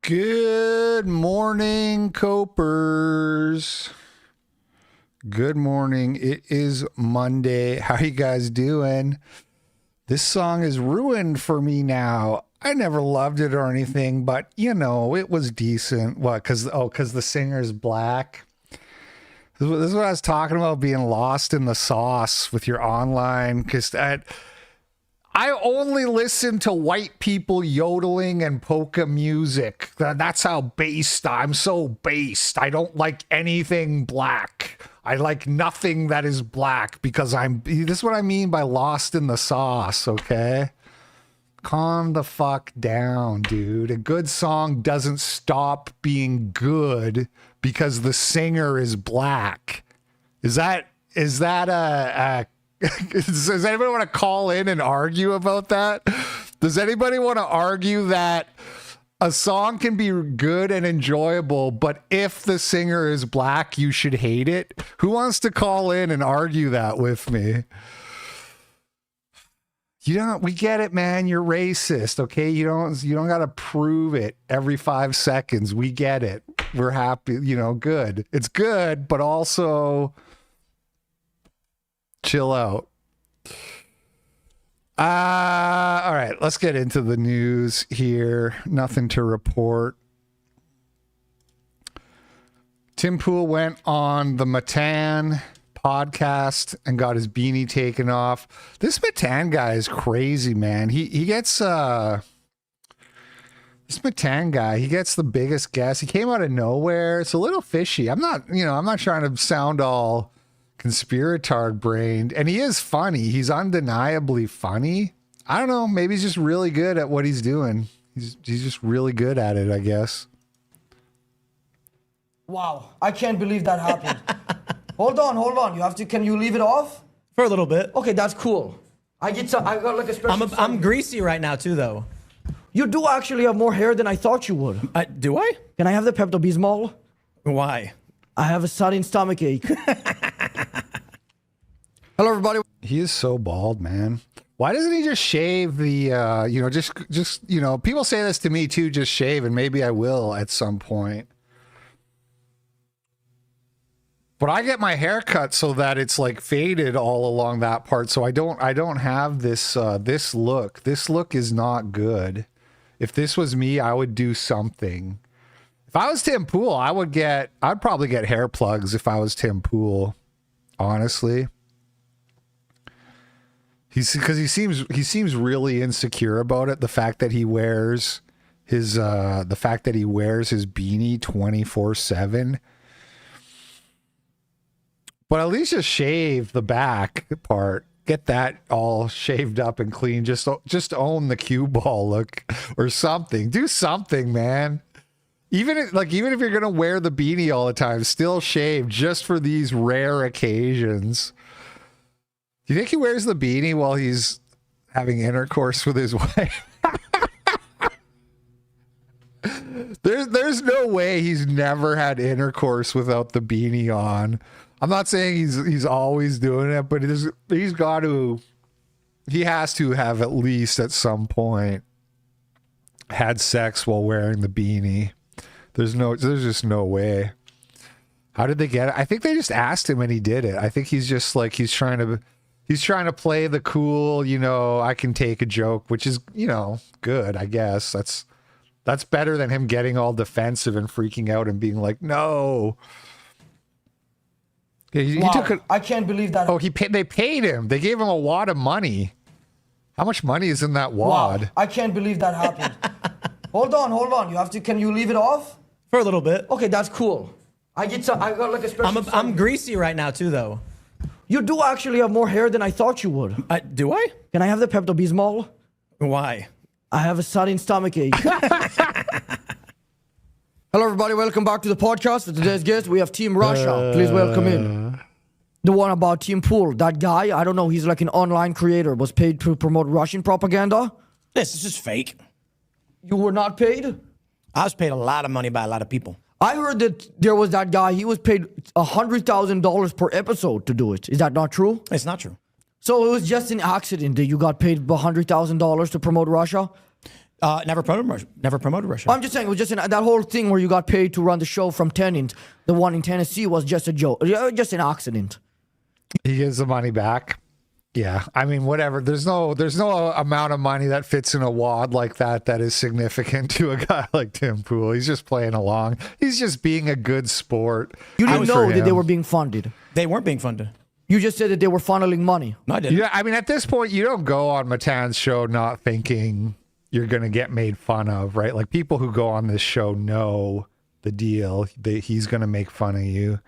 Good morning, Copers. Good morning. It is Monday. How you guys doing? This song is ruined for me now. I never loved it or anything, but you know, it was decent. What? Because the singer's black. This is what I was talking about, being lost in the sauce with your online. Because I only listen to white people yodeling and polka music. That's how based I'm so based. I don't like anything black. I like nothing that is black because this is what I mean by lost in the sauce, okay? Calm the fuck down, dude. A good song doesn't stop being good because the singer is black. Is that a does anybody want to call in and argue about that? Does anybody want to argue that a song can be good and enjoyable, but if the singer is black, you should hate it? Who wants to call in and argue that with me? We get it, man. You're racist, okay? You don't got to prove it every 5 seconds. We get it. We're happy, good. It's good, but also chill out. All right, let's get into the news here. Nothing to report. Tim Pool went on the Matan podcast and got his beanie taken off. This Matan guy is crazy, man. He gets this Matan guy, he gets the biggest guess. He came out of nowhere. It's a little fishy. I'm not trying to sound all conspiratard brained, and he is funny. He's undeniably funny. I don't know, maybe he's just really good at what he's doing. He's just really good at it, I guess. Wow, I can't believe that happened. Hold on. Can you leave it off? For a little bit. Okay, that's cool. I got like a special I'm greasy right now too, though. You do actually have more hair than I thought you would. Do I? Can I have the Pepto-Bismol? Why? I have a sudden stomach ache. Hello, everybody. He is so bald, man. Why doesn't he just shave the, just people say this to me too, just shave, and maybe I will at some point. But I get my hair cut so that it's like faded all along that part, so I don't have this this look. This look is not good. If this was me, I would do something. If I was Tim Pool, I'd probably get hair plugs if I was Tim Pool, honestly. Because he seems really insecure about it. The fact that he wears his beanie 24/7. But at least just shave the back part. Get that all shaved up and clean. Just own the cue ball look or something. Do something, man. Even if you're gonna wear the beanie all the time, still shave just for these rare occasions. Do you think he wears the beanie while he's having intercourse with his wife? There's no way he's never had intercourse without the beanie on. I'm not saying he's always doing it, but he has to have at least at some point had sex while wearing the beanie. There's just no way. How did they get it? I think they just asked him and he did it. I think he's just like, he's trying to play the cool, I can take a joke, which is, good, I guess. That's better than him getting all defensive and freaking out and being like, no. Yeah, he took it. I can't believe that. Oh, they paid him. They gave him a wad of money. How much money is in that wad? Wow, I can't believe that happened. Hold on. Can you leave it off? For a little bit. Okay, that's cool. I got like a special I'm greasy right now too, though. You do actually have more hair than I thought you would. Do I? Can I have the Pepto-Bismol? Why? I have a sudden stomach ache. Hello, everybody. Welcome back to the podcast. For today's guest, we have Team Russia. Please welcome in. The one about Tim Pool. That guy, I don't know, he's like an online creator, was paid to promote Russian propaganda. This is just fake. You were not paid? I was paid a lot of money by a lot of people. I heard that there was that guy, he was paid $100,000 per episode to do it. Is that not true? It's not true. So it was just an accident that you got paid $100,000 to promote Russia? Never promoted Russia. I'm just saying, it was just that whole thing where you got paid to run the show from Tenant, the one in Tennessee, was just a joke, just an accident. He gives the money back. Yeah, I mean, whatever. There's no amount of money that fits in a wad like that is significant to a guy like Tim Pool. He's just playing along. He's just being a good sport. You didn't know that they were being funded. They weren't being funded. You just said that they were funneling money. No, I didn't. Yeah, I mean, at this point, you don't go on Matan's show not thinking you're going to get made fun of, right? Like, people who go on this show know the deal. He's going to make fun of you.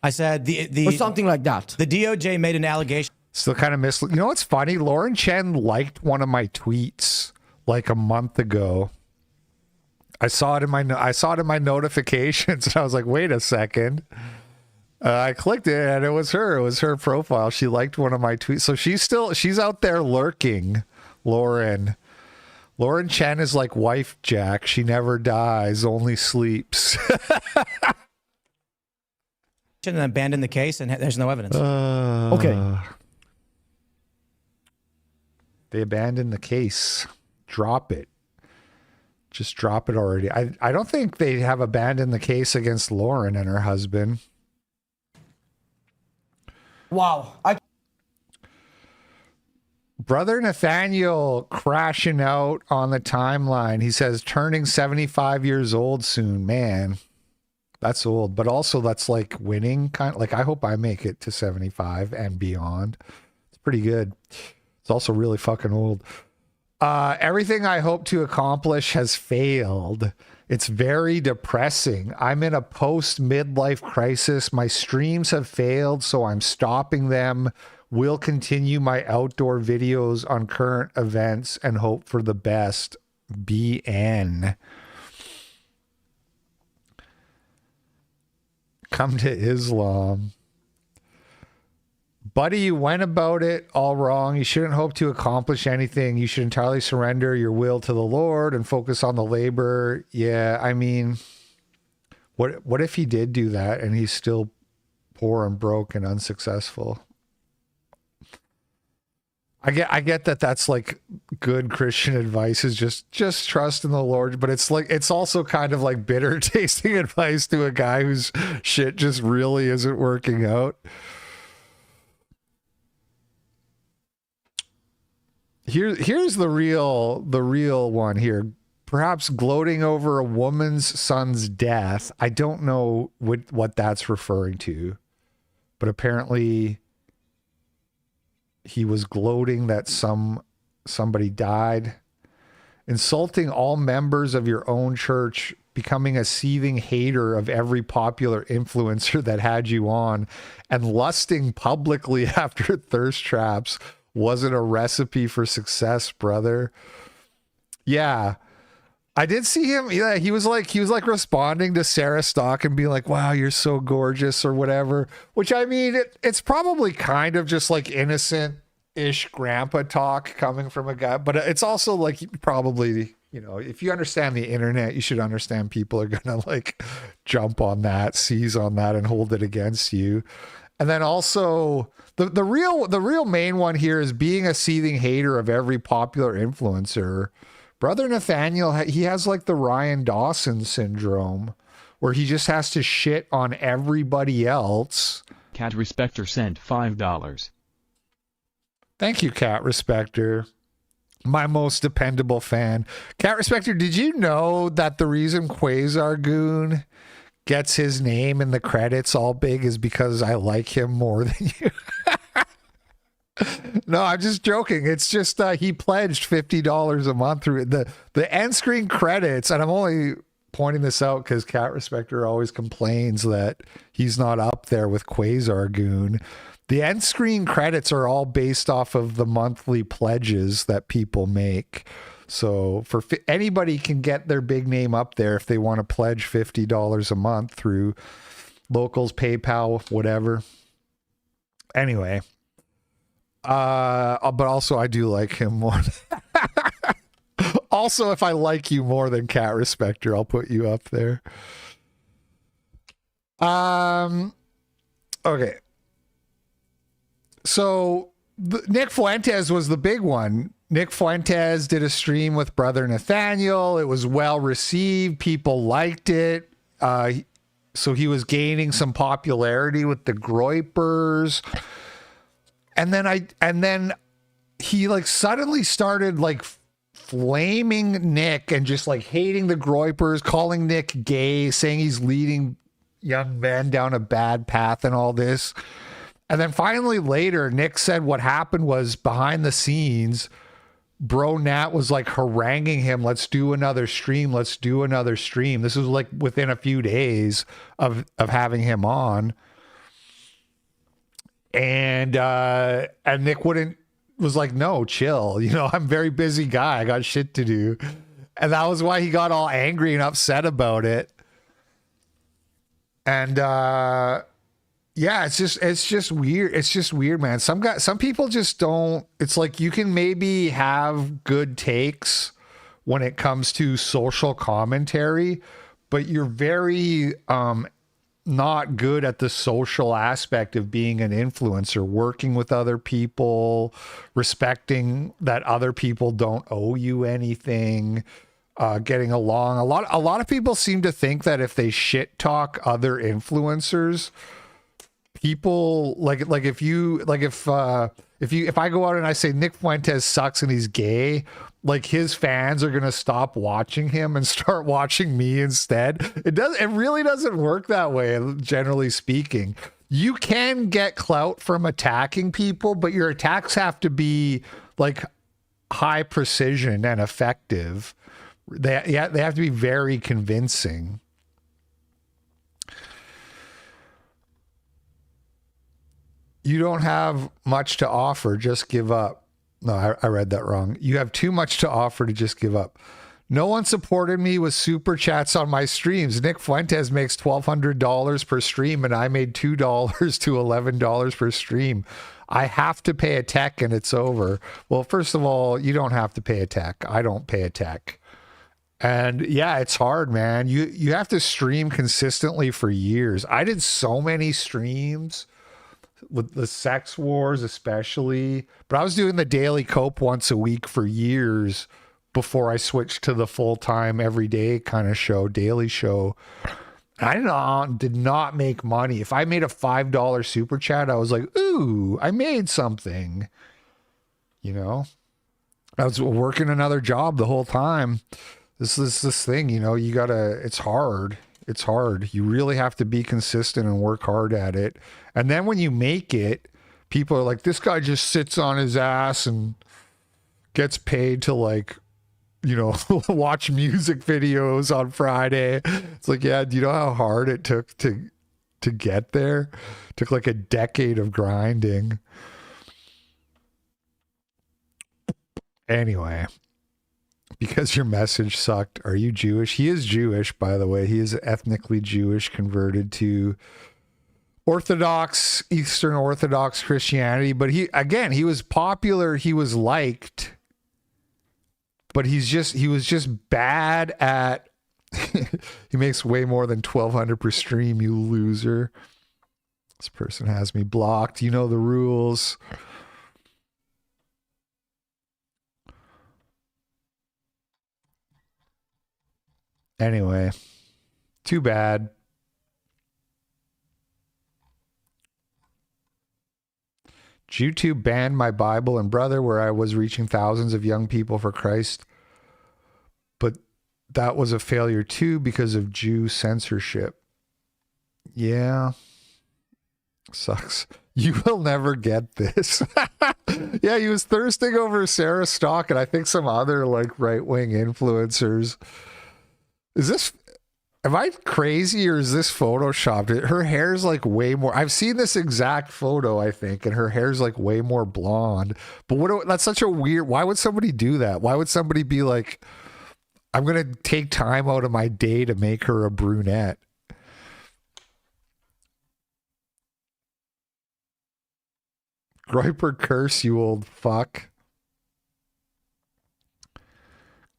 I said or something like that. The DOJ made an allegation. Still kind of you know what's funny? Lauren Chen liked one of my tweets like a month ago. I saw it in my notifications, and I was like, wait a second. I clicked it, and it was her. It was her profile. She liked one of my tweets. So she's out there lurking, Lauren. Lauren Chen is like Wife Jack. She never dies, only sleeps. And abandoned the case, and there's no evidence. Okay. They abandoned the case. Drop it. Just drop it already. I don't think they have abandoned the case against Lauren and her husband. Wow. Brother Nathanael crashing out on the timeline. He says turning 75 years old soon. Man, that's old. But also that's like winning. Kind of like, I hope I make it to 75 and beyond. It's pretty good. It's also really fucking old. Everything I hope to accomplish has failed. It's very depressing. I'm in a post-midlife crisis. My streams have failed, so I'm stopping them. Will continue my outdoor videos on current events and hope for the best. BN. Come to Islam. Buddy, you went about it all wrong. You shouldn't hope to accomplish anything. You should entirely surrender your will to the Lord and focus on the labor. Yeah, I mean, what if he did do that and he's still poor and broke and unsuccessful? I get that that's like good Christian advice is just trust in the Lord, but it's also kind of like bitter tasting advice to a guy whose shit just really isn't working out. Here's the real one here. Perhaps gloating over a woman's son's death. I don't know what that's referring to, but apparently he was gloating that somebody died. Insulting all members of your own church, becoming a seething hater of every popular influencer that had you on, and lusting publicly after thirst traps wasn't a recipe for success, brother. Yeah. I did see him. Yeah, he was like responding to Sarah Stock and being like, wow, you're so gorgeous or whatever, which I mean, it's probably kind of just like innocent-ish grandpa talk coming from a guy, but it's also like probably, you know, if you understand the internet, you should understand people are going to like jump on that, seize on that and hold it against you. And then also the real main one here is being a seething hater of every popular influencer. Brother Nathanael, he has like the Ryan Dawson syndrome where he just has to shit on everybody else. Cat Respecter sent $5. Thank you, Cat Respecter. My most dependable fan. Cat Respecter, did you know that the reason Quasar Goon gets his name in the credits all big is because I like him more than you? No, I'm just joking. It's just he pledged $50 a month through the end screen credits, and I'm only pointing this out because Cat Respecter always complains that he's not up there with Quasar Goon. The end screen credits are all based off of the monthly pledges that people make. So for anybody can get their big name up there if they want to pledge $50 a month through Locals, PayPal, whatever. Anyway, but also I do like him more. Also, if I like you more than Cat Respecter, I'll put you up there. Okay. So Nick Fuentes was the big one. Nick Fuentes did a stream with brother Nathanael. It was well received. People liked it. So he was gaining some popularity with the Groypers. And then he like suddenly started like flaming Nick and just like hating the Groypers, calling Nick gay, saying he's leading young men down a bad path and all this. And then finally later, Nick said what happened was behind the scenes, Bro Nat was like haranguing him, let's do another stream. Let's do another stream. This was like within a few days of having him on. And Nick was like, no, chill. You know, I'm a very busy guy. I got shit to do. And that was why he got all angry and upset about it. And yeah, it's just weird. It's just weird, man. Some people just don't. It's like you can maybe have good takes when it comes to social commentary, but you're very not good at the social aspect of being an influencer, working with other people, respecting that other people don't owe you anything, getting along. A lot of people seem to think that if they shit talk other influencers, people if I go out and I say Nick Fuentes sucks and he's gay, like his fans are gonna stop watching him and start watching me instead. It really doesn't work that way, generally speaking. You can get clout from attacking people, but your attacks have to be like high precision and effective. They have to be very convincing. You don't have much to offer, just give up. No, I read that wrong. You have too much to offer to just give up. No one supported me with super chats on my streams. Nick Fuentes makes $1,200 per stream and I made $2 to $11 per stream. I have to pay a tech and it's over. Well, first of all, you don't have to pay a tech. I don't pay a tech. And yeah, it's hard, man. You have to stream consistently for years. I did so many streams with the sex wars especially, but I was doing the daily cope once a week for years before I switched to the full-time everyday kind of show, daily show. I did not make money. If I made a $5 super chat, I was like, ooh, I made something. You know, I was working another job the whole time. This thing, you know, it's hard. It's hard. You really have to be consistent and work hard at it. And then when you make it, people are like, this guy just sits on his ass and gets paid to like, you know, watch music videos on Friday. It's like, yeah, do you know how hard it took to get there? It took like a decade of grinding. Anyway. Because your message sucked. Are you Jewish? He is Jewish, by the way. He is ethnically Jewish, converted to Orthodox, Eastern Orthodox Christianity. But he was popular. He was liked. But he was just bad at, he makes way more than $1,200 per stream, you loser. This person has me blocked. You know the rules. Anyway, too bad. YouTube banned my Bible and brother where I was reaching thousands of young people for Christ. But that was a failure too because of Jew censorship. Yeah. Sucks. You will never get this. Yeah, he was thirsting over Sarah Stock and I think some other like right-wing influencers. Am I crazy or is this photoshopped? Her hair's like way more, I've seen this exact photo, I think, and her hair's like way more blonde. But that's such a weird, why would somebody do that? Why would somebody be like, I'm going to take time out of my day to make her a brunette? Groyper curse, you old fuck.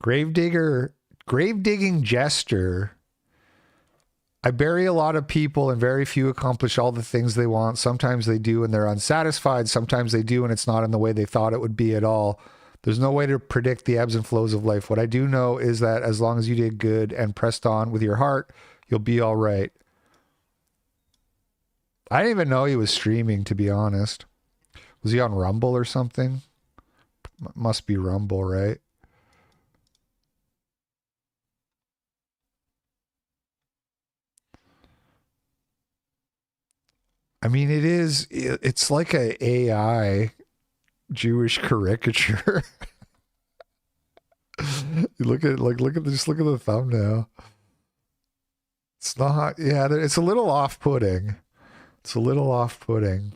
Grave-digging jester. I bury a lot of people and very few accomplish all the things they want. Sometimes they do and they're unsatisfied. Sometimes they do and it's not in the way they thought it would be at all. There's no way to predict the ebbs and flows of life. What I do know is that as long as you did good and pressed on with your heart, you'll be all right. I didn't even know he was streaming, to be honest. Was he on Rumble or something? Must be Rumble, right? I mean, it's like a AI Jewish caricature. You look at the thumbnail. It's not, yeah, it's a little off-putting. It's a little off-putting.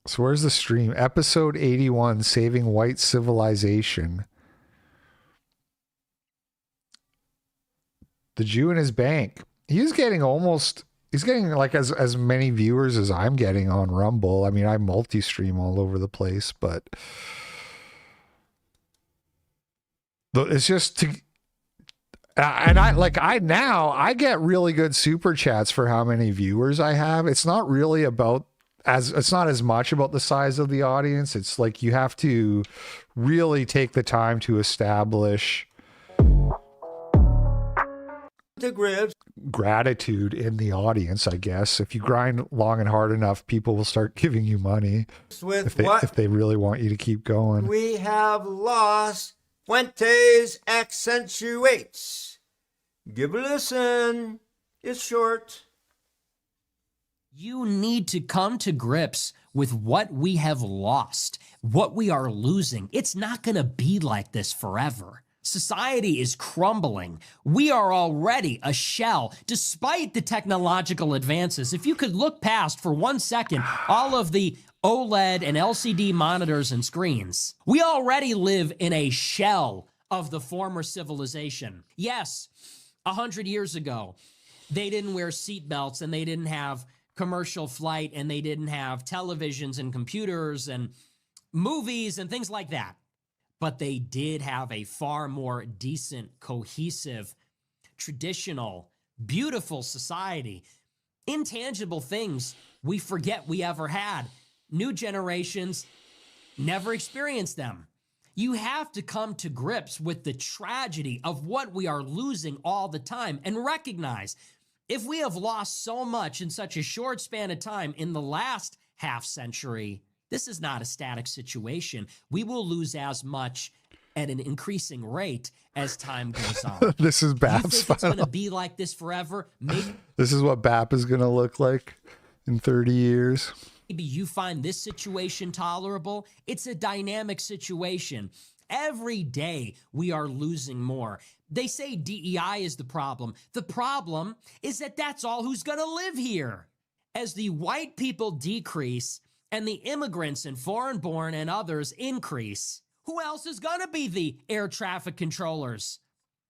So where's the stream? Episode 81, Saving White Civilization. The Jew in his bank. He's getting like as many viewers as I'm getting on Rumble. I mean, I multi-stream all over the place, but it's just to, and I get really good super chats for how many viewers I have. It's not really it's not as much about the size of the audience. It's like you have to really take the time to establish the grips. Gratitude in the audience, I guess. If you grind long and hard enough, people will start giving you money if they really want you to keep going. We have lost. Fuentes accentuates. Give a listen. It's short. You need to come to grips with what we have lost, what we are losing. It's not going to be like this forever. Society is crumbling. We are already a shell, despite the technological advances. If you could look past for 1 second all of the OLED and LCD monitors and screens, we already live in a shell of the former civilization. Yes, 100 years ago, they didn't wear seatbelts and they didn't have commercial flight and they didn't have televisions and computers and movies and things like that. But they did have a far more decent, cohesive, traditional, beautiful society. Intangible things we forget we ever had. New generations never experienced them. You have to come to grips with the tragedy of what we are losing all the time and recognize if we have lost so much in such a short span of time in the last half century, this is not a static situation. We will lose as much at an increasing rate as time goes on. This is BAP's You think it's going to be like this forever? This is what BAP is going to look like in 30 years. Maybe you find this situation tolerable. It's a dynamic situation. Every day we are losing more. They say DEI is the problem. The problem is that that's all who's going to live here. As the white people decrease and the immigrants and foreign-born and others increase, who else is going to be the air traffic controllers,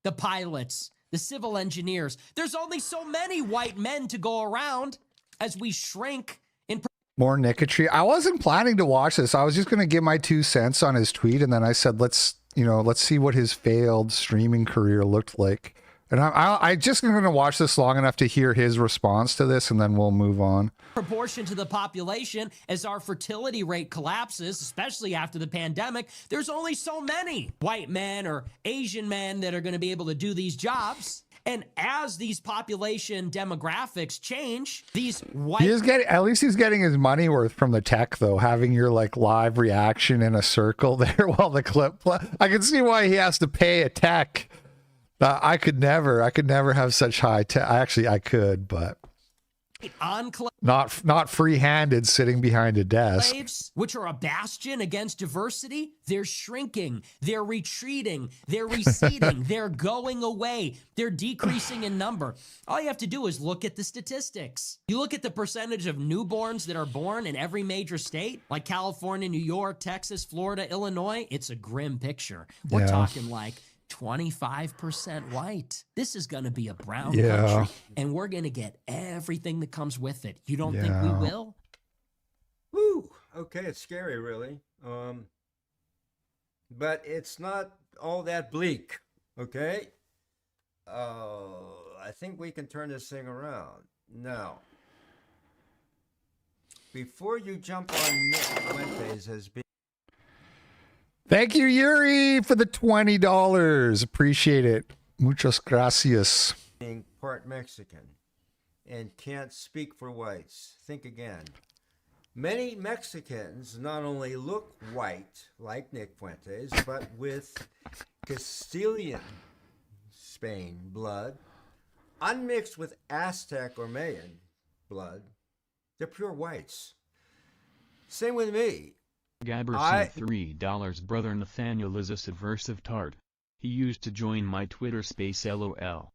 the pilots, the civil engineers? There's only so many white men to go around as we shrink in. More Nicotry. I wasn't planning to watch this. I was just going to give my 2 cents on his tweet, and then I said, let's see what his failed streaming career looked like. And I just going to watch this long enough to hear his response to this, and then we'll move on. Proportion to the population as our fertility rate collapses, especially after the pandemic. There's only so many white men or Asian men that are going to be able to do these jobs. And as these population demographics change, these white... At least he's getting his money worth from the tech, though, having your like live reaction in a circle there while the clip play. I can see why he has to pay a tech. I could never have such high tech. Actually, I could, but not free-handed sitting behind a desk. Which are a bastion against diversity, they're shrinking, they're retreating, they're receding, they're going away, they're decreasing in number. All you have to do is look at the statistics. You look at the percentage of newborns that are born in every major state, like California, New York, Texas, Florida, Illinois. It's a grim picture. We're talking like 25% white. This is going to be a brown country, and we're going to get everything that comes with it. You don't think we will? Woo! Okay, it's scary, really. But it's not all that bleak, okay? I think we can turn this thing around. Now, before you jump on Nick Fuentes as being... Thank you, Yuri, for the $20. Appreciate it. Muchas gracias. Being part Mexican and can't speak for whites. Think again. Many Mexicans not only look white, like Nick Fuentes, but with Castilian Spain blood, unmixed with Aztec or Mayan blood. They're pure whites. Same with me. Gabber sent $3. Brother Nathanael is a subversive tart. He used to join my Twitter space LOL.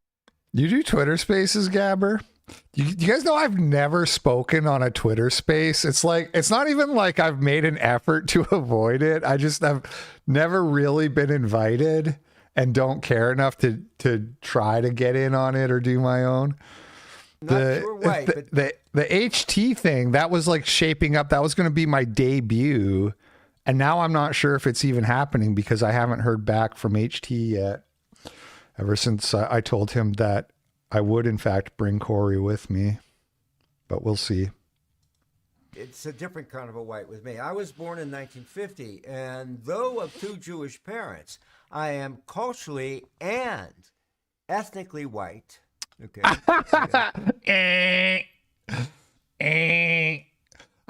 You do Twitter spaces, Gabber? You guys know I've never spoken on a Twitter space. It's not even like I've made an effort to avoid it. I've never really been invited and don't care enough to try to get in on it or do my own. The HT thing, that was like shaping up. That was going to be my debut. And now I'm not sure if it's even happening because I haven't heard back from HT yet. Ever since I told him that I would, in fact, bring Corey with me. But we'll see. It's a different kind of a white with me. I was born in 1950, and though of two Jewish parents, I am culturally and ethnically white. Okay.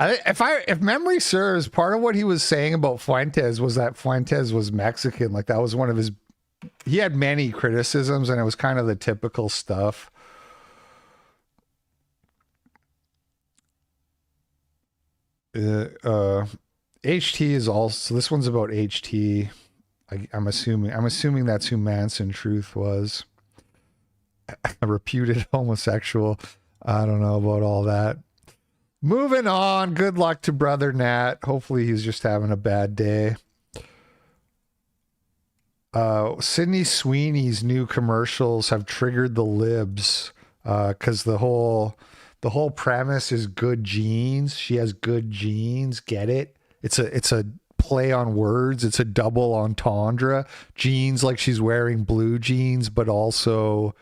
If memory serves, part of what he was saying about Fuentes was that Fuentes was Mexican. Like that was one of his. He had many criticisms, and it was kind of the typical stuff. HT is also. This one's about HT. I'm assuming that's who Manson Truth was. A reputed homosexual. I don't know about all that. Moving on. Good luck to Brother Nat. Hopefully he's just having a bad day. Sydney Sweeney's new commercials have triggered the libs because the whole premise is good genes. She has good genes. Get it? It's a play on words. It's a double entendre. Jeans, like she's wearing blue jeans, but also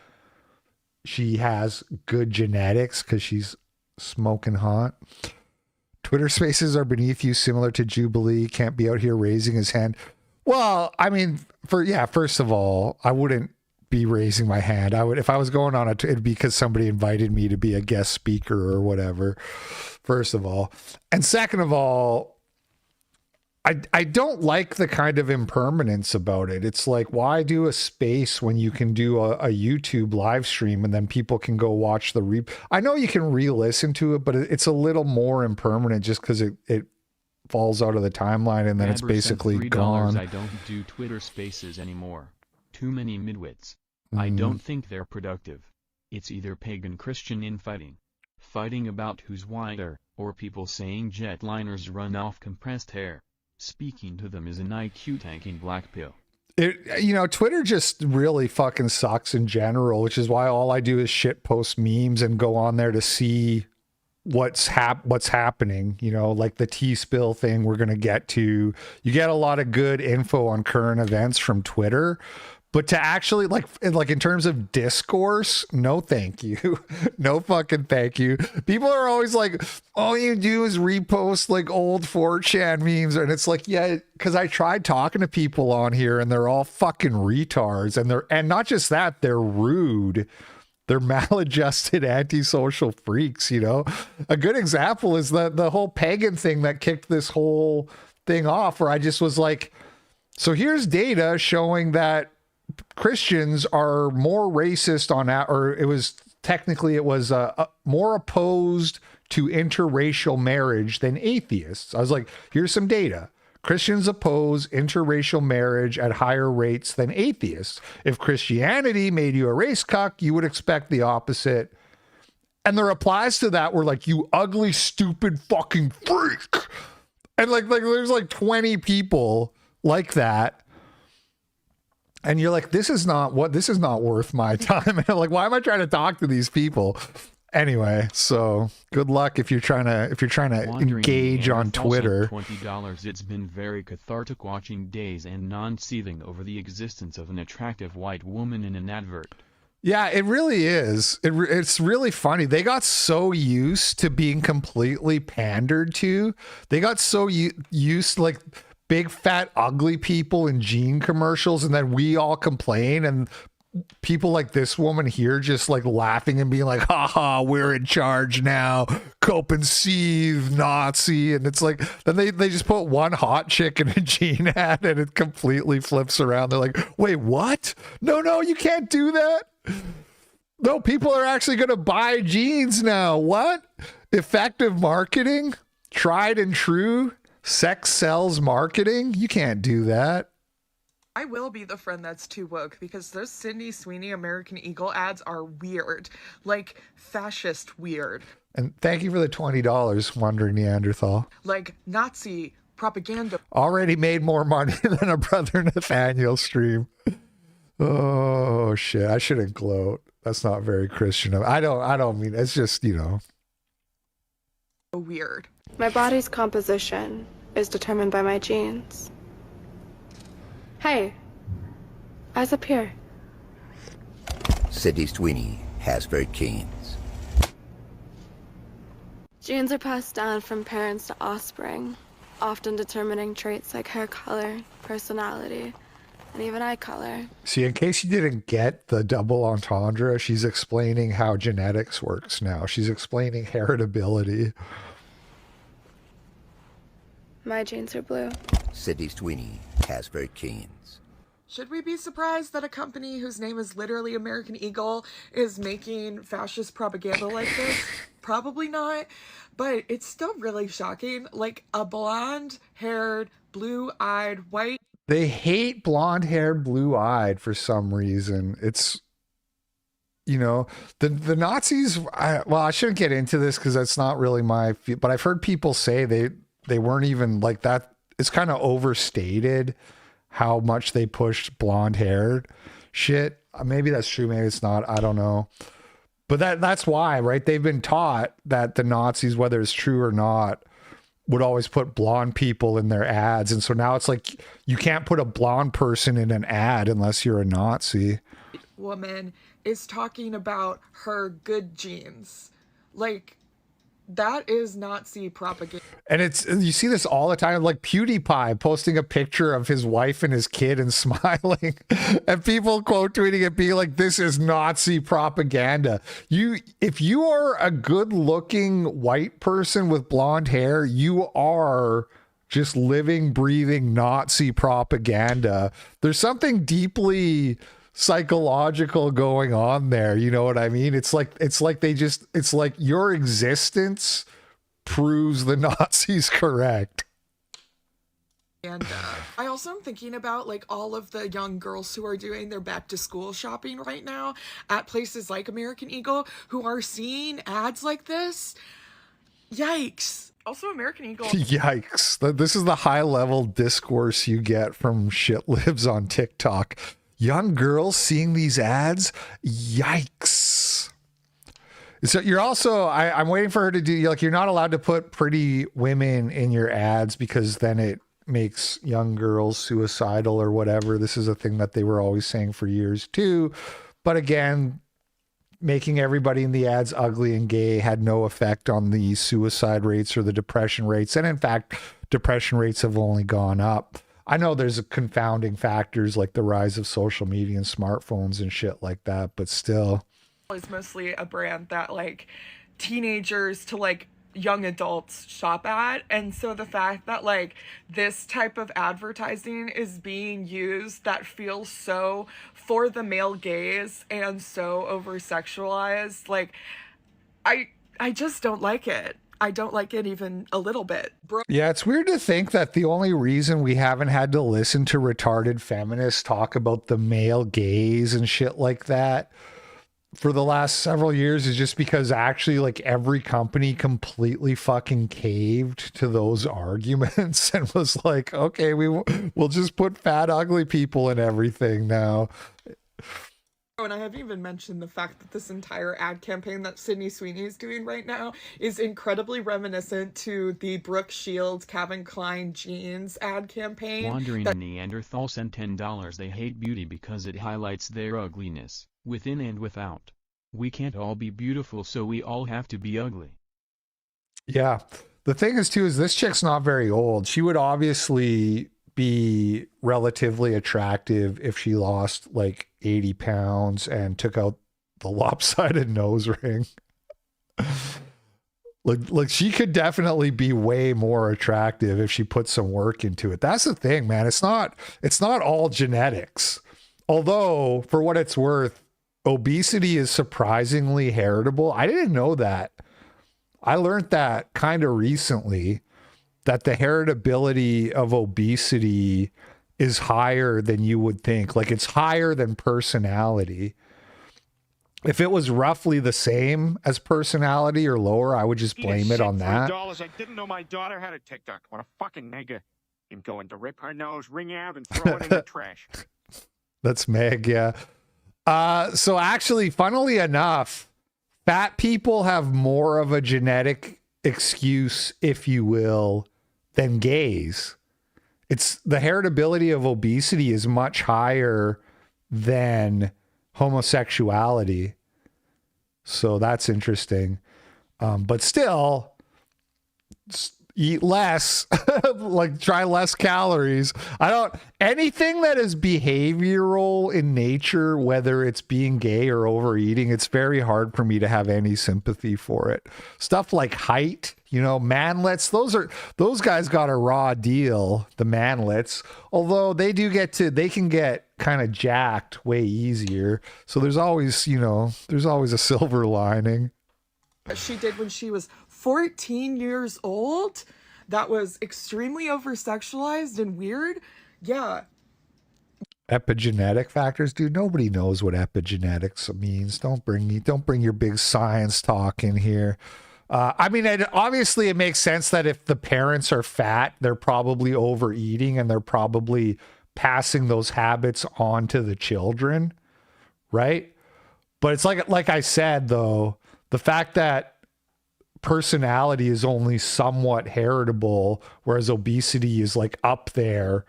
she has good genetics because she's smoking hot. Twitter spaces are beneath you, similar to Jubilee. Can't be out here raising his hand. Well, I mean, first of all, I wouldn't be raising my hand. I would, if I was going on it'd be because somebody invited me to be a guest speaker or whatever. First of all, and second of all, I don't like the kind of impermanence about it. It's like, why do a space when you can do a YouTube live stream and then people can go watch the I know you can re-listen to it, but it's a little more impermanent just because it falls out of the timeline and then it's basically gone. I don't do Twitter spaces anymore. Too many midwits. I don't think they're productive. It's either pagan Christian infighting, fighting about who's whiter, or people saying jetliners run off compressed hair. Speaking to them is an IQ tanking black pill. Twitter just really fucking sucks in general, which is why all I do is shit post memes and go on there to see what's happening, like the T-spill thing we're going to get to. You get a lot of good info on current events from Twitter, but to actually like in terms of discourse, no thank you. No fucking thank you. People are always like, all you do is repost like old 4chan memes. And it's like, yeah, because I tried talking to people on here and they're all fucking retards. And not just that, they're rude. They're maladjusted antisocial freaks, A good example is the whole pagan thing that kicked this whole thing off, where I just was like, so here's data showing that Christians are more racist it was more opposed to interracial marriage than atheists. I was like, here's some data. Christians oppose interracial marriage at higher rates than atheists. If Christianity made you a race cuck, you would expect the opposite. And the replies to that were like, you ugly, stupid fucking freak. And like there's like 20 people like that. And you're like, this is not worth my time. And I'm like, why am I trying to talk to these people? Anyway, so good luck if you're trying to engage on Twitter. $20. It's been very cathartic watching Days and non-seething over the existence of an attractive white woman in an advert. Yeah, it really is. It's really funny. They got so used to being completely pandered to. They got so used, like, big fat ugly people in jean commercials, and then we all complain, and people like this woman here just like laughing and being like, haha, we're in charge now, cope and seethe, Nazi. And it's like, then they just put one hot chick in a jean ad and it completely flips around. They're like, wait, what? No, you can't do that. No, people are actually going to buy jeans now. What? Effective marketing? Tried and true? Sex sells marketing? You can't do that. I will be the friend that's too woke because those Sydney Sweeney American Eagle ads are weird. Like, fascist weird. And thank you for the $20, Wandering Neanderthal. Like, Nazi propaganda. Already made more money than a Brother Nathanael stream. Oh, shit. I shouldn't gloat. That's not very Christian. I don't mean, it's just, you know. Weird. My body's composition is determined by my genes. Hey, eyes up here. Sydney Sweeney has very genes. Genes are passed down from parents to offspring, often determining traits like hair color, personality, and even eye color. See, in case you didn't get the double entendre, she's explaining how genetics works now. She's explaining heritability. My genes are blue. Sydney Sweeney has very genes. Should we be surprised that a company whose name is literally American Eagle is making fascist propaganda like this? Probably not, but it's still really shocking. Like a blonde-haired, blue-eyed, white... They hate blonde-haired, blue-eyed for some reason. It's, you know, the Nazis... I shouldn't get into this because that's not really my... But I've heard people say they weren't even like that. It's kind of overstated how much they pushed blonde haired shit. Maybe that's true. Maybe it's not. I don't know. But that's why, right? They've been taught that the Nazis, whether it's true or not, would always put blonde people in their ads. And so now it's like, you can't put a blonde person in an ad unless you're a Nazi. Woman is talking about her good genes. Like, that is Nazi propaganda. And you see this all the time, like PewDiePie posting a picture of his wife and his kid and smiling, and people quote tweeting it being like, this is Nazi propaganda. If you are a good looking white person with blonde hair, you are just living, breathing Nazi propaganda. There's something deeply psychological going on there, you know what I mean? It's like your existence proves the Nazis correct. And I also am thinking about like all of the young girls who are doing their back to school shopping right now at places like American Eagle who are seeing ads like this. Yikes. Also, American Eagle. Yikes. This is the high level discourse you get from shit libs on TikTok. Young girls seeing these ads, yikes. So you're also, I'm waiting for her to do, like, you're not allowed to put pretty women in your ads because then it makes young girls suicidal or whatever. This is a thing that they were always saying for years too. But again, making everybody in the ads ugly and gay had no effect on the suicide rates or the depression rates. And in fact, depression rates have only gone up. I know there's confounding factors like the rise of social media and smartphones and shit like that, but still. It's mostly a brand that like teenagers to like young adults shop at. And so the fact that like this type of advertising is being used that feels so for the male gaze and so over sexualized, like I just don't like it. I don't like it even a little bit. Yeah, it's weird to think that the only reason we haven't had to listen to retarded feminists talk about the male gaze and shit like that for the last several years is just because actually like every company completely fucking caved to those arguments and was like, okay, we'll just put fat, ugly people in everything now. And I haven't even mentioned the fact that this entire ad campaign that Sydney Sweeney is doing right now is incredibly reminiscent to the Brooke Shields, Calvin Klein jeans ad campaign. Wandering Neanderthal sent $10. They hate beauty because it highlights their ugliness, within and without. We can't all be beautiful, so we all have to be ugly. Yeah. The thing is, too, is this chick's not very old. She would obviously be relatively attractive if she lost like 80 pounds and took out the lopsided nose ring. Like she could definitely be way more attractive if she put some work into it. That's the thing, man. It's not all genetics. Although, for what it's worth, obesity is surprisingly heritable. I didn't know that. I learned that kind of recently, that the heritability of obesity is higher than you would think. Like it's higher than personality. If it was roughly the same as personality or lower, I would just blame it on that. $3. I didn't know my daughter had a TikTok. What a fucking nigga. I'm going to rip her nose, wring out, and throw it in the trash. That's Meg, yeah. So actually, funnily enough, fat people have more of a genetic excuse, if you will, than gays. It's the heritability of obesity is much higher than homosexuality. So that's interesting. But still, eat less, like try less calories. Anything that is behavioral in nature, whether it's being gay or overeating, it's very hard for me to have any sympathy for it. Stuff like height, manlets, those guys got a raw deal, the manlets, although they can get kind of jacked way easier. So there's always a silver lining. She did when she was 14 years old, that was extremely over-sexualized and weird. Yeah. Epigenetic factors, dude. Nobody knows what epigenetics means. Don't bring your big science talk in here. Obviously it makes sense that if the parents are fat, they're probably overeating and they're probably passing those habits on to the children, right? But it's like I said, though, the fact that personality is only somewhat heritable, whereas obesity is like up there.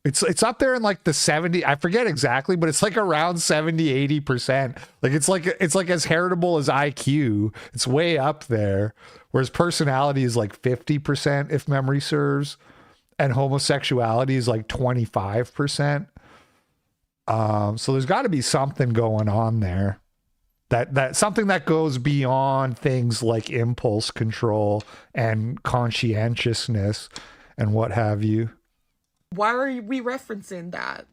It's up there in like the 70, I forget exactly, but it's like around 70, 80%. Like it's like as heritable as IQ. It's way up there. Whereas personality is like 50%, if memory serves, and homosexuality is like 25%. So there's got to be something going on there. That something that goes beyond things like impulse control and conscientiousness and what have you. Why are we referencing that?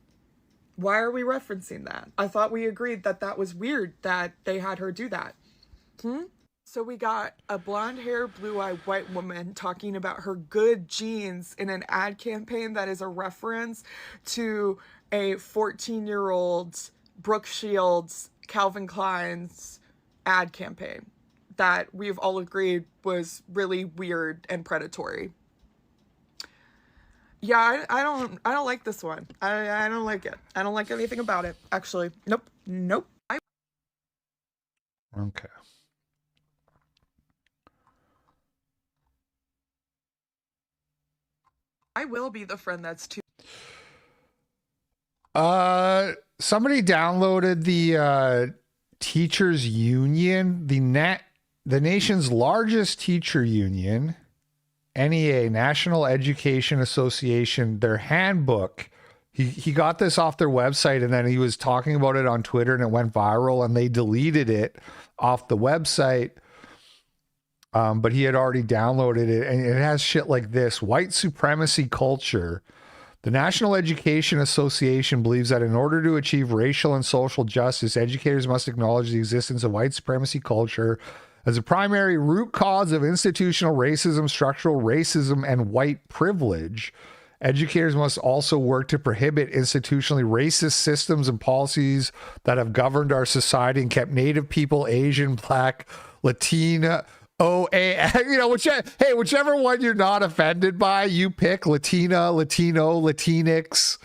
Why are we referencing that? I thought we agreed that that was weird that they had her do that. So we got a blonde-haired, blue-eyed white woman talking about her good genes in an ad campaign that is a reference to a 14-year-old Brooke Shields, Calvin Klein's ad campaign that we've all agreed was really weird and predatory. Yeah, I don't like this one. I don't like it. I don't like anything about it, actually. Nope. Okay. I will be the friend that's too. Somebody downloaded the teachers union, the nation's largest teacher union, NEA, National Education Association, their handbook. He got this off their website and then he was talking about it on Twitter and it went viral and they deleted it off the website. But he had already downloaded it and it has shit like this: white supremacy culture. The National Education Association believes that in order to achieve racial and social justice, educators must acknowledge the existence of white supremacy culture as a primary root cause of institutional racism, structural racism, and white privilege. Educators must also work to prohibit institutionally racist systems and policies that have governed our society and kept Native people, Asian, Black, Latina, whichever one you're not offended by, you pick. Latina, Latino, Latinx,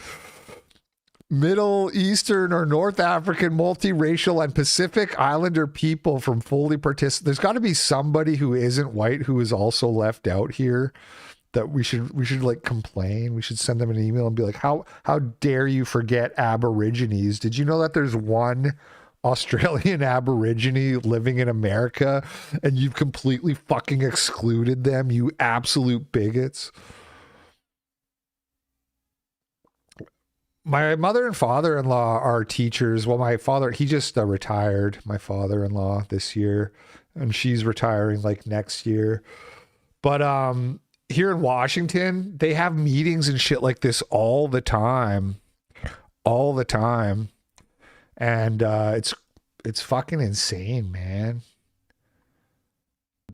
Middle Eastern or North African, multiracial, and Pacific Islander people from fully participate. There's got to be somebody who isn't white who is also left out here that we should like complain. We should send them an email and be like, how dare you forget Aborigines? Did you know that there's one Australian Aborigine living in America and you've completely fucking excluded them, you absolute bigots? My mother and father-in-law are teachers. Well, my father, he just retired, my father-in-law this year, and she's retiring like next year. But here in Washington, they have meetings and shit like this all the time. All the time. And it's fucking insane, man.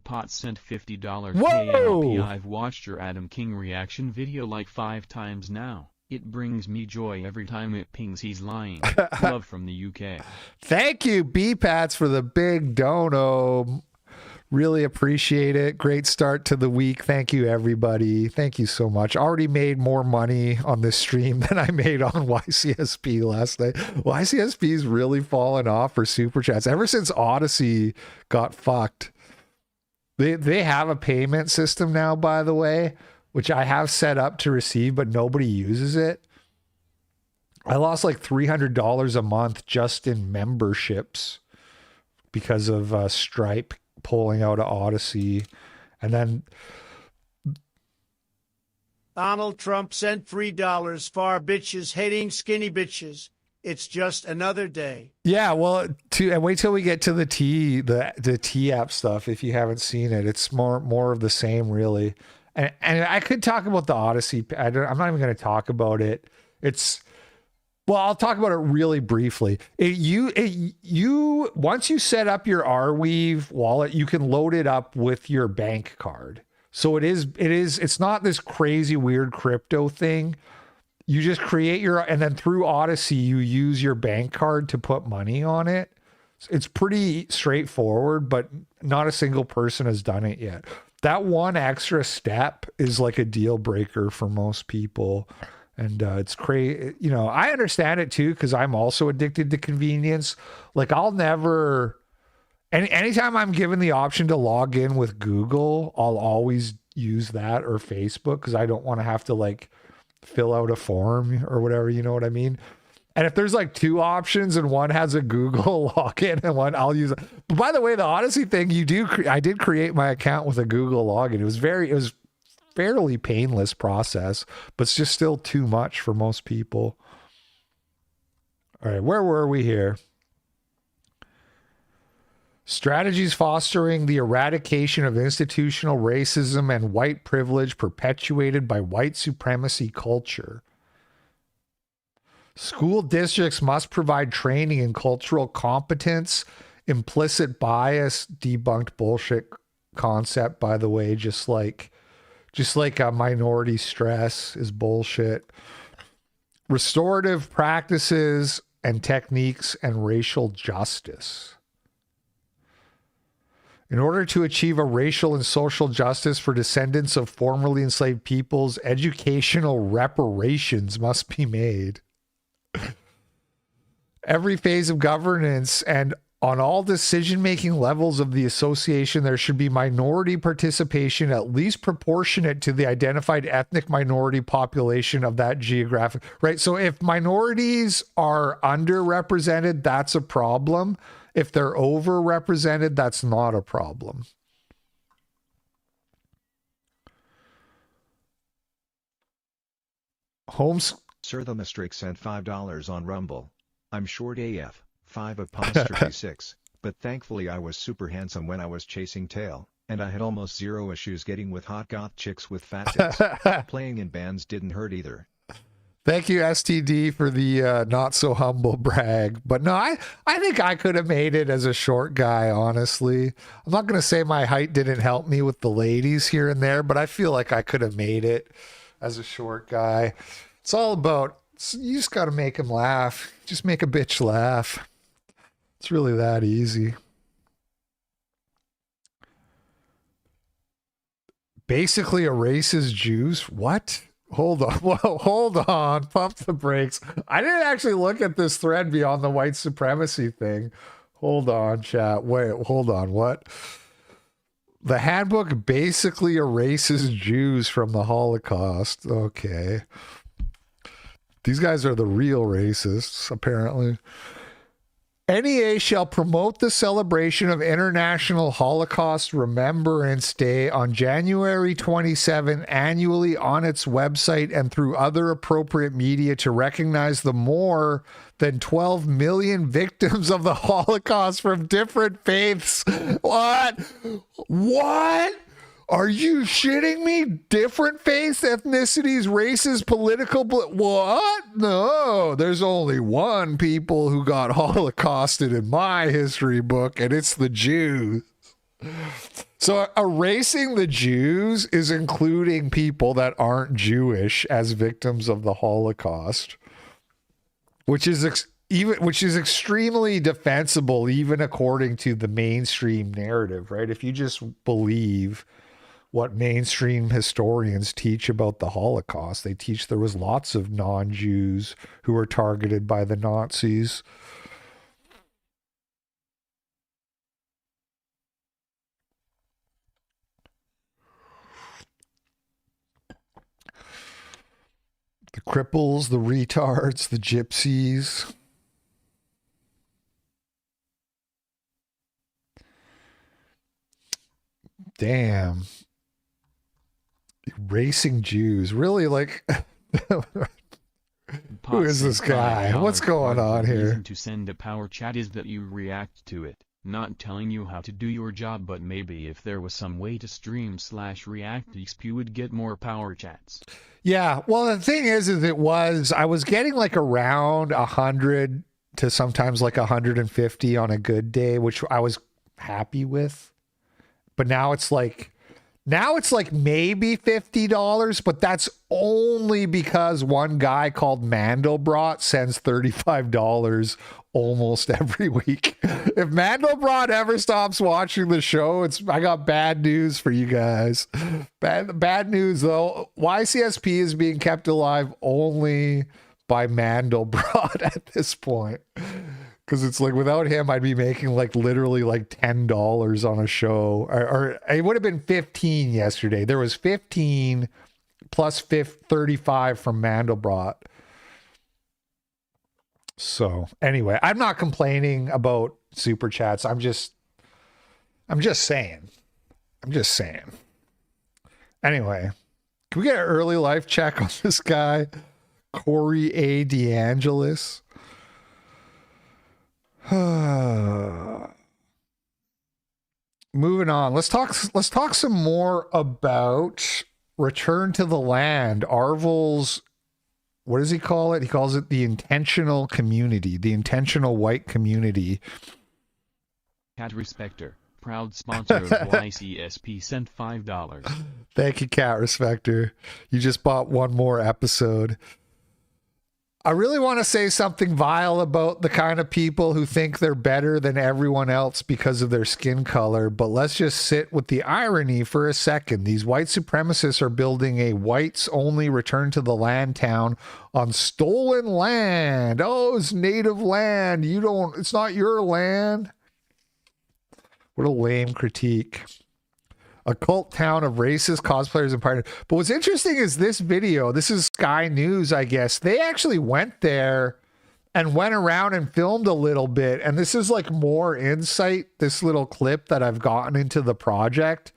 Pot sent $50. Whoa! KLP, I've watched your Adam King reaction video like 5 times now. It brings me joy every time it pings he's lying. Love from the UK. Thank you, B-Pats, for the big dono. Really appreciate it. Great start to the week. Thank you, everybody. Thank you so much. Already made more money on this stream than I made on YCSP last night. YCSP's really fallen off for super chats. Ever since Odyssey got fucked. They have a payment system now, by the way, which I have set up to receive, but nobody uses it. I lost like $300 a month just in memberships because of Stripe pulling out of Odyssey. And then Donald Trump sent $3 for bitches hating skinny bitches. It's just another day. yeah, well, and wait till we get to the T app stuff. If you haven't seen it, it's more of the same, really. And I could talk about the Odyssey. I'm not even going to talk about it. Well, I'll talk about it really briefly. You once you set up your Arweave wallet, you can load it up with your bank card. So it's not this crazy weird crypto thing. You just create and then through Odyssey, you use your bank card to put money on it. It's pretty straightforward, but not a single person has done it yet. That one extra step is like a deal breaker for most people. And it's crazy. You know, I understand it too, because I'm also addicted to convenience. Like I'll never, anytime I'm given the option to log in with Google, I'll always use that or Facebook because I don't want to have to like fill out a form or whatever, you know what I mean? And if there's like 2 options and one has a Google login and one I'll use it. But by the way, the Odyssey thing, I did create my account with a Google login. It was fairly painless process, but it's just still too much for most people. All right, where were we here? Strategies fostering the eradication of institutional racism and white privilege perpetuated by white supremacy culture. School districts must provide training in cultural competence, implicit bias, debunked bullshit concept, by the way, just like a minority stress is bullshit. Restorative practices and techniques and racial justice. In order to achieve a racial and social justice for descendants of formerly enslaved peoples, educational reparations must be made. Every phase of governance and on all decision-making levels of the association, there should be minority participation at least proportionate to the identified ethnic minority population of that geographic, right? So if minorities are underrepresented, that's a problem. If they're overrepresented, that's not a problem. Sir, the Mistrix sent $5 on Rumble. I'm short AF, 5'6", but thankfully I was super handsome when I was chasing tail, and I had almost zero issues getting with hot goth chicks with fat tits. Playing in bands didn't hurt either. Thank you, STD, for the not so humble brag. But no, I think I could have made it as a short guy, honestly. I'm not going to say my height didn't help me with the ladies here and there, but I feel like I could have made it as a short guy. It's all about, you just got to make them laugh. Just make a bitch laugh. It's really that easy. Basically erases Jews? What? Hold on. Whoa, hold on. Pump the brakes. I didn't actually look at this thread beyond the white supremacy thing. Hold on, chat. Wait, hold on. What? The handbook basically erases Jews from the Holocaust. Okay. These guys are the real racists, apparently. NEA shall promote the celebration of International Holocaust Remembrance Day on January 27 annually on its website and through other appropriate media to recognize the more than 12 million victims of the Holocaust from different faiths. What? What? Are you shitting me? Different faiths, ethnicities, races, political... What? No, there's only one people who got holocausted in my history book, and it's the Jews. So erasing the Jews is including people that aren't Jewish as victims of the Holocaust, which is extremely defensible, even according to the mainstream narrative, right? If you just believe what mainstream historians teach about the Holocaust, they teach there was lots of non-Jews who were targeted by the Nazis. The cripples, the retards, the gypsies. Damn. Racing Jews. Really, like, who is this guy? What's going on here? The reason to send a power chat is that you react to it. Not telling you how to do your job, but maybe if there was some way to stream/react XP, you would get more power chats. Yeah, well, the thing is I was getting like around 100 to sometimes like 150 on a good day, which I was happy with. But now it's like maybe $50, but that's only because one guy called Mandelbrot sends $35 almost every week. If Mandelbrot ever stops watching the show, I got bad news for you guys. Bad news though. YCSP is being kept alive only by Mandelbrot at this point. Because it's like without him, I'd be making like literally like $10 on a show, or it would have been 15 yesterday. There was 15 plus 35 from Mandelbrot. So anyway, I'm not complaining about super chats. I'm just saying. Anyway, can we get an early life check on this guy, Corey A. DeAngelis? Moving on. Let's talk some more about Return to the Land. Aarvoll's, what does he call it? He calls it the intentional community, the intentional white community. Cat Respecter, proud sponsor of YCSP, sent $5. Thank you, Cat Respecter. You just bought one more episode. I really want to say something vile about the kind of people who think they're better than everyone else because of their skin color, but let's just sit with the irony for a second. These white supremacists are building a whites-only return to the land town on stolen land. Oh, it's native land. It's not your land. What a lame critique. A cult town of racist cosplayers and partners. But what's interesting is this video. This is Sky News, I guess. They actually went there and went around and filmed a little bit. And this is like more insight, this little clip that I've gotten into the project,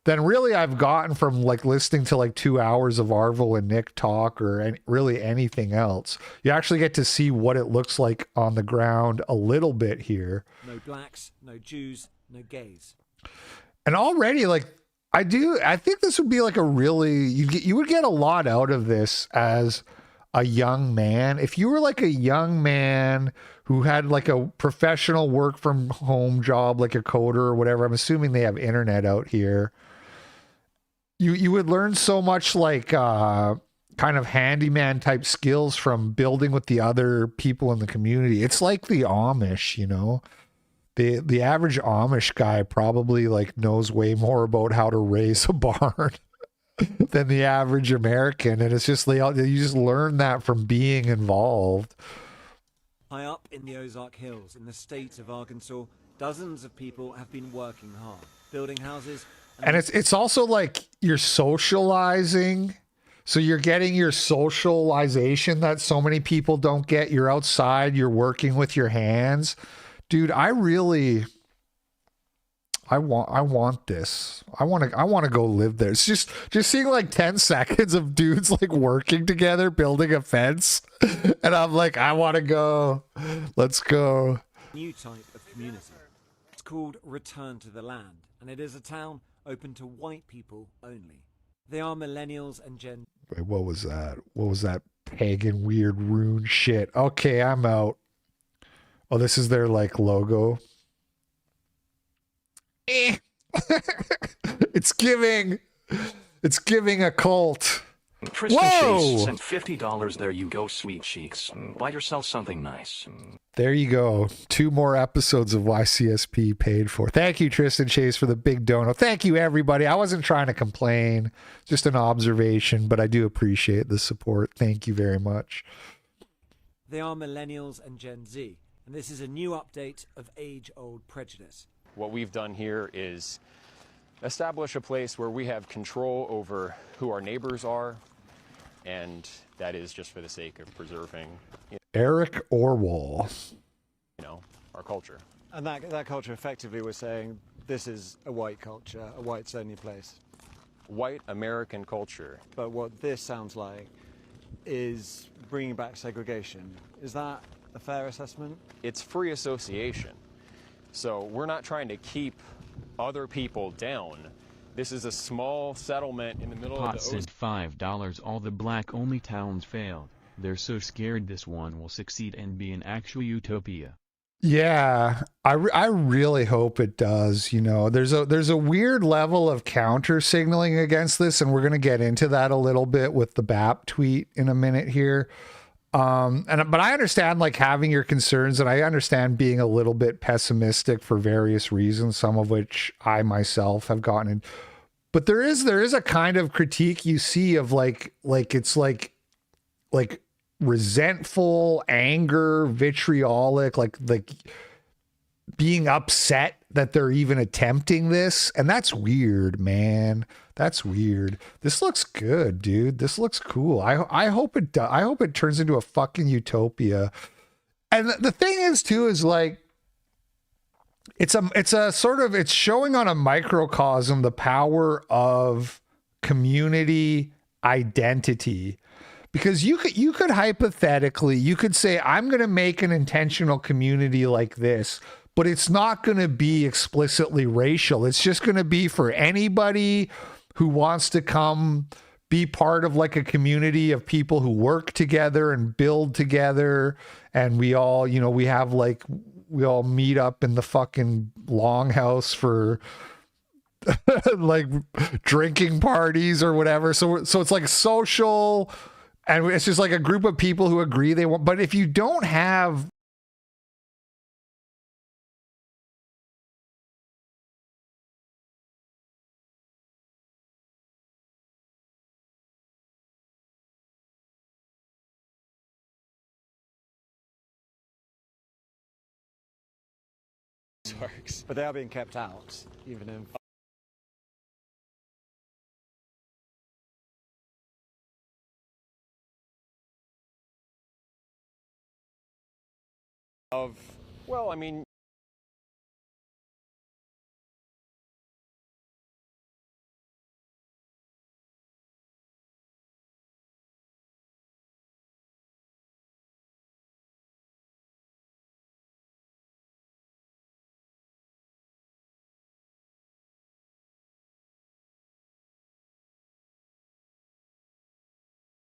than really I've gotten from like listening to like 2 hours of Aarvoll and Nick talk or really anything else. You actually get to see what it looks like on the ground a little bit here. No blacks, no Jews, no gays. And already, like, I think this would be like a really, you would get a lot out of this as a young man. If you were like a young man who had like a professional work from home job, like a coder or whatever, I'm assuming they have internet out here. You would learn so much like kind of handyman type skills from building with the other people in the community. It's like the Amish, you know? The average Amish guy probably like knows way more about how to raise a barn than the average American, and it's just you just learn that from being involved. High up in the Ozark Hills, in the state of Arkansas, dozens of people have been working hard, building houses. And it's also like you're socializing So you're getting your socialization that so many people don't get. You're outside, you're working with your hands. Dude, I want this. I want to go live there. It's just seeing like 10 seconds of dudes like working together, building a fence. And I'm like, I want to go. Let's go. New type of community. It's called Return to the Land, and it is a town open to white people only. They are millennials and Gen. Wait, what was that? What was that pagan weird rune shit? Okay, I'm out. Oh, this is their like logo. It's giving a cult. Tristan Chase sent $50. There you go, sweet cheeks. Buy yourself something nice. There you go. 2 more episodes of YCSP paid for. Thank you, Tristan Chase, for the big dono. Thank you, everybody. I wasn't trying to complain, just an observation, but I do appreciate the support. Thank you very much. They are millennials and Gen Z, and this is a new update of age-old prejudice. What we've done here is establish a place where we have control over who our neighbors are, and that is just for the sake of preserving, Eric Aarvoll, our culture. And that culture effectively was saying this is a white culture, a whites only place. White American culture. But what this sounds like is bringing back segregation. Is that a fair assessment? It's free association. So we're not trying to keep other people down. This is a small settlement in the middle of the ocean. Sent $5. All the black-only towns failed. They're so scared this one will succeed and be an actual utopia. Yeah, I really hope it does. There's a weird level of counter signaling against this, and we're going to get into that a little bit with the BAP tweet in a minute here. But I understand like having your concerns, and I understand being a little bit pessimistic for various reasons, some of which I myself have gotten in. But there is a kind of critique you see of like it's like resentful, anger, vitriolic, like being upset that they're even attempting this. And that's weird, man. That's weird. This looks good, dude. This looks cool. I hope it does. I hope it turns into a fucking utopia. And the thing is too, is like, it's a sort of, it's showing on a microcosm the power of community identity. Because you could hypothetically, you could say, I'm going to make an intentional community like this, but it's not going to be explicitly racial. It's just going to be for anybody who wants to come be part of like a community of people who work together and build together. And we all, we all meet up in the fucking longhouse for like drinking parties or whatever. So it's like social. And it's just like a group of people who agree they want. But if you don't have but they are being kept out, even in. Well, I mean,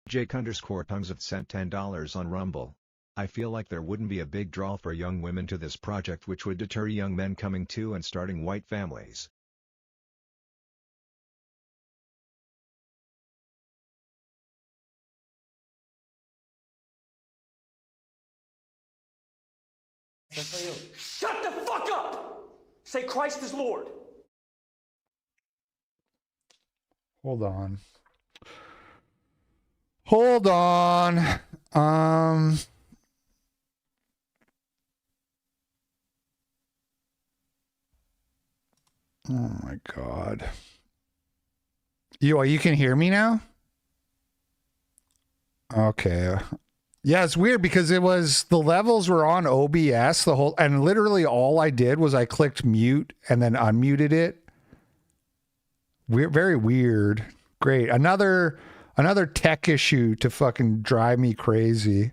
Jake_Tongues have sent $10 on Rumble. I feel like there wouldn't be a big draw for young women to this project, which would deter young men coming to and starting white families. Shut the fuck up! Say Christ is Lord. Hold on. Hold on. Oh my God. You can hear me now? Okay. Yeah, it's weird because it was the levels were on OBS the whole, and literally all I did was I clicked mute and then unmuted it. Weird, very weird. Great. Another tech issue to fucking drive me crazy.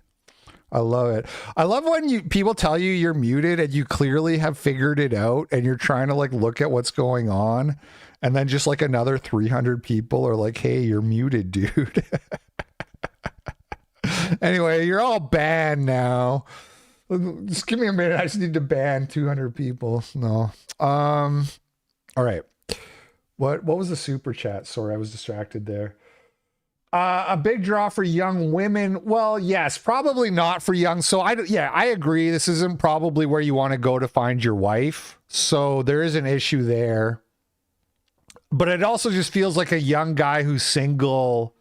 I love it. I love when people tell you you're muted and you clearly have figured it out and you're trying to like look at what's going on, and then just like another 300 people are like, "Hey, you're muted, dude." Anyway, you're all banned now. Just give me a minute. I just need to ban 200 people. No. All right. What was the super chat? Sorry, I was distracted there. A big draw for young women. Well, yes, probably not for young. So I agree. This isn't probably where you want to go to find your wife. So there is an issue there. But it also just feels like a young guy who's single.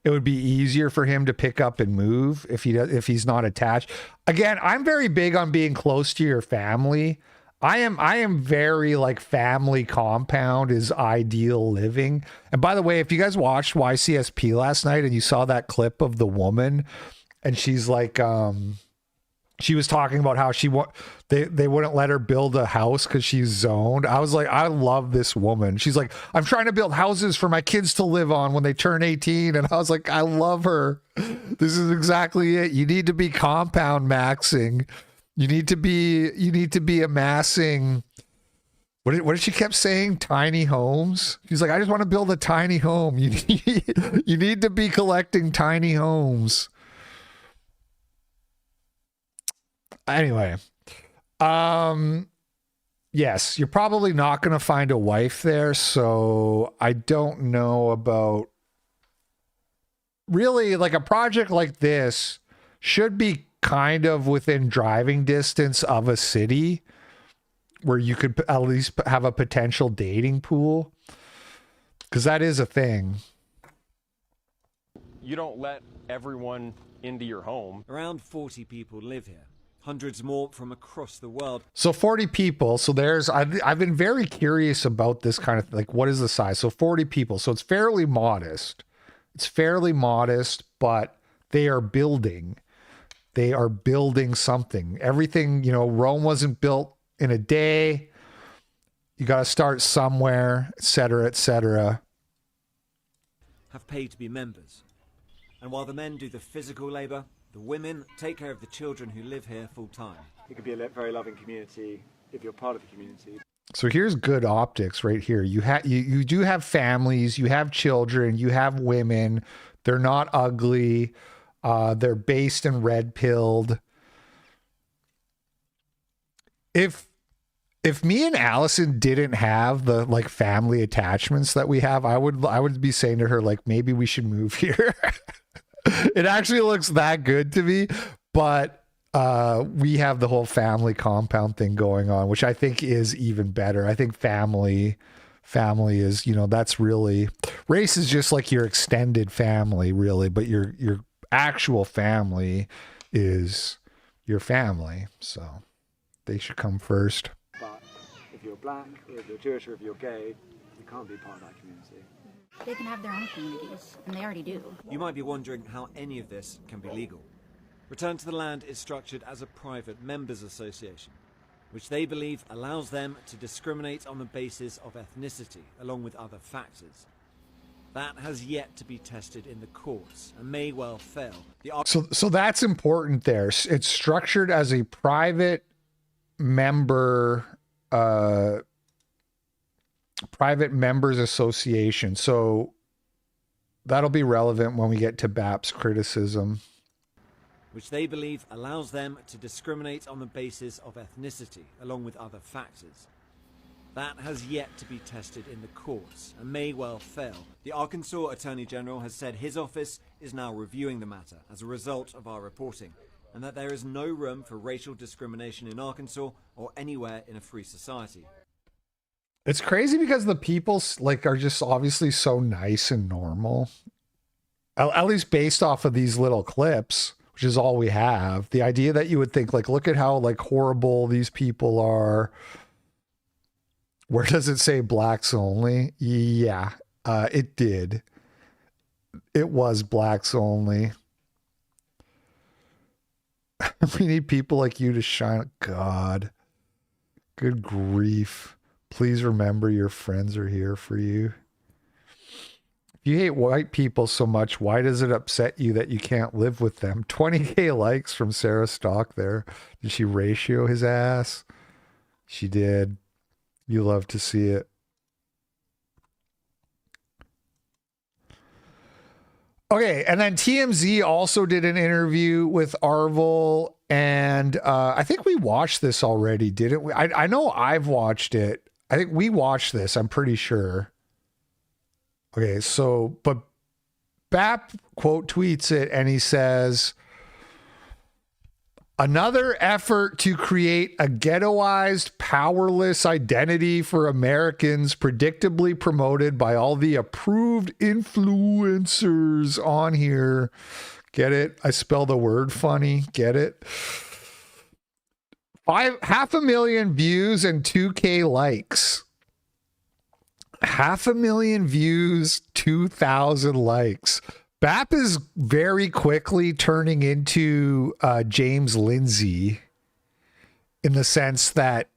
It would be easier for him to pick up and move if he's not attached. Again, I'm very big on being close to your family. I am very like family compound is ideal living. And by the way, if you guys watched YCSP last night and you saw that clip of the woman and she's like, she was talking about how they wouldn't let her build a house because she's zoned. I was like, I love this woman. She's like, I'm trying to build houses for my kids to live on when they turn 18. And I was like, I love her. This is exactly it. You need to be compound maxing. You need to be amassing. What did she kept saying? Tiny homes. She's like, I just want to build a tiny home. You need to be collecting tiny homes. Anyway, yes, you're probably not going to find a wife there, so I don't know about really like a project like this should be kind of within driving distance of a city where you could at least have a potential dating pool, because that is a thing. You don't let everyone into your home. Around 40 people live here. Hundreds more from across the world. So 40 people. So I've been very curious about this kind of like, what is the size? So 40 people. So it's fairly modest. It's fairly modest, but they are building. They are building something. Everything, Rome wasn't built in a day. You got to start somewhere, et cetera, et cetera. Have paid to be members. And while the men do the physical labor, the women take care of the children who live here full time. It could be a very loving community if you're part of the community. So here's good optics right here. You do have families, you have children, you have women. They're not ugly. They're based and red pilled. If me and Allison didn't have the like family attachments that we have, I would be saying to her like, maybe we should move here. It actually looks that good to me, but we have the whole family compound thing going on, which I think is even better. I think family is, that's really, race is just like your extended family really, but your actual family is your family. So they should come first. But if you're black, or if you're Jewish, or if you're gay, you can't be part of that community. They can have their own communities, and they already do. You might be wondering how any of this can be legal. Return to the Land is structured as a private members association, which they believe allows them to discriminate on the basis of ethnicity, along with other factors. That has yet to be tested in the courts and may well fail. So that's important there. It's structured as a private member private members association. So that'll be relevant when we get to BAP's criticism. Which they believe allows them to discriminate on the basis of ethnicity, along with other factors. That has yet to be tested in the courts and may well fail. The Arkansas Attorney General has said his office is now reviewing the matter as a result of our reporting, and that there is no room for racial discrimination in Arkansas or anywhere in a free society. It's crazy because the people like are just obviously so nice and normal, at least based off of these little clips, which is all we have. The idea that you would think like, look at how like horrible these people are. Where does it say blacks only? Yeah, it did. It was blacks only. We need people like you to shine. God, good grief. Please remember your friends are here for you. If you hate white people so much, why does it upset you that you can't live with them? 20K likes from Sarah Stock there. Did she ratio his ass? She did. You love to see it. Okay, and then TMZ also did an interview with Aarvoll, and I think we watched this already, didn't we? I know I've watched it. I think we watched this, I'm pretty sure. Okay, so, but BAP quote tweets it, and he says, another effort to create a ghettoized, powerless identity for Americans, predictably promoted by all the approved influencers on here. Get it? I spell the word funny. Get it? 500,000 views and 2K likes. 500,000 views, 2,000 likes. BAP is very quickly turning into James Lindsay in the sense that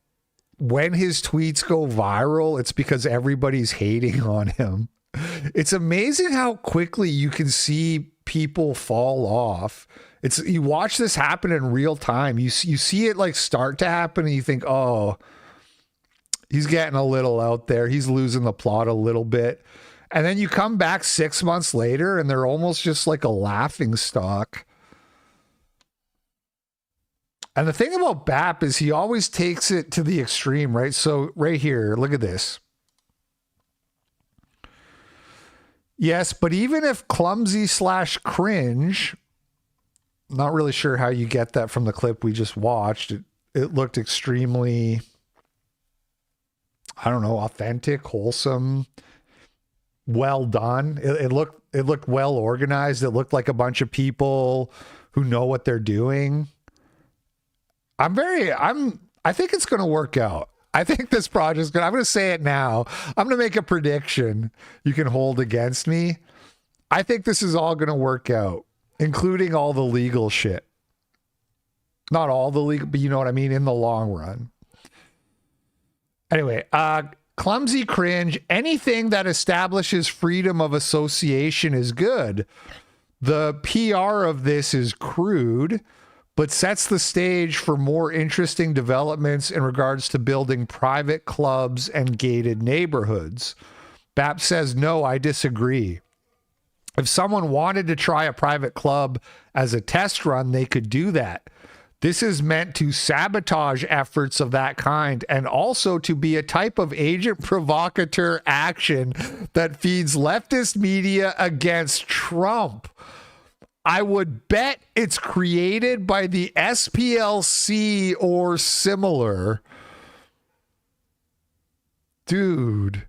when his tweets go viral, it's because everybody's hating on him. It's amazing how quickly you can see people fall off. You watch this happen in real time. You see it like start to happen and you think, oh, he's getting a little out there. He's losing the plot a little bit. And then you come back 6 months later and they're almost just like a laughing stock. And the thing about BAP is he always takes it to the extreme, right? So right here, look at this. Yes, but even if clumsy/cringe, not really sure how you get that from the clip we just watched. It looked extremely, I don't know, authentic, wholesome, well done. It looked well organized. It looked like a bunch of people who know what they're doing. I think it's going to work out. I think this project is good. I'm going to say it now. I'm going to make a prediction you can hold against me. I think this is all going to work out, including all the legal shit. Not all the legal, but you know what I mean, in the long run. Anyway, clumsy cringe, anything that establishes freedom of association is good. The PR of this is crude, but sets the stage for more interesting developments in regards to building private clubs and gated neighborhoods. BAP says, no, I disagree. If someone wanted to try a private club as a test run, they could do that. This is meant to sabotage efforts of that kind and also to be a type of agent provocateur action that feeds leftist media against Trump. I would bet it's created by the SPLC or similar. Dude.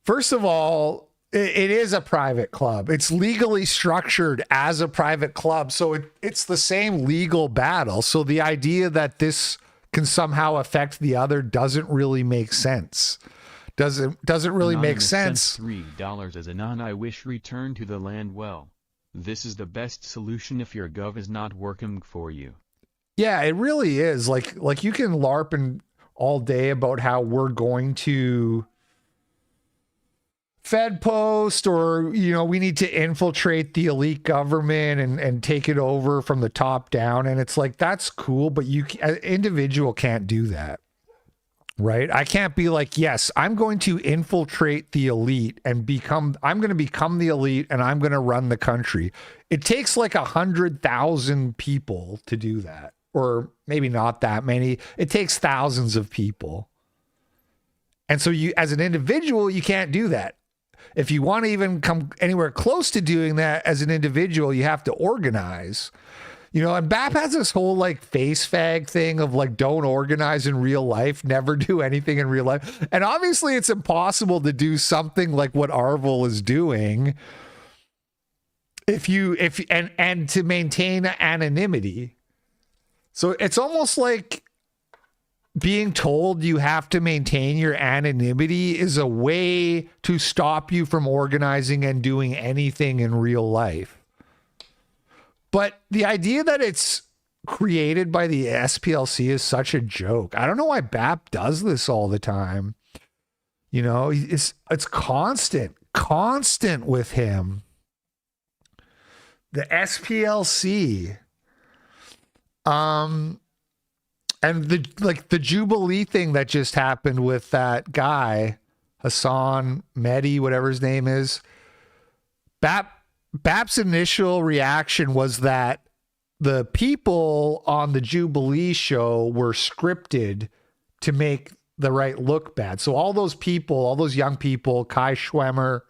First of all, it is a private club. It's legally structured as a private club. So it's the same legal battle. So the idea that this can somehow affect the other doesn't really make sense. Doesn't really make sense. $3 as anon. I wish return to the land well. This is the best solution if your gov is not working for you. Yeah, it really is. Like you can LARP all day about how we're going to Fed post, or, you know, we need to infiltrate the elite government and take it over from the top down. And it's like, that's cool, but an individual can't do that. Right? I can't be like, yes, I'm going to infiltrate the elite and I'm going to become the elite and I'm going to run the country. It takes like 100,000 people to do that, or maybe not that many. It takes thousands of people. And so you, as an individual, you can't do that. If you want to even come anywhere close to doing that as an individual, you have to organize. You know, and BAP has this whole like face fag thing of like, don't organize in real life, never do anything in real life. And obviously it's impossible to do something like what Aarvoll is doing and to maintain anonymity. So it's almost like being told you have to maintain your anonymity is a way to stop you from organizing and doing anything in real life. But the idea that it's created by the SPLC is such a joke. I don't know why BAP does this all the time. You know, it's constant with him. The SPLC. And the Jubilee thing that just happened with that guy, Hassan Mehdi, whatever his name is. BAP's initial reaction was that the people on the Jubilee show were scripted to make the right look bad. So all those people, all those young people, Kai Schwemmer,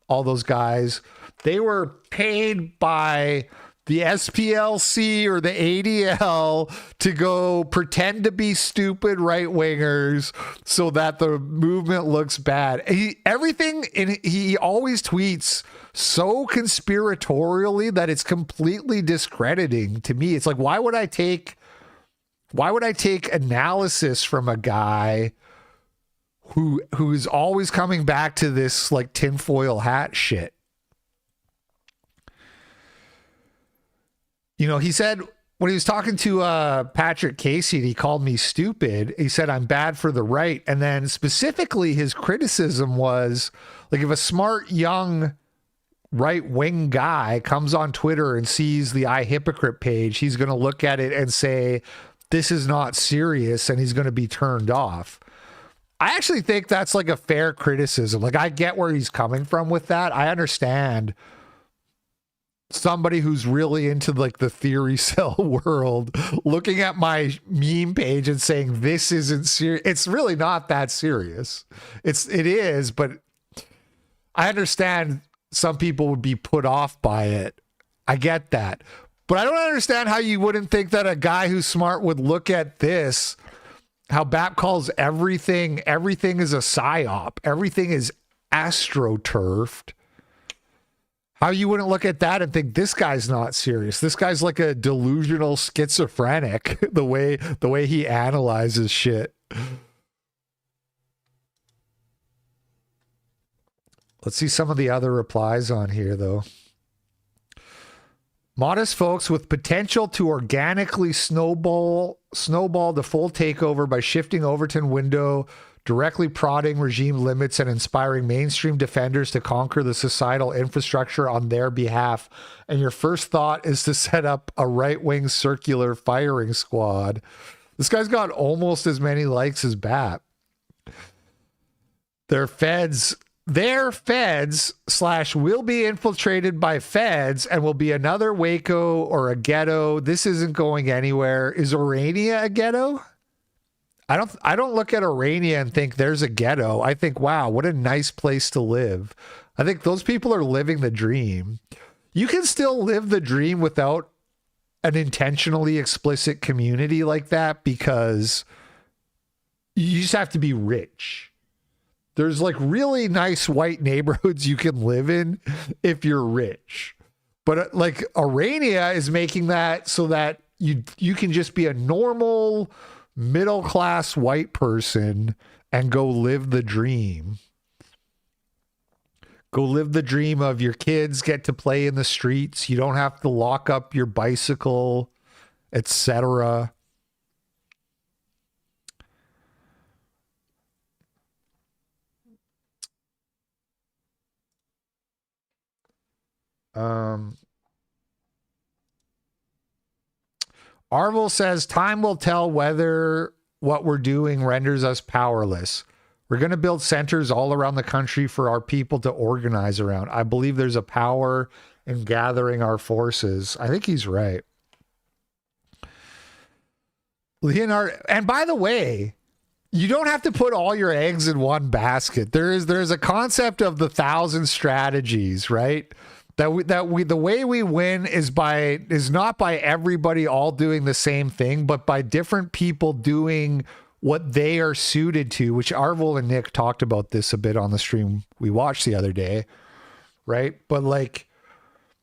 all those guys, they were paid by the SPLC or the ADL to go pretend to be stupid right-wingers so that the movement looks bad. He always tweets so conspiratorially that it's completely discrediting to me. It's like, why would I take analysis from a guy who's always coming back to this like tinfoil hat shit? You know, he said when he was talking to Patrick Casey, and he called me stupid. He said, I'm bad for the right. And then specifically his criticism was like, if a smart young right-wing guy comes on Twitter and sees the Hypocrite page, he's going to look at it and say, this is not serious, and he's going to be turned off. I actually think that's like a fair criticism. Like, I get where he's coming from with that. I understand somebody who's really into like the theory cell world looking at my meme page and saying this isn't serious. It's really not that serious. It is, but I understand some people would be put off by it. I get that. But I don't understand how you wouldn't think that a guy who's smart would look at this, how BAP calls everything is a psyop. Everything is astroturfed. How you wouldn't look at that and think this guy's not serious. This guy's like a delusional schizophrenic, the way he analyzes shit. Let's see some of the other replies on here, though. Modest folks with potential to organically snowball the full takeover by shifting Overton window, directly prodding regime limits and inspiring mainstream defenders to conquer the societal infrastructure on their behalf. And your first thought is to set up a right-wing circular firing squad. This guy's got almost as many likes as BAP. Their feds / will be infiltrated by feds and will be another Waco or a ghetto. This isn't going anywhere. Is Orania a ghetto? I don't look at Orania and think there's a ghetto. I think, wow, what a nice place to live. I think those people are living the dream. You can still live the dream without an intentionally explicit community like that because you just have to be rich. There's like really nice white neighborhoods you can live in if you're rich. But like Orania is making that so that you can just be a normal middle-class white person and go live the dream. Go live the dream of your kids get to play in the streets. You don't have to lock up your bicycle, etc. Aarvoll says, time will tell whether what we're doing renders us powerless. We're going to build centers all around the country for our people to organize around. I believe there's a power in gathering our forces. I think he's right. Leonard, and by the way, you don't have to put all your eggs in one basket. There's a concept of the 1,000 strategies, right? The way we win is not by everybody all doing the same thing, but by different people doing what they are suited to, which Aarvoll and Nick talked about this a bit on the stream we watched the other day, right? But like,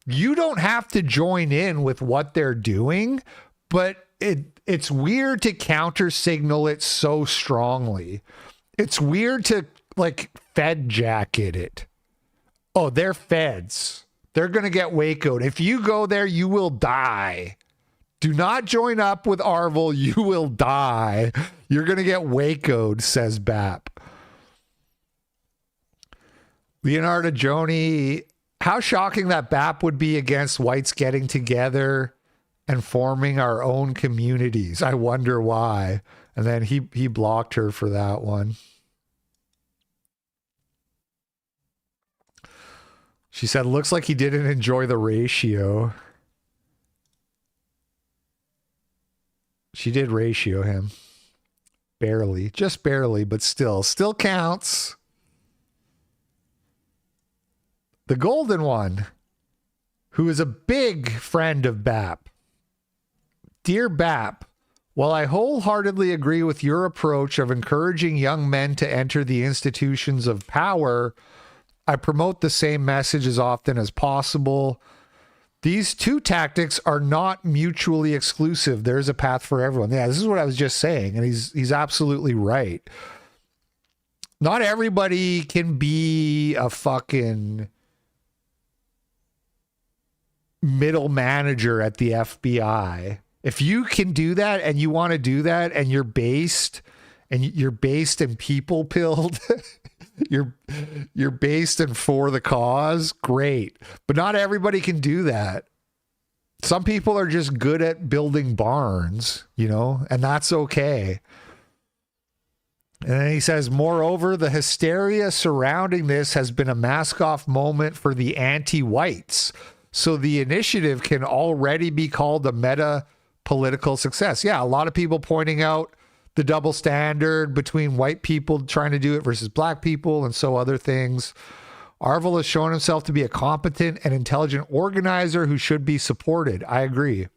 you don't have to join in with what they're doing, but it's weird to counter signal it so strongly. It's weird to like Fed jacket it. Oh, they're feds. They're going to get Waco'd. If you go there, you will die. Do not join up with Aarvoll. You will die. You're going to get Waco'd, says BAP. Leonardo Joni, how shocking that BAP would be against whites getting together and forming our own communities. I wonder why. And then he blocked her for that one. She said, looks like he didn't enjoy the ratio. She did ratio him. Barely. Just barely, but still counts. The golden one, who is a big friend of BAP. Dear BAP, while I wholeheartedly agree with your approach of encouraging young men to enter the institutions of power, I promote the same message as often as possible. These two tactics are not mutually exclusive. There's a path for everyone. Yeah, this is what I was just saying, and he's absolutely right. Not everybody can be a fucking middle manager at the FBI. If you can do that and you want to do that and you're based in people pilled, you're based in for the cause, great. But not everybody can do that. Some people are just good at building barns, and that's okay. And then he says, moreover, the hysteria surrounding this has been a mask-off moment for the anti-whites. So the initiative can already be called a meta-political success. Yeah, a lot of people pointing out the double standard between white people trying to do it versus black people and so other things. Aarvoll has shown himself to be a competent and intelligent organizer who should be supported. I agree.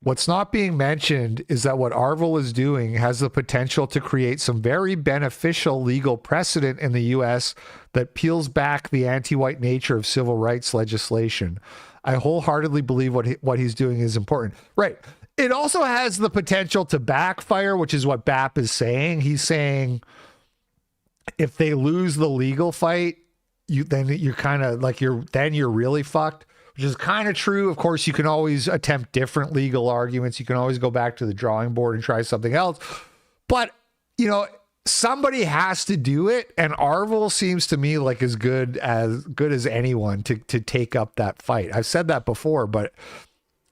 What's not being mentioned is that what Aarvoll is doing has the potential to create some very beneficial legal precedent in the U.S. that peels back the anti-white nature of civil rights legislation. I wholeheartedly believe what he's doing is important. Right. It also has the potential to backfire, which is what BAP is saying. He's saying if they lose the legal fight, then you're kind of like you're really fucked. Which is kind of true. Of course, you can always attempt different legal arguments. You can always go back to the drawing board and try something else. But, somebody has to do it. And Aarvoll seems to me like as good as anyone to take up that fight. I've said that before, but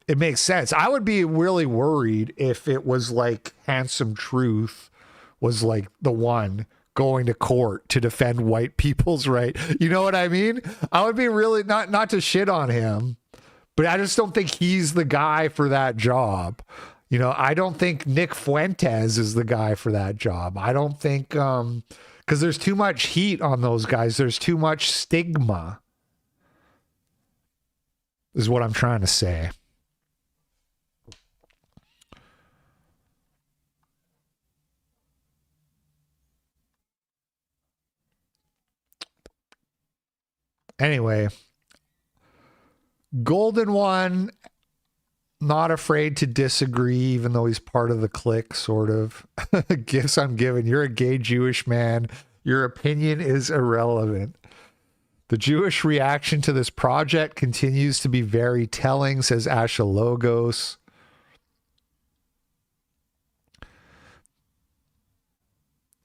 it makes sense. I would be really worried if it was like Handsome Truth was like the one going to court to defend white people's right. You know what I mean? I would be really not to shit on him, but I just don't think he's the guy for that job. I don't think Nick Fuentes is the guy for that job. I don't think, because there's too much heat on those guys. There's too much stigma, is what I'm trying to say. Anyway, Golden One, not afraid to disagree, even though he's part of the clique, sort of. Gifts I'm given. You're a gay Jewish man. Your opinion is irrelevant. The Jewish reaction to this project continues to be very telling, says Asha Logos.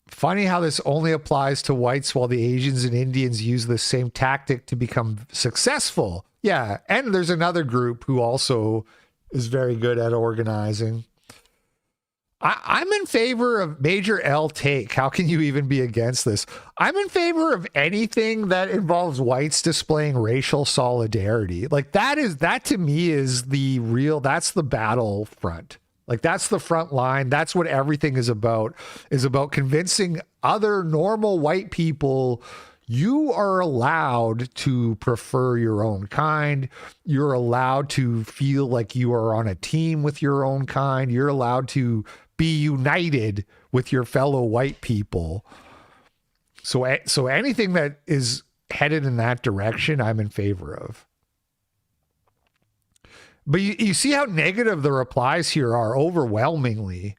Funny how this only applies to whites while the Asians and Indians use the same tactic to become successful. Yeah, and there's another group who also is very good at organizing. I'm in favor of Major L take. How can you even be against this? I'm in favor of anything that involves whites displaying racial solidarity. Like that to me is that's the battlefront. Like that's the front line. That's what everything is about convincing other normal white people you are allowed to prefer your own kind. You're allowed to feel like you are on a team with your own kind. You're allowed to be united with your fellow white people. So anything that is headed in that direction, I'm in favor of. But you see how negative the replies here are overwhelmingly.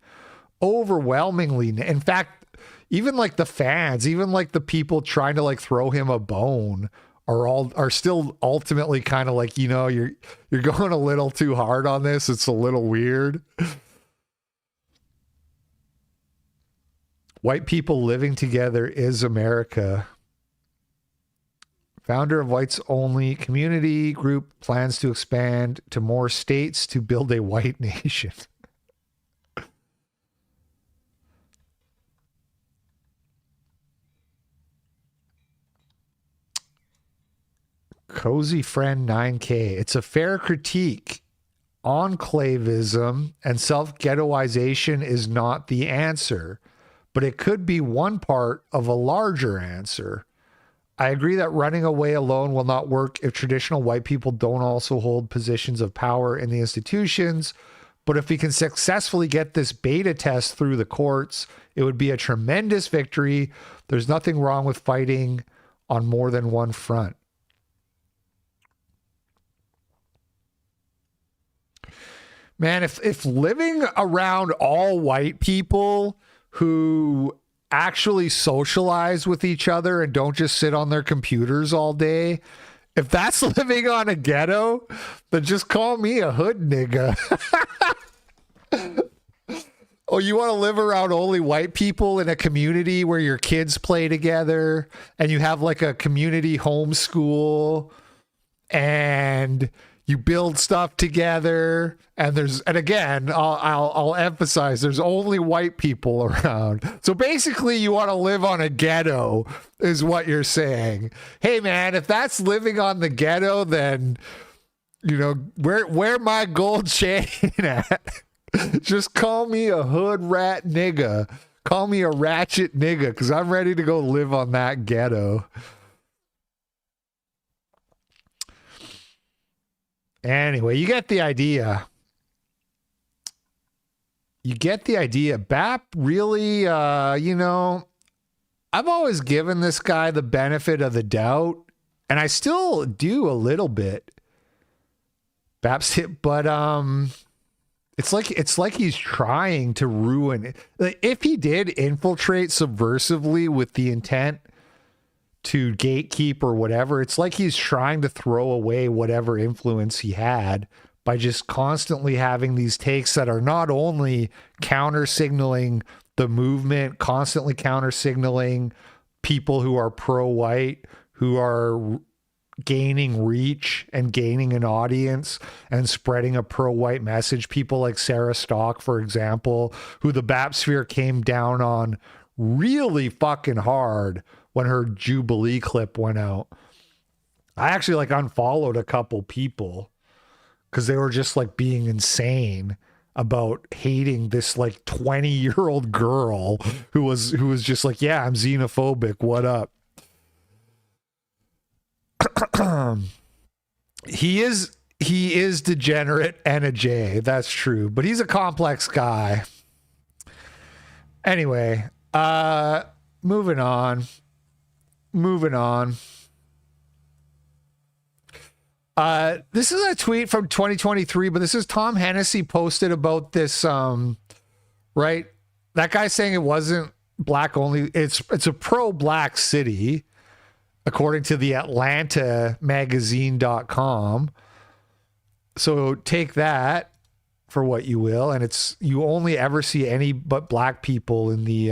In fact, even like the fans, even like the people trying to like throw him a bone are still ultimately kind of like, you know, you're going a little too hard on this. It's a little weird. White people living together is America. Founder of Whites Only Community Group plans to expand to more states to build a white nation. Cozy Friend 9K. It's a fair critique. Enclavism and self-ghettoization is not the answer, but it could be one part of a larger answer. I agree that running away alone will not work if traditional white people don't also hold positions of power in the institutions. But if we can successfully get this beta test through the courts, it would be a tremendous victory. There's nothing wrong with fighting on more than one front. Man, if living around all white people who actually socialize with each other and don't just sit on their computers all day, if that's living on a ghetto, then just call me a hood nigga. Oh, you want to live around only white people in a community where your kids play together and you have like a community homeschool and you build stuff together, and again, I'll emphasize, there's only white people around. So basically, you want to live on a ghetto, is what you're saying. Hey, man, if that's living on the ghetto, then, you know, where my gold chain at? Just call me a hood rat nigga. Call me a ratchet nigga, because I'm ready to go live on that ghetto. Anyway, you get the idea. You get the idea. BAP really, you know, I've always given this guy the benefit of the doubt, and I still do a little bit. BAP's it, but it's like he's trying to ruin it. Like, if he did infiltrate subversively with the intent to gatekeep or whatever, it's like he's trying to throw away whatever influence he had by just constantly having these takes that are not only counter signaling the movement, constantly counter signaling people who are pro-white, who are gaining reach and gaining an audience and spreading a pro-white message. People like Sarah Stock, for example, who the BAP sphere came down on really fucking hard when her Jubilee clip went out. I actually like unfollowed a couple people because they were just like being insane about hating this like 20-year-old girl who was just like, yeah, I'm xenophobic. What up? He is degenerate and a J. That's true, but he's a complex guy. Anyway, moving on. This is a tweet from 2023, but this is Tom Hennessy posted about this, right? That guy saying it wasn't black only. It's a pro-black city, according to the Atlanta magazine.com. So take that for what you will. And you only ever see any but black people in the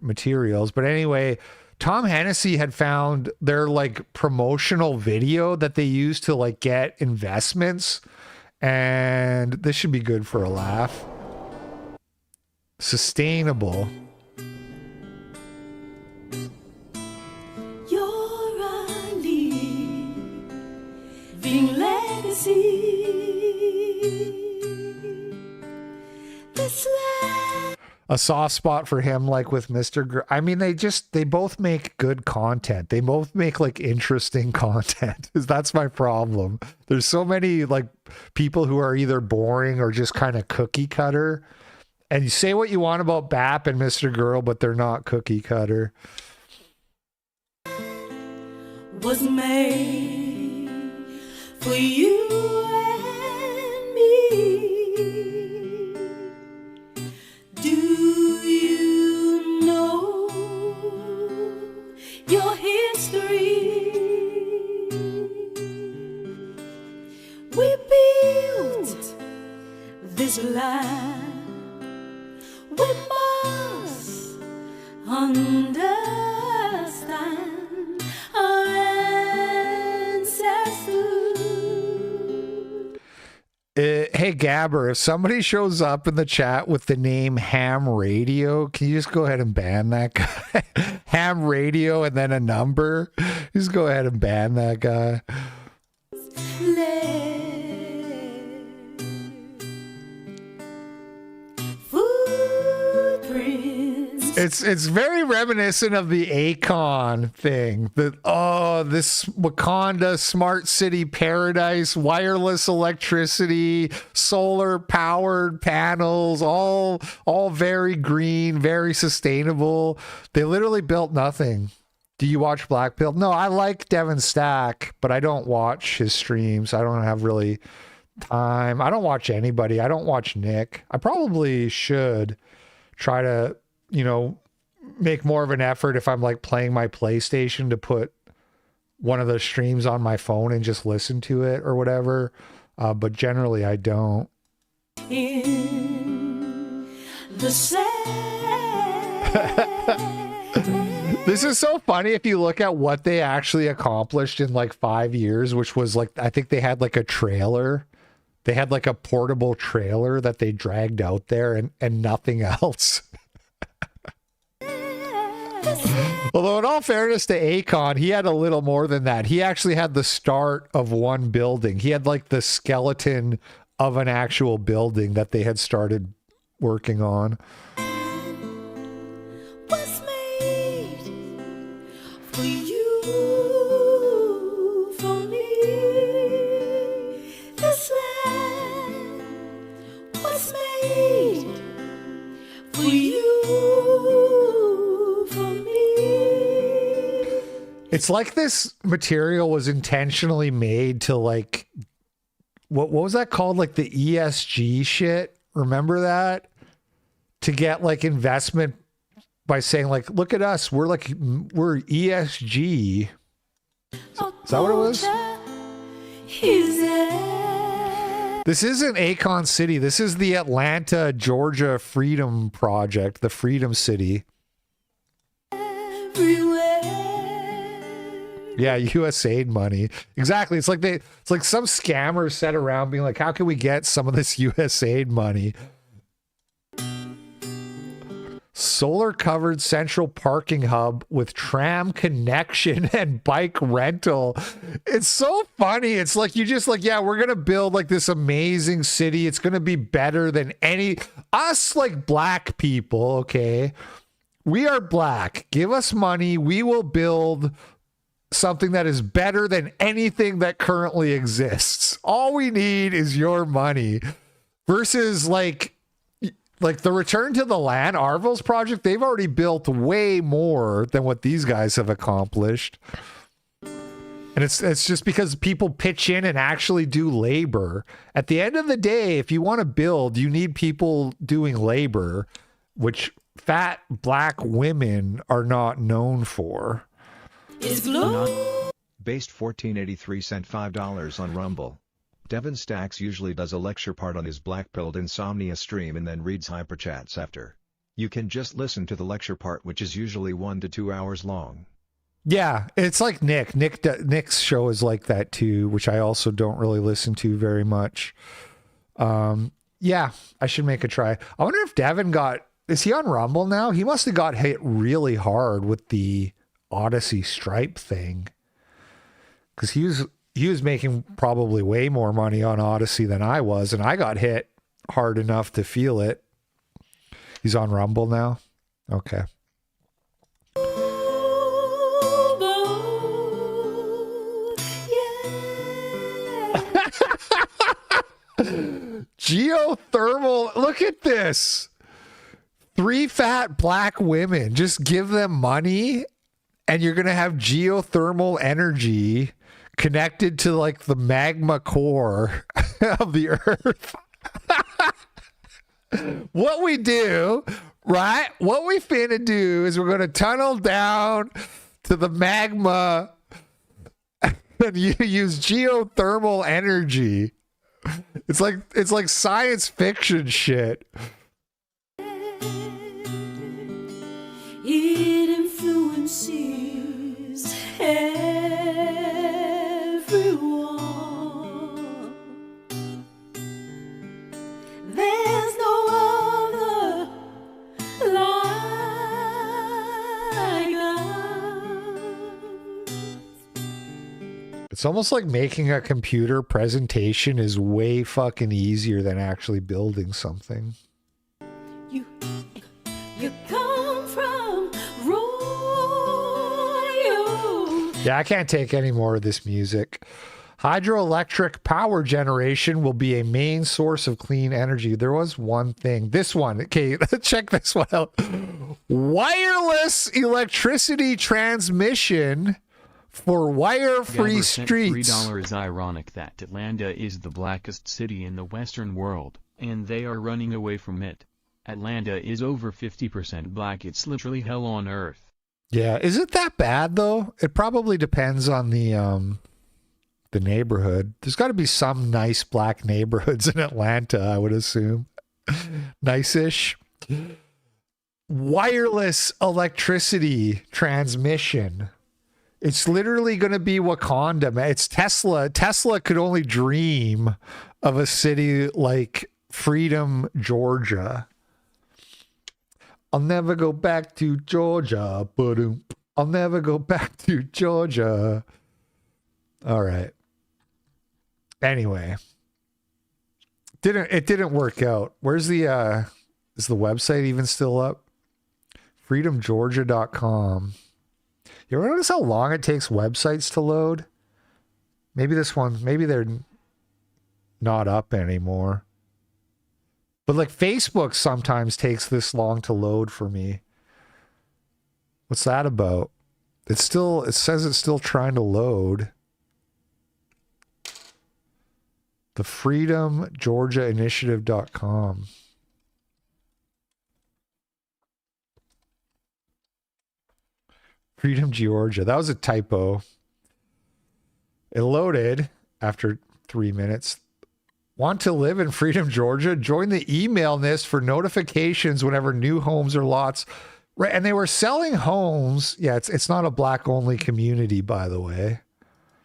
materials. But anyway, Tom Hennessy had found their like promotional video that they use to like get investments. And this should be good for a laugh. Sustainable. You're a living legacy. This A soft spot for him, like with Mr. I mean, they both make good content. They both make like interesting content. That's my problem. There's so many like people who are either boring or just kind of cookie cutter. And you say what you want about BAP and Mr. Girl, but they're not cookie cutter. was made for you and me. Do you know land. We must understand our ancestors. Hey Gabber, if somebody shows up in the chat with the name Ham Radio, can you just go ahead and ban that guy? Ham Radio and then a number. Just go ahead and ban that guy. It's very reminiscent of the Akon thing. This Wakanda smart city paradise, wireless electricity, solar powered panels, all very green, very sustainable. They literally built nothing. Do you watch Black Pill? No, I like Devin Stack, but I don't watch his streams. I don't have really time. I don't watch anybody. I don't watch Nick. I probably should try to, make more of an effort if I'm like playing my PlayStation to put one of the streams on my phone and just listen to it or whatever. But generally I don't. In the This is so funny if you look at what they actually accomplished in like 5 years, which was like, I think they had like a trailer. They had like a portable trailer that they dragged out there and nothing else. Although in all fairness to Akon, he had a little more than that. He actually had the start of one building. He had like the skeleton of an actual building that they had started working on. was made for you, for me. This land was made for you, for me. It's like this material was intentionally made to like, what was that called? Like the ESG shit. Remember that? To get like investment by saying like, look at us. We're ESG. Is that what it was? This isn't Akon City. This is the Atlanta, Georgia Freedom Project, the Freedom City. Yeah, USAID money. Exactly. It's like some scammers sat around being like, how can we get some of this USAID money? Solar covered central parking hub with tram connection and bike rental. It's so funny. It's like you just like, yeah, we're going to build like this amazing city. It's going to be better than us like black people. Okay. We are black. Give us money. We will build something that is better than anything that currently exists. All we need is your money. Versus like the Return to the Land, Aarvoll's project, they've already built way more than what these guys have accomplished. And it's just because people pitch in and actually do labor. At the end of the day, if you want to build, you need people doing labor, which fat black women are not known for. It's blue. Based 1483 sent $5 on Rumble. Devin Stacks usually does a lecture part on his black-pilled insomnia stream and then reads hyperchats after. You can just listen to the lecture part, which is usually 1 to 2 hours long. Yeah, it's like Nick's show is like that too, which I also don't really listen to very much. Yeah, I should make a try. I wonder if Devin is he on Rumble now? He must have got hit really hard with the Odyssey Stripe thing. Because he was making probably way more money on Odyssey than I was, and I got hit hard enough to feel it. He's on Rumble now? Okay. Geothermal, look at this. 3 fat black women. Just give them money and you're going to have geothermal energy connected to like the magma core of the earth. What we do, right? What we finna do is we're going to tunnel down to the magma and you use geothermal energy. It's like science fiction shit. It influences everyone. There's no other like us. It's almost like making a computer presentation is way fucking easier than actually building something. You come from royal. Yeah, I can't take any more of this music. Hydroelectric power generation will be a main source of clean energy. There was one thing. This one. Okay, check this one out. Wireless electricity transmission for wire-free Gabber sent streets. $3 ironic that Atlanta is the blackest city in the Western world, and they are running away from it. Atlanta is over 50% black. It's literally hell on earth. Yeah, is it that bad though? It probably depends on the neighborhood. There's got to be some nice black neighborhoods in Atlanta, I would assume. Nice-ish. Wireless electricity transmission. It's literally going to be Wakanda, man. It's Tesla. Tesla could only dream of a city like Freedom, Georgia. I'll never go back to Georgia. Ba-doom. I'll never go back to Georgia. All right. Anyway. It didn't work out. Where's the is the website even still up? freedomgeorgia.com. You ever notice how long it takes websites to load? Maybe this one, maybe they're not up anymore. But like Facebook sometimes takes this long to load for me. What's that about? It says it's still trying to load. The freedomgeorgiainitiative.com. Freedom Georgia. That was a typo. It loaded after 3 minutes. Want to live in Freedom, Georgia? Join the email list for notifications whenever new homes or lots. Right, and they were selling homes. Yeah, it's not a black-only community, by the way.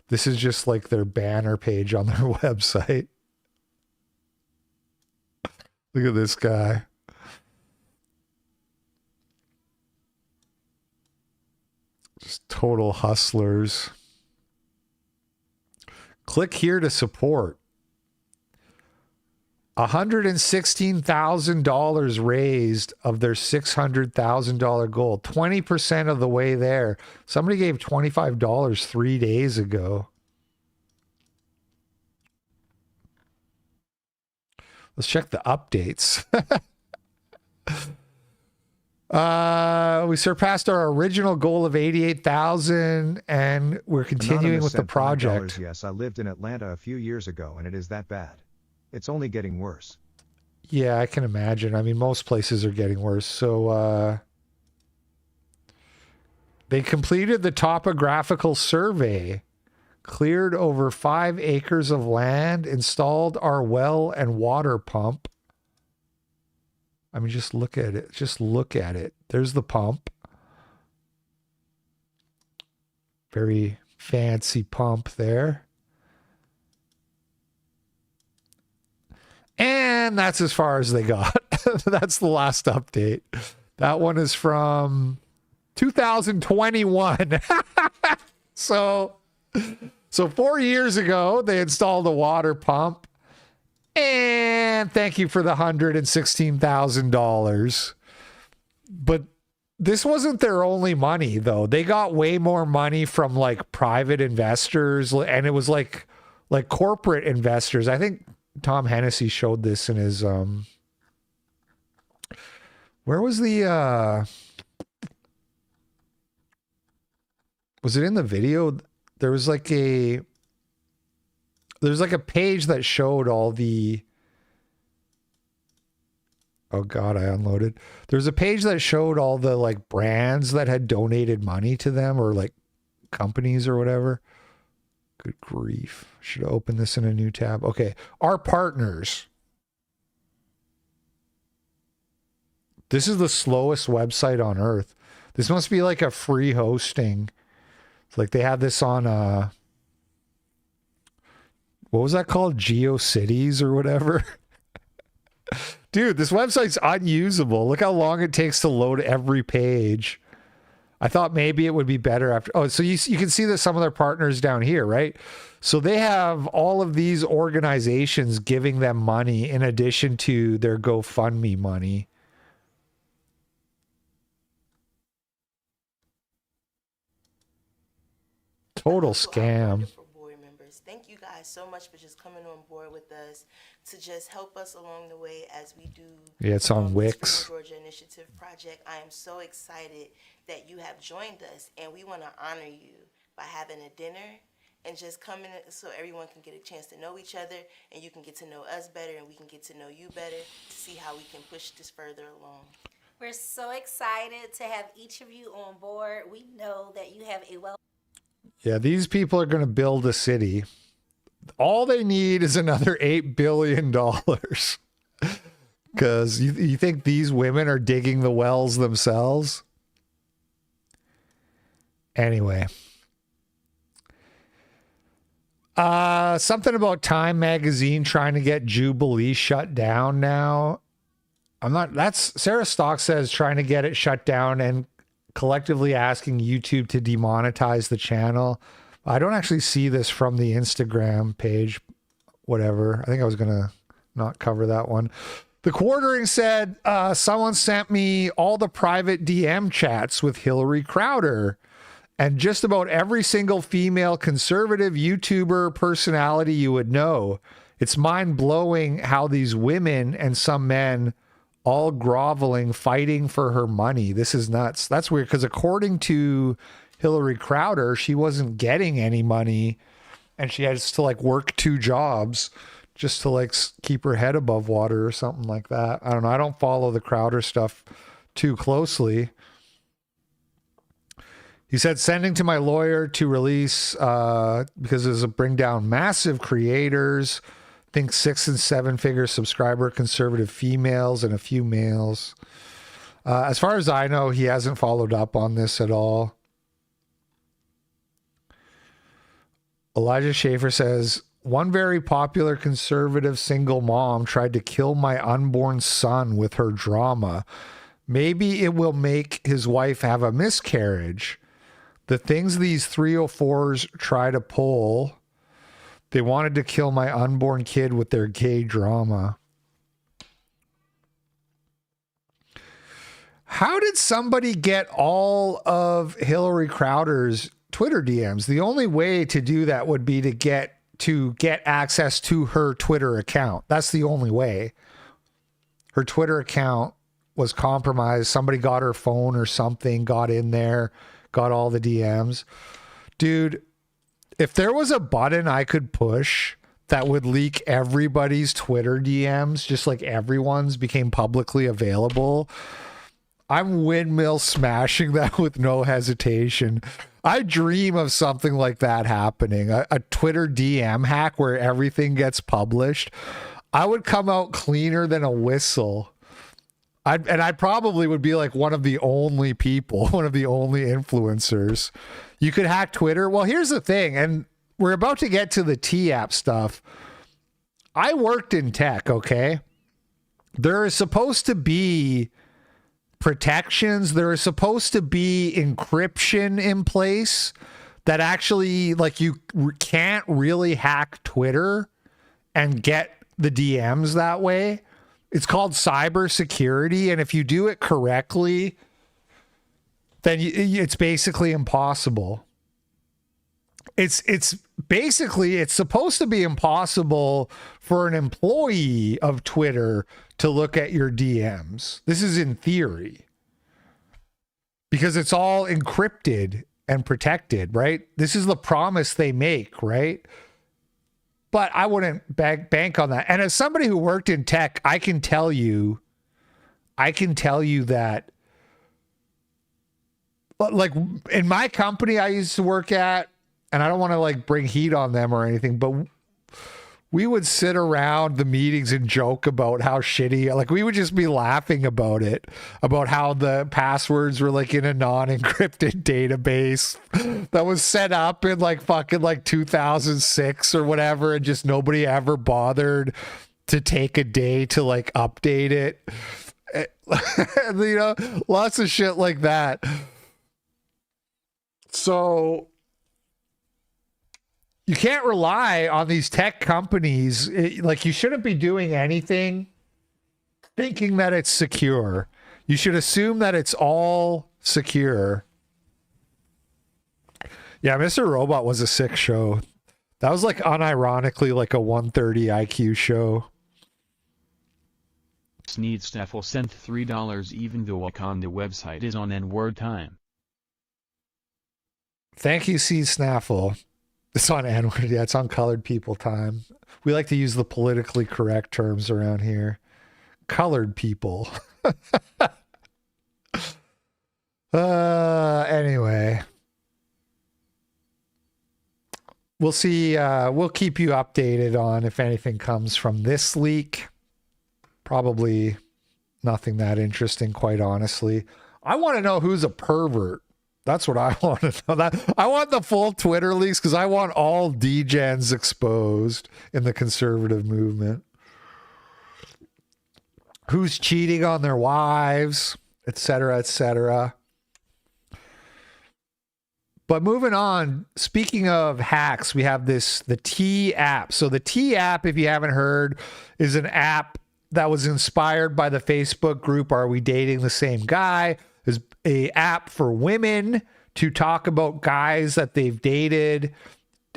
This is just like their banner page on their website. Look at this guy. Just total hustlers. Click here to support. $116,000 raised of their $600,000 goal. 20% of the way there. Somebody gave $25 3 days ago. Let's check the updates. We surpassed our original goal of 88,000 and we're continuing Anonymous with the sent project. $5. Yes, I lived in Atlanta a few years ago and it is that bad. It's only getting worse. Yeah, I can imagine. I mean, most places are getting worse. So they completed the topographical survey, cleared over 5 acres of land, installed our well and water pump. I mean, just look at it. Just look at it. There's the pump. Very fancy pump there. And that's as far as they got. That's the last update. That one is from 2021. So 4 years ago, they installed a water pump. And thank you for the $116,000. But this wasn't their only money, though. They got way more money from like private investors, and it was like corporate investors. I think Tom Hennessy showed this in his where was the was it in the video? There's like a page that showed all the oh god, I unloaded. There's a page that showed all the like brands that had donated money to them, or like companies or whatever. Good grief. Should have opened this in a new tab. Okay. Our partners. This is the slowest website on earth. This must be like a free hosting. It's like they have this on what was that called? GeoCities or whatever. Dude, this website's unusable. Look how long it takes to load every page. I thought maybe it would be better after. Oh, so you can see that some of their partners down here, right? So they have all of these organizations giving them money in addition to their GoFundMe money. Total scam. Thank you guys so much for just coming on board with us to just help us along the way as we do. Yeah, it's on Wix. Georgia Initiative Project. I am so excited that you have joined us, and we want to honor you by having a dinner and just coming so everyone can get a chance to know each other, and you can get to know us better, and we can get to know you better to see how we can push this further along. We're so excited to have each of you on board. We know that you have a Yeah, these people are going to build a city. All they need is another $8 billion. Because you think these women are digging the wells themselves? Anyway. Something about Time Magazine trying to get Jubilee shut down now. Sarah Stock says trying to get it shut down and collectively asking YouTube to demonetize the channel. I don't actually see this from the Instagram page. Whatever. I think I was going to not cover that one. The Quartering said, someone sent me all the private DM chats with Hillary Crowder and just about every single female conservative YouTuber personality you would know. It's mind-blowing how these women and some men all groveling, fighting for her money. This is nuts. That's weird because according to Hillary Crowder, she wasn't getting any money and she has to like work 2 jobs just to like keep her head above water or something like that. I don't know. I don't follow the Crowder stuff too closely. He said, sending to my lawyer to release because this will bring down massive creators. Think 6 and 7 figure subscriber conservative females and a few males. As far as I know, he hasn't followed up on this at all. Elijah Schaefer says, one very popular conservative single mom tried to kill my unborn son with her drama. Maybe it will make his wife have a miscarriage. The things these 304s try to pull, they wanted to kill my unborn kid with their gay drama. How did somebody get all of Hillary Crowder's Twitter DMs? The only way to do that would be to get access to her Twitter account. That's the only way. Her Twitter account was compromised. Somebody got her phone or something, got in there, got all the DMs. Dude, if there was a button I could push that would leak everybody's Twitter DMs, just like everyone's became publicly available, I'm windmill smashing that with no hesitation. I dream of something like that happening, a Twitter DM hack where everything gets published. I would come out cleaner than a whistle. I probably would be like one of the only people, one of the only influencers. You could hack Twitter. Well, here's the thing, and we're about to get to the T-app stuff. I worked in tech, okay? There is supposed to be protections. There is supposed to be encryption in place that actually, like, you can't really hack Twitter and get the DMs that way. It's called cybersecurity, and if you do it correctly, then it's basically impossible. It's basically, it's supposed to be impossible for an employee of Twitter to look at your DMs. This is in theory. Because it's all encrypted and protected, right? This is the promise they make, right? But I wouldn't bank on that. And as somebody who worked in tech, I can tell you that, like, in my company I used to work at, and I don't want to like bring heat on them or anything, but we would sit around the meetings and joke about how shitty, like we would just be laughing about it, about how the passwords were like in a non-encrypted database that was set up in like fucking like 2006 or whatever, and just nobody ever bothered to take a day to like update it. You know, lots of shit like that. So you can't rely on these tech companies. Like, you shouldn't be doing anything thinking that it's secure. You should assume that it's all secure. Yeah, Mr. Robot was a sick show. That was like unironically like a 130 IQ show. Sneed Staffel sent $3 even though Wakanda website is on N-word time. Thank you, C. Snaffle. It's on N-word. Yeah, it's on colored people time. We like to use the politically correct terms around here. Colored people. Anyway. We'll see. We'll keep you updated on if anything comes from this leak. Probably nothing that interesting, quite honestly. I want to know who's a pervert. That's what I want to know. I want the full Twitter leaks because I want all degens exposed in the conservative movement. Who's cheating on their wives, etc., etc. But moving on, speaking of hacks, we have the T app. So the T app, if you haven't heard, is an app that was inspired by the Facebook group Are We Dating the Same Guy? Is a app for women to talk about guys that they've dated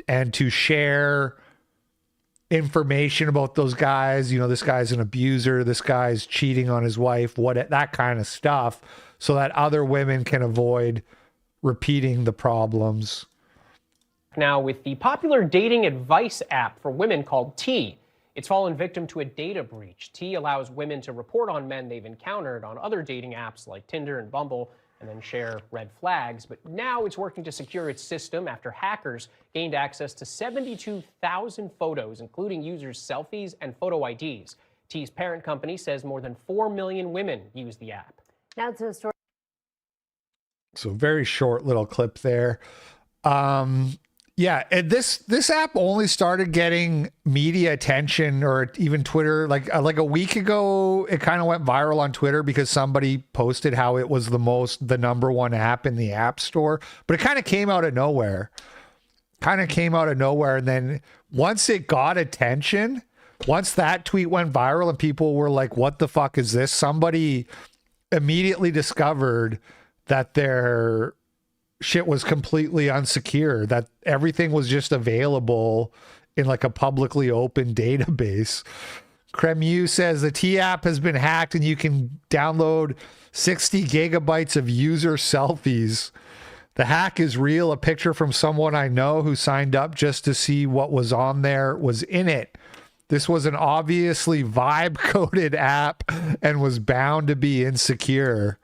and to share information about those guys. You know, this guy's an abuser, this guy's cheating on his wife, that kind of stuff, so that other women can avoid repeating the problems. Now with the popular dating advice app for women called T. It's fallen victim to a data breach. T allows women to report on men they've encountered on other dating apps like Tinder and Bumble and then share red flags. But now it's working to secure its system after hackers gained access to 72,000 photos, including users' selfies and photo IDs. T's parent company says more than 4 million women use the app. Now to a story. So very short little clip there. Yeah, and this app only started getting media attention, or even Twitter, like a week ago. It kind of went viral on Twitter because somebody posted how it was the number one app in the App Store. But it kind of came out of nowhere. And then once it got attention, once that tweet went viral and people were like, "What the fuck is this?" Somebody immediately discovered that their shit was completely unsecure, that everything was just available in like a publicly open database. Cremu says the T app has been hacked and you can download 60 gigabytes of user selfies. The hack is real. A picture from someone I know who signed up just to see what was on there was in it. This was an obviously vibe-coded app and was bound to be insecure.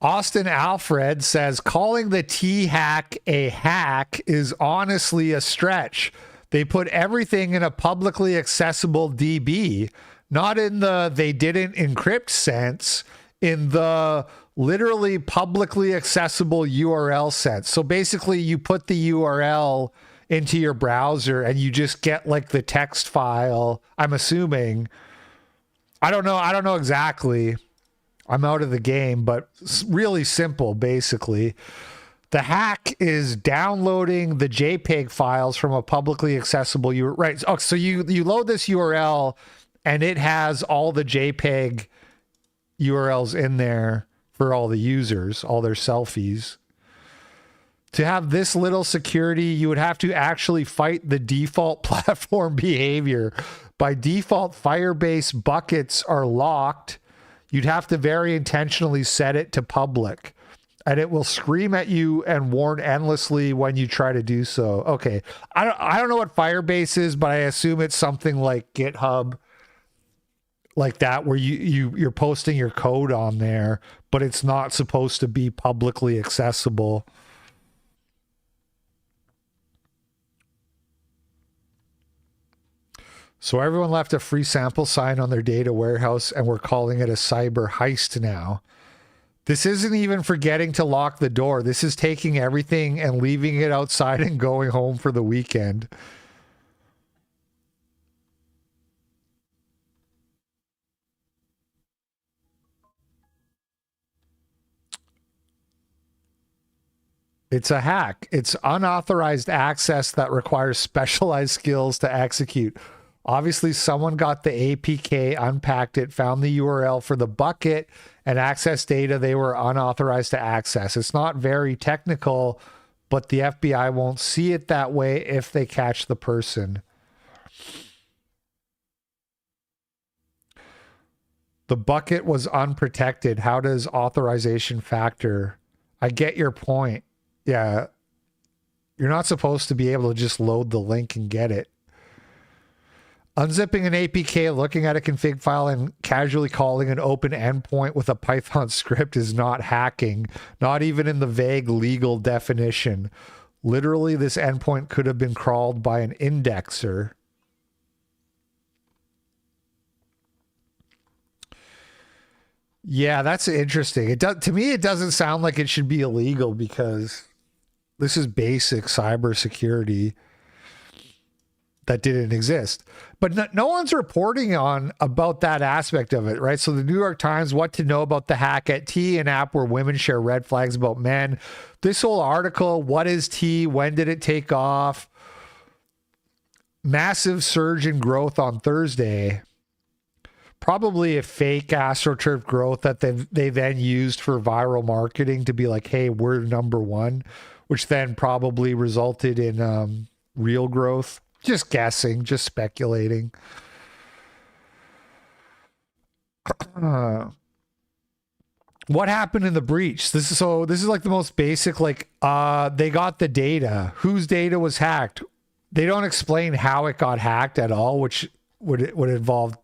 Austin Alfred says calling the T-hack a hack is honestly a stretch. They put everything in a publicly accessible DB, not in the they didn't encrypt sense, in the literally publicly accessible URL sense. So basically you put the URL into your browser and you just get like the text file, I'm assuming. I don't know exactly. I'm out of the game, but it's really simple, basically. The hack is downloading the JPEG files from a publicly accessible URL. Right. Oh, so you load this URL and it has all the JPEG URLs in there for all the users, all their selfies. To have this little security, you would have to actually fight the default platform behavior. By default, Firebase buckets are locked. You'd have to very intentionally set it to public, and it will scream at you and warn endlessly when you try to do so. Okay. I don't know what Firebase is, but I assume it's something like GitHub like that where you're posting your code on there, but it's not supposed to be publicly accessible. So everyone left a free sample sign on their data warehouse, and we're calling it a cyber heist now. This isn't even forgetting to lock the door. This is taking everything and leaving it outside and going home for the weekend. It's a hack. It's unauthorized access that requires specialized skills to execute. Obviously, someone got the APK, unpacked it, found the URL for the bucket, and accessed data they were unauthorized to access. It's not very technical, but the FBI won't see it that way if they catch the person. The bucket was unprotected. How does authorization factor? I get your point. Yeah. You're not supposed to be able to just load the link and get it. Unzipping an APK, looking at a config file, and casually calling an open endpoint with a Python script is not hacking, not even in the vague legal definition. Literally, this endpoint could have been crawled by an indexer. Yeah, that's interesting. To me, it doesn't sound like it should be illegal because this is basic cybersecurity that didn't exist. But no one's reporting on about that aspect of it, right? So the New York Times, what to know about the hack at T, an app where women share red flags about men. This whole article, what is T? When did it take off? Massive surge in growth on Thursday. Probably a fake AstroTurf growth that they then used for viral marketing to be like, hey, we're number one, which then probably resulted in real growth. Just guessing, just speculating. What happened in the breach? This is like the most basic, like they got the data. Whose data was hacked? They don't explain how it got hacked at all, which would involve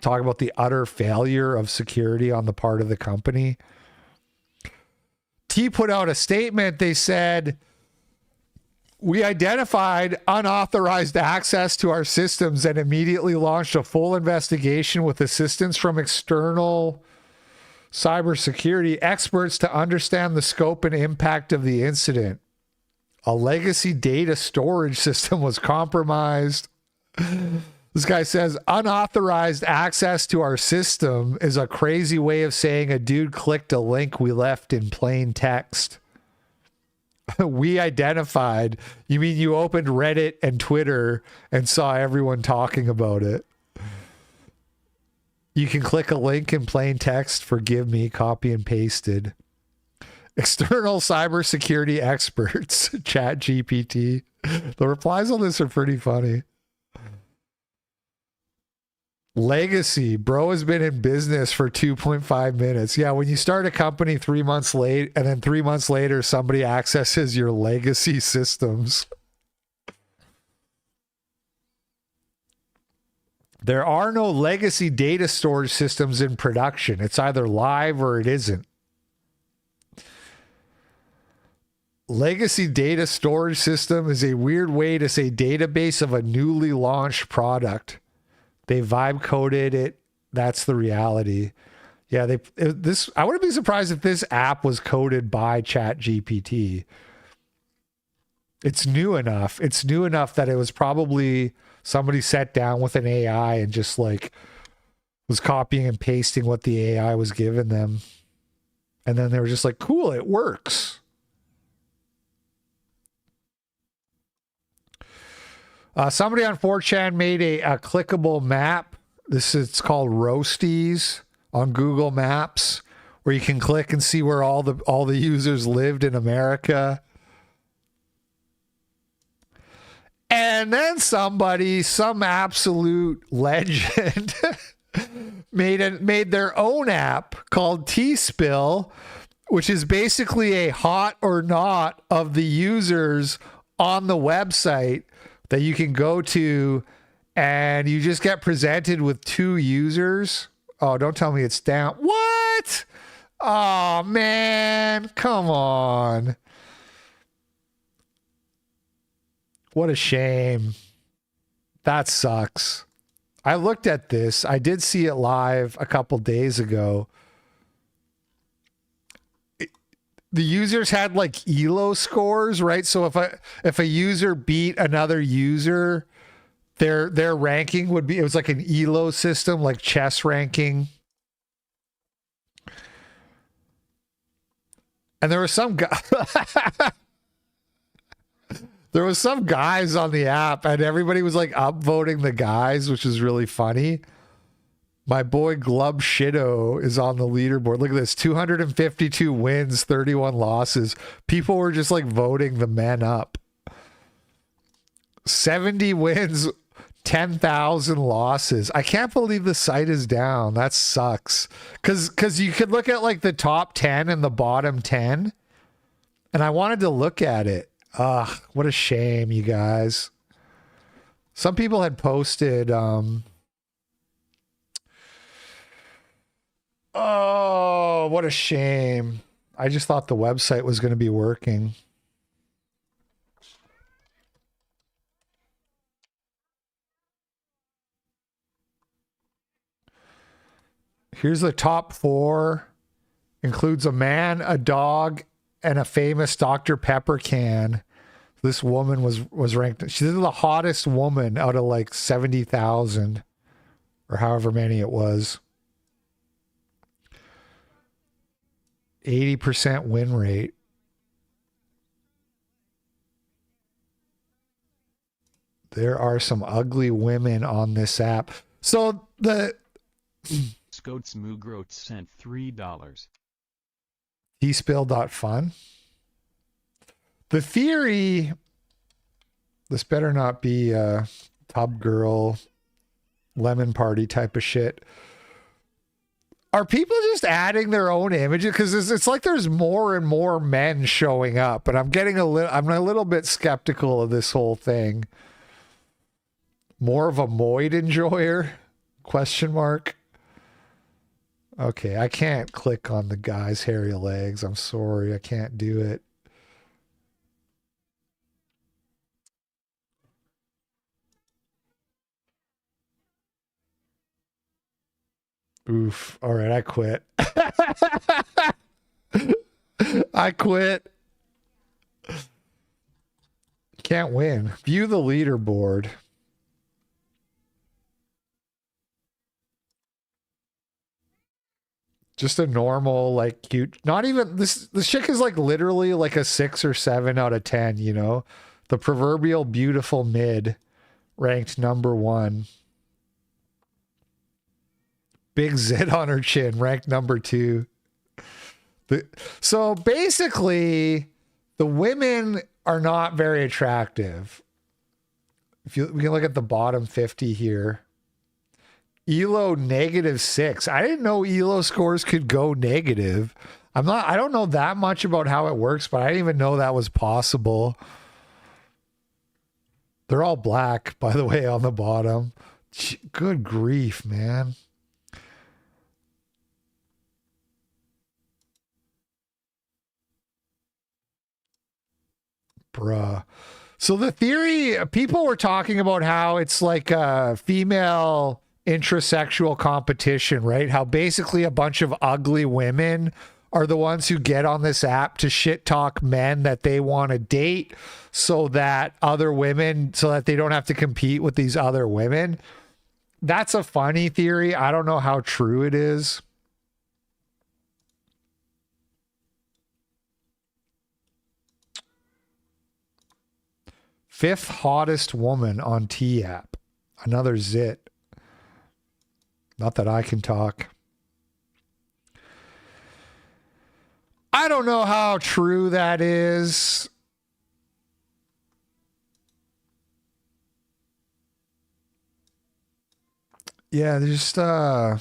talking about the utter failure of security on the part of the company. T put out a statement. They said, we identified unauthorized access to our systems and immediately launched a full investigation with assistance from external cybersecurity experts to understand the scope and impact of the incident. A legacy data storage system was compromised. This guy says unauthorized access to our system is a crazy way of saying a dude clicked a link we left in plain text. We identified. You mean you opened Reddit and Twitter and saw everyone talking about it? You can click a link in plain text. Forgive me, copy and pasted. External cybersecurity experts, Chat GPT. The replies on this are pretty funny. Legacy. Bro has been in business for 2.5 minutes. Yeah, when you start a company 3 months late and then 3 months later somebody accesses your legacy systems. There are no legacy data storage systems in production. It's either live or it isn't. Legacy data storage system is a weird way to say database of a newly launched product. They vibe coded it. That's the reality. Yeah, I wouldn't be surprised if this app was coded by Chat GPT. It's new enough. It's new enough that it was probably somebody sat down with an AI and just like was copying and pasting what the AI was giving them. And then they were just like, cool, it works. Somebody on 4chan made a clickable map. It's called Roasties on Google Maps, where you can click and see where all the users lived in America. And then some absolute legend made their own app called T-Spill, which is basically a hot or not of the users on the website that you can go to and you just get presented with 2 users. Oh, don't tell me it's down. What? Oh, man. Come on. What a shame. That sucks. I looked at this. I did see it live a couple days ago. The users had like ELO scores, right? So if a user beat another user, their ranking would be, it was like an ELO system, like chess ranking. And there was some guy there was some guys on the app, and everybody was like upvoting the guys, which is really funny. My boy Glub Shido is on the leaderboard. Look at this, 252 wins, 31 losses. People were just like voting the men up. 70 wins, 10,000 losses. I can't believe the site is down. That sucks. Because you could look at like the top 10 and the bottom 10. And I wanted to look at it. Ugh, what a shame, you guys. Some people had posted... Oh, what a shame. I just thought the website was going to be working. Here's the top 4. Includes a man, a dog, and a famous Dr. Pepper can. This woman was ranked. She's the hottest woman out of like 70,000 or however many it was. 80% win rate. There are some ugly women on this app. So the Scots Moogroat sent $3. tspill.fun. The theory, this better not be a tub girl lemon party type of shit. Are people just adding their own images? Because it's like there's more and more men showing up, and I'm a little bit skeptical of this whole thing. More of a moid enjoyer? Question mark. Okay, I can't click on the guy's hairy legs. I'm sorry, I can't do it. Oof. All right, I quit. I quit. Can't win. View the leaderboard. Just a normal, like, cute. Not even this chick is like literally like a 6 or 7 out of 10, you know? The proverbial beautiful mid, ranked number 1. Big zit on her chin, ranked number 2. So basically, the women are not very attractive. We can look at the bottom 50 here. ELO -6. I didn't know ELO scores could go negative. I don't know that much about how it works, but I didn't even know that was possible. They're all black, by the way, on the bottom. Good grief, man. Bruh. So the theory, people were talking about how it's like a female intrasexual competition, right? How basically a bunch of ugly women are the ones who get on this app to shit talk men that they want to date so that they don't have to compete with these other women. That's a funny theory. I don't know how true it is. Fifth hottest woman on T app. Another zit. Not that I can talk. I don't know how true that is. Yeah, there's just I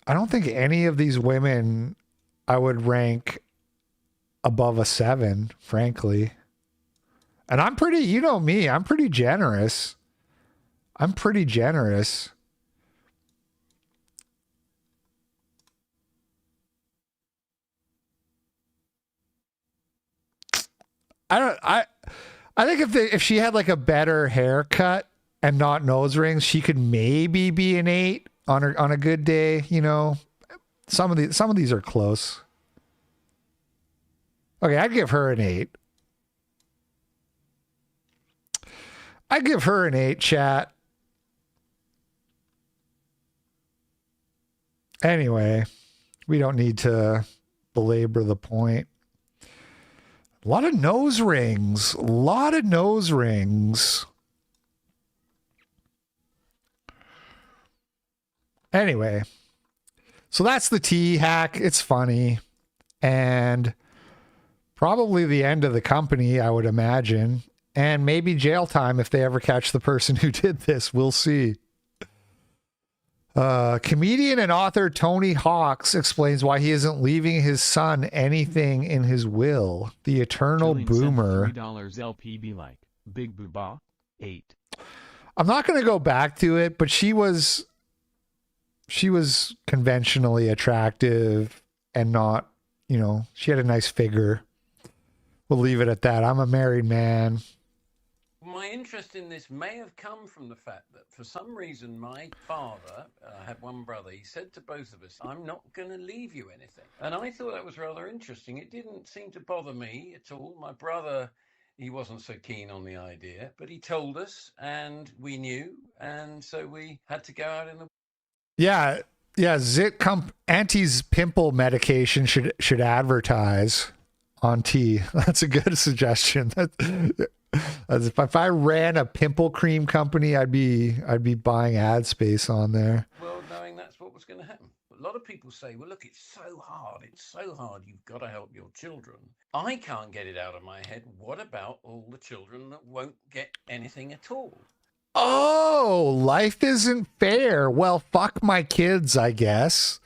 don't think any of these women I would rank above a 7, frankly. And I'm pretty, you know me, I'm pretty generous. I'm pretty generous. I think if she had like a better haircut and not nose rings, she could maybe be an 8 on a good day, you know. Some of these are close. Okay, I'd give her an 8. I'd give her an 8, chat. Anyway, we don't need to belabor the point. A lot of nose rings. A lot of nose rings. Anyway, so that's the tea hack. It's funny. And probably the end of the company, I would imagine. And maybe jail time if they ever catch the person who did this. We'll see. Comedian and author Tony Hawks explains why he isn't leaving his son anything in his will. The eternal boomer. $3 LPB like Big Booba 8. I'm not going to go back to it, but she was conventionally attractive and not, you know, she had a nice figure. We'll leave it at that. I'm a married man. My interest in this may have come from the fact that for some reason my father, I had one brother, he said to both of us, I'm not going to leave you anything. And I thought that was rather interesting. It didn't seem to bother me at all. My brother, he wasn't so keen on the idea, but he told us and we knew. And so we had to go out in the... Yeah. Auntie's pimple medication should advertise on tea. That's a good suggestion. If I ran a pimple cream company, I'd be buying ad space on there. Well, knowing that's what was going to happen. A lot of people say, well, look, it's so hard. You've got to help your children. I can't get it out of my head. What about all the children that won't get anything at all? Oh, life isn't fair. Well, fuck my kids, I guess.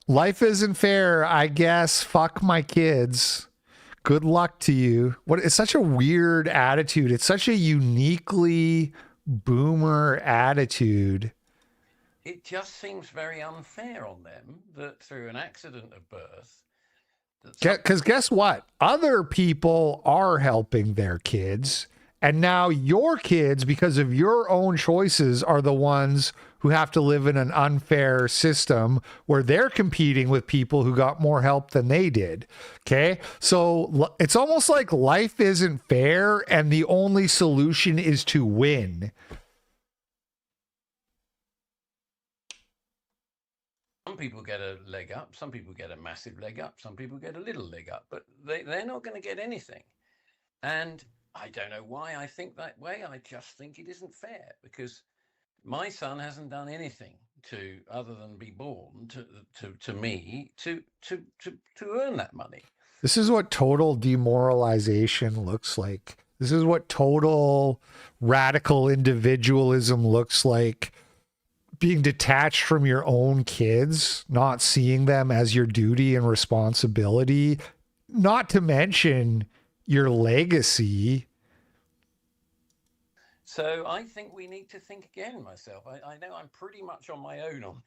Life isn't fair, I guess. Fuck my kids. Good luck to you. It's such a weird attitude. It's such a uniquely boomer attitude. It just seems very unfair on them that through an accident of birth... Because guess what? Other people are helping their kids. And now your kids, because of your own choices, are the ones who have to live in an unfair system where they're competing with people who got more help than they did. Okay? So it's almost like life isn't fair and the only solution is to win. Some people get a leg up, some people get a massive leg up, some people get a little leg up, but they're not going to get anything. And I don't know why I think that way. I just think it isn't fair because my son hasn't done anything other than be born to me to earn that money. This is what total demoralization looks like. This is what total radical individualism looks like. Being detached from your own kids, not seeing them as your duty and responsibility, not to mention your legacy. So I think we need to think again. Myself, I know I'm pretty much on my own on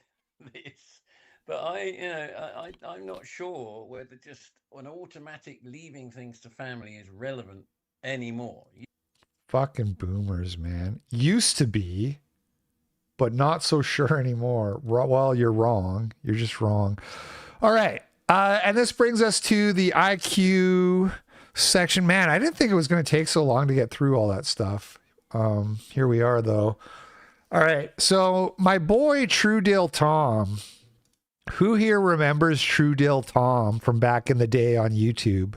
this, but I'm not sure whether just an automatic leaving things to family is relevant anymore. Fucking boomers, man. Used to be, but not so sure anymore. Well, you're wrong. You're just wrong. All right. And this brings us to the IQ section. Man, I didn't think it was going to take so long to get through all that stuff. Here we are, though. All right. So my boy True Dill Tom. Who here remembers True Dill Tom from back in the day on YouTube?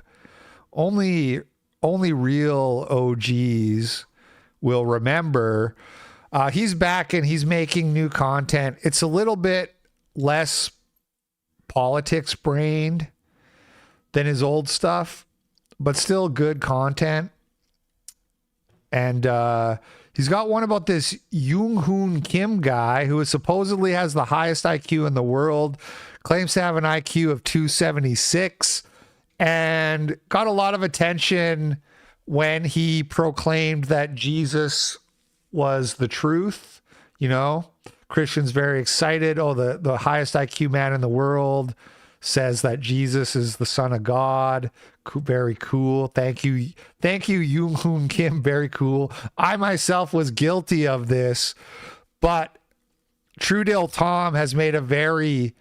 Only real OGs will remember. He's back and he's making new content. It's a little bit less politics brained than his old stuff, but still good content. And he's got one about this YoungHoon Kim guy who supposedly has the highest IQ in the world, claims to have an IQ of 276, and got a lot of attention when he proclaimed that Jesus was the truth. You know, Christians very excited. Oh, the highest IQ man in the world says that Jesus is the Son of God. Very cool. Thank you, YoungHoon Kim. Very cool. I myself was guilty of this, but Trudeau Tom has made a very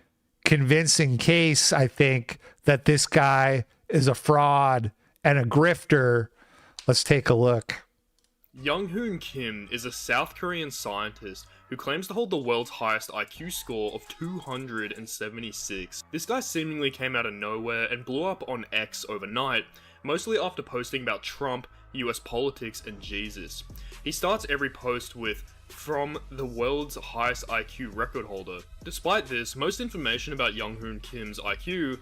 convincing case, I think, that this guy is a fraud and a grifter. Let's take a look. YoungHoon Kim is a South Korean scientist who claims to hold the world's highest IQ score of 276. This guy seemingly came out of nowhere and blew up on X overnight, mostly after posting about Trump, US politics, and Jesus. He starts every post with, "From the world's highest IQ record holder." Despite this, most information about YoungHoon Kim's IQ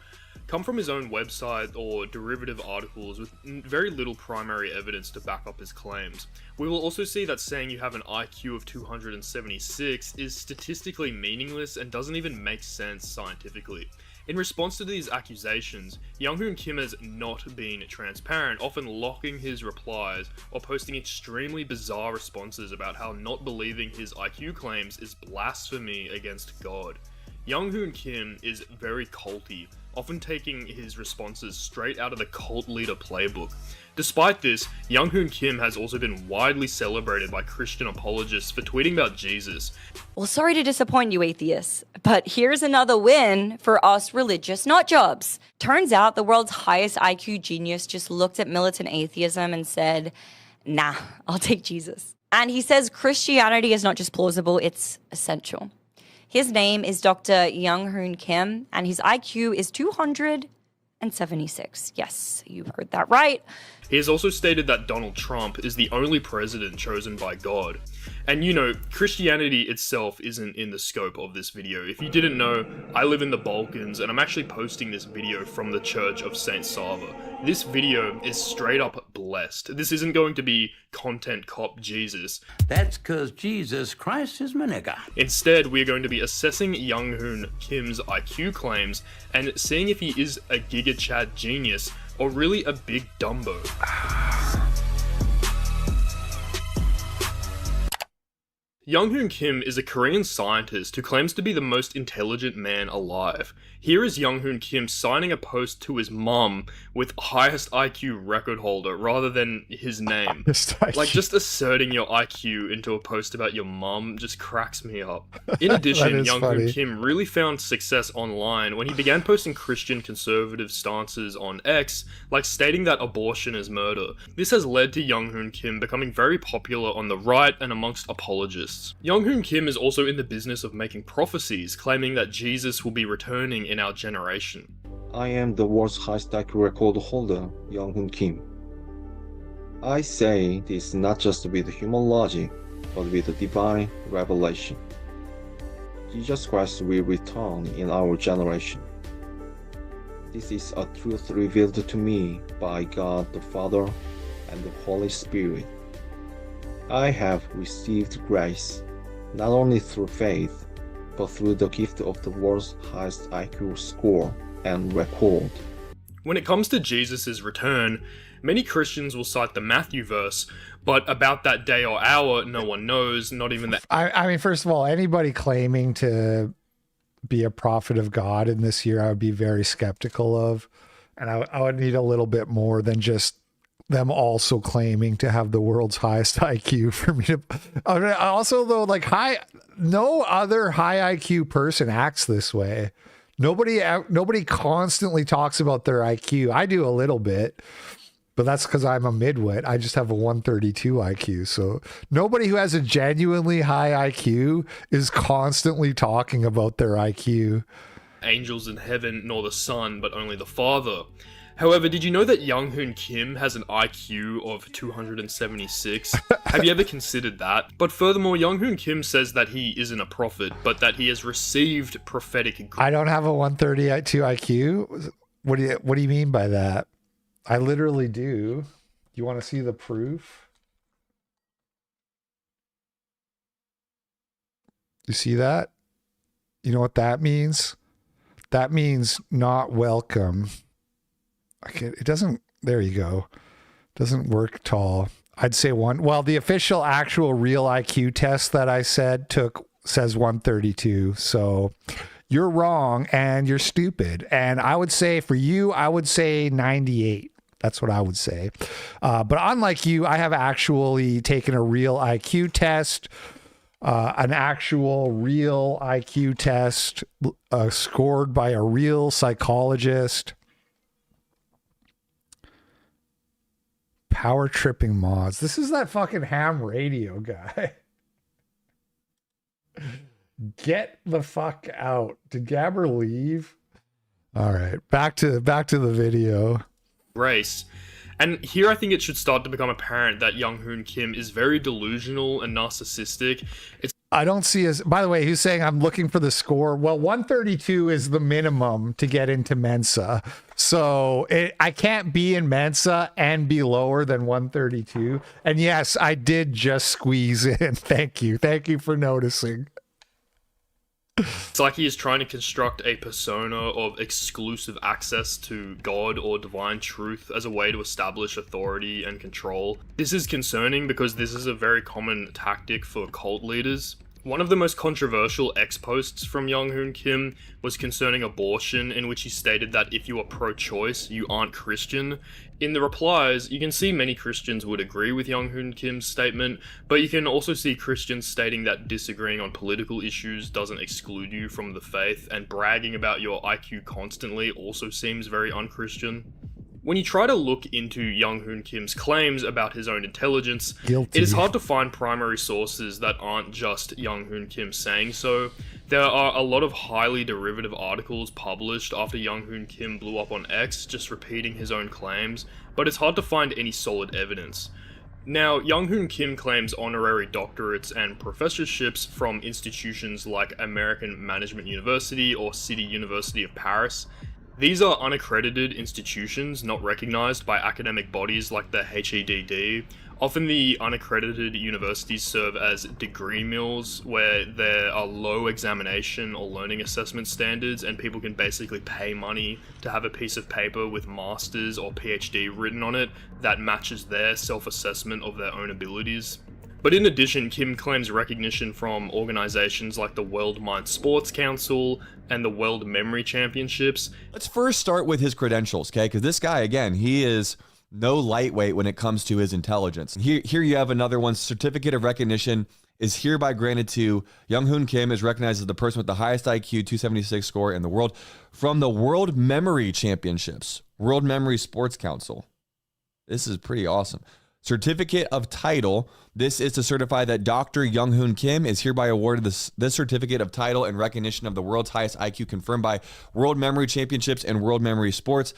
come from his own website or derivative articles with very little primary evidence to back up his claims. We will also see that saying you have an IQ of 276 is statistically meaningless and doesn't even make sense scientifically. In response to these accusations, YoungHoon Kim has not been transparent, often locking his replies or posting extremely bizarre responses about how not believing his IQ claims is blasphemy against God. YoungHoon Kim is very culty, often taking his responses straight out of the cult leader playbook. Despite this, YoungHoon Kim has also been widely celebrated by Christian apologists for tweeting about Jesus. Well, sorry to disappoint you, atheists, but here's another win for us religious nutjobs. Turns out the world's highest IQ genius just looked at militant atheism and said, nah, I'll take Jesus. And he says Christianity is not just plausible, it's essential. His name is Dr. YoungHoon Kim, and his IQ is 276. Yes, you heard that right. He has also stated that Donald Trump is the only president chosen by God. And you know, Christianity itself isn't in the scope of this video. If you didn't know, I live in the Balkans and I'm actually posting this video from the Church of Saint Sava. This video is straight up blessed. This isn't going to be content cop Jesus. That's cause Jesus Christ is my nigga. Instead, we're going to be assessing YoungHoon Kim's IQ claims and seeing if he is a Giga Chad genius or really a big Dumbo. YoungHoon Kim is a Korean scientist who claims to be the most intelligent man alive. Here is YoungHoon Kim signing a post to his mom with highest IQ record holder rather than his name. Like, just asserting your IQ into a post about your mom just cracks me up. In addition, YoungHoon Kim really found success online when he began posting Christian conservative stances on X, like stating that abortion is murder. This has led to YoungHoon Kim becoming very popular on the right and amongst apologists. YoungHoon Kim is also in the business of making prophecies, claiming that Jesus will be returning in our generation. I am the world's highest IQ record holder, YoungHoon Kim. I say this not just with human logic, but with divine revelation. Jesus Christ will return in our generation. This is a truth revealed to me by God the Father and the Holy Spirit. I have received grace, not only through faith, but through the gift of the world's highest IQ score and record. When it comes to Jesus' return, many Christians will cite the Matthew verse, but about that day or hour, no one knows, not even that. I mean, first of all, anybody claiming to be a prophet of God in this year, I would be very skeptical of. And I would need a little bit more than just them also claiming to have the world's highest IQ for me to. Also, though, like no other high IQ person acts this way. Nobody constantly talks about their IQ. I do a little bit, but that's because I'm a midwit. I just have a 132 IQ. So nobody who has a genuinely high IQ is constantly talking about their IQ. Angels in heaven, nor the Son, but only the Father. However, did you know that YoungHoon Kim has an IQ of 276? Have you ever considered that? But furthermore, YoungHoon Kim says that he isn't a prophet, but that he has received prophetic. I don't have a 132 IQ? What do you mean by that? I literally do. You want to see the proof? You see that? You know what that means? That means not welcome. It doesn't, there you go. Doesn't work at all. I'd say one. Well, the official actual real IQ test that I said says 132. So you're wrong and you're stupid. And I would say for you, I would say 98. That's what I would say. But unlike you, I have actually taken a real IQ test, an actual real IQ test scored by a real psychologist. Power tripping mods. This is that fucking ham radio guy. Get the fuck out. Did Gabber leave? All right, back to the video. Race. And here I think it should start to become apparent that YoungHoon Kim is very delusional and narcissistic. I don't see as, by the way, he's saying I'm looking for the score. Well, 132 is the minimum to get into Mensa. So I can't be in Mensa and be lower than 132. And yes, I did just squeeze in. Thank you. Thank you for noticing. It's like he is trying to construct a persona of exclusive access to God or divine truth as a way to establish authority and control. This is concerning because this is a very common tactic for cult leaders. One of the most controversial ex-posts from YoungHoon Kim was concerning abortion, in which he stated that if you are pro-choice, you aren't Christian. In the replies, you can see many Christians would agree with YoungHoon Kim's statement, but you can also see Christians stating that disagreeing on political issues doesn't exclude you from the faith, and bragging about your IQ constantly also seems very un-Christian. When you try to look into YoungHoon Kim's claims about his own intelligence, Guilty. it is hard to find primary sources that aren't just YoungHoon Kim saying so. There are a lot of highly derivative articles published after YoungHoon Kim blew up on X, just repeating his own claims, but it's hard to find any solid evidence. Now, YoungHoon Kim claims honorary doctorates and professorships from institutions like American Management University or City University of Paris. These are unaccredited institutions not recognized by academic bodies like the HEDD. Often the unaccredited universities serve as degree mills where there are low examination or learning assessment standards, and people can basically pay money to have a piece of paper with master's or PhD written on it that matches their self-assessment of their own abilities. But in addition, Kim claims recognition from organizations like the World Mind Sports Council and the World Memory Championships. Let's first start with his credentials, okay? Because this guy, again, he is no lightweight when it comes to his intelligence. Here you have another one. Certificate of recognition is hereby granted to YoungHoon Kim, is recognized as the person with the highest IQ 276 score in the world from the World Memory Championships, World Memory Sports Council. This is pretty awesome. Certificate of title. This is to certify that Dr. YoungHoon Kim is hereby awarded this certificate of title in recognition of the world's highest IQ confirmed by World Memory Championships and World Memory Sports.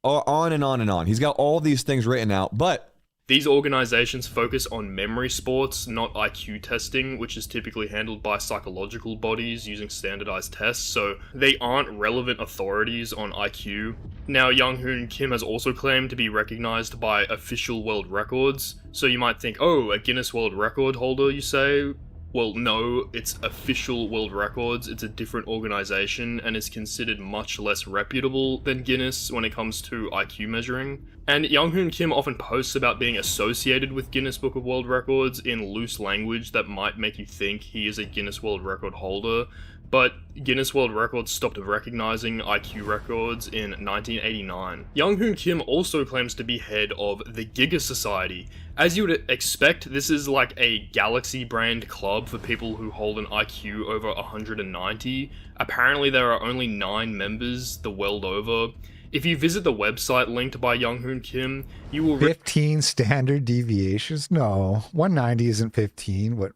On and on and on. He's got all these things written out, but these organizations focus on memory sports, not IQ testing, which is typically handled by psychological bodies using standardized tests, so they aren't relevant authorities on IQ. Now, YoungHoon Kim has also claimed to be recognized by official world records, so you might think, oh, a Guinness World Record holder, you say? Well, no, it's official world records. It's a different organization and is considered much less reputable than Guinness when it comes to IQ measuring. And YoungHoon Kim often posts about being associated with Guinness Book of World Records in loose language that might make you think he is a Guinness World Record holder, but Guinness World Records stopped recognizing IQ records in 1989. YoungHoon Kim also claims to be head of the Giga Society. As you would expect, this is like a Galaxy brand club for people who hold an IQ over 190. Apparently there are only 9 members the world over. If you visit the website linked by YoungHoon Kim, you will 15 standard deviations? No, 190 isn't 15. What?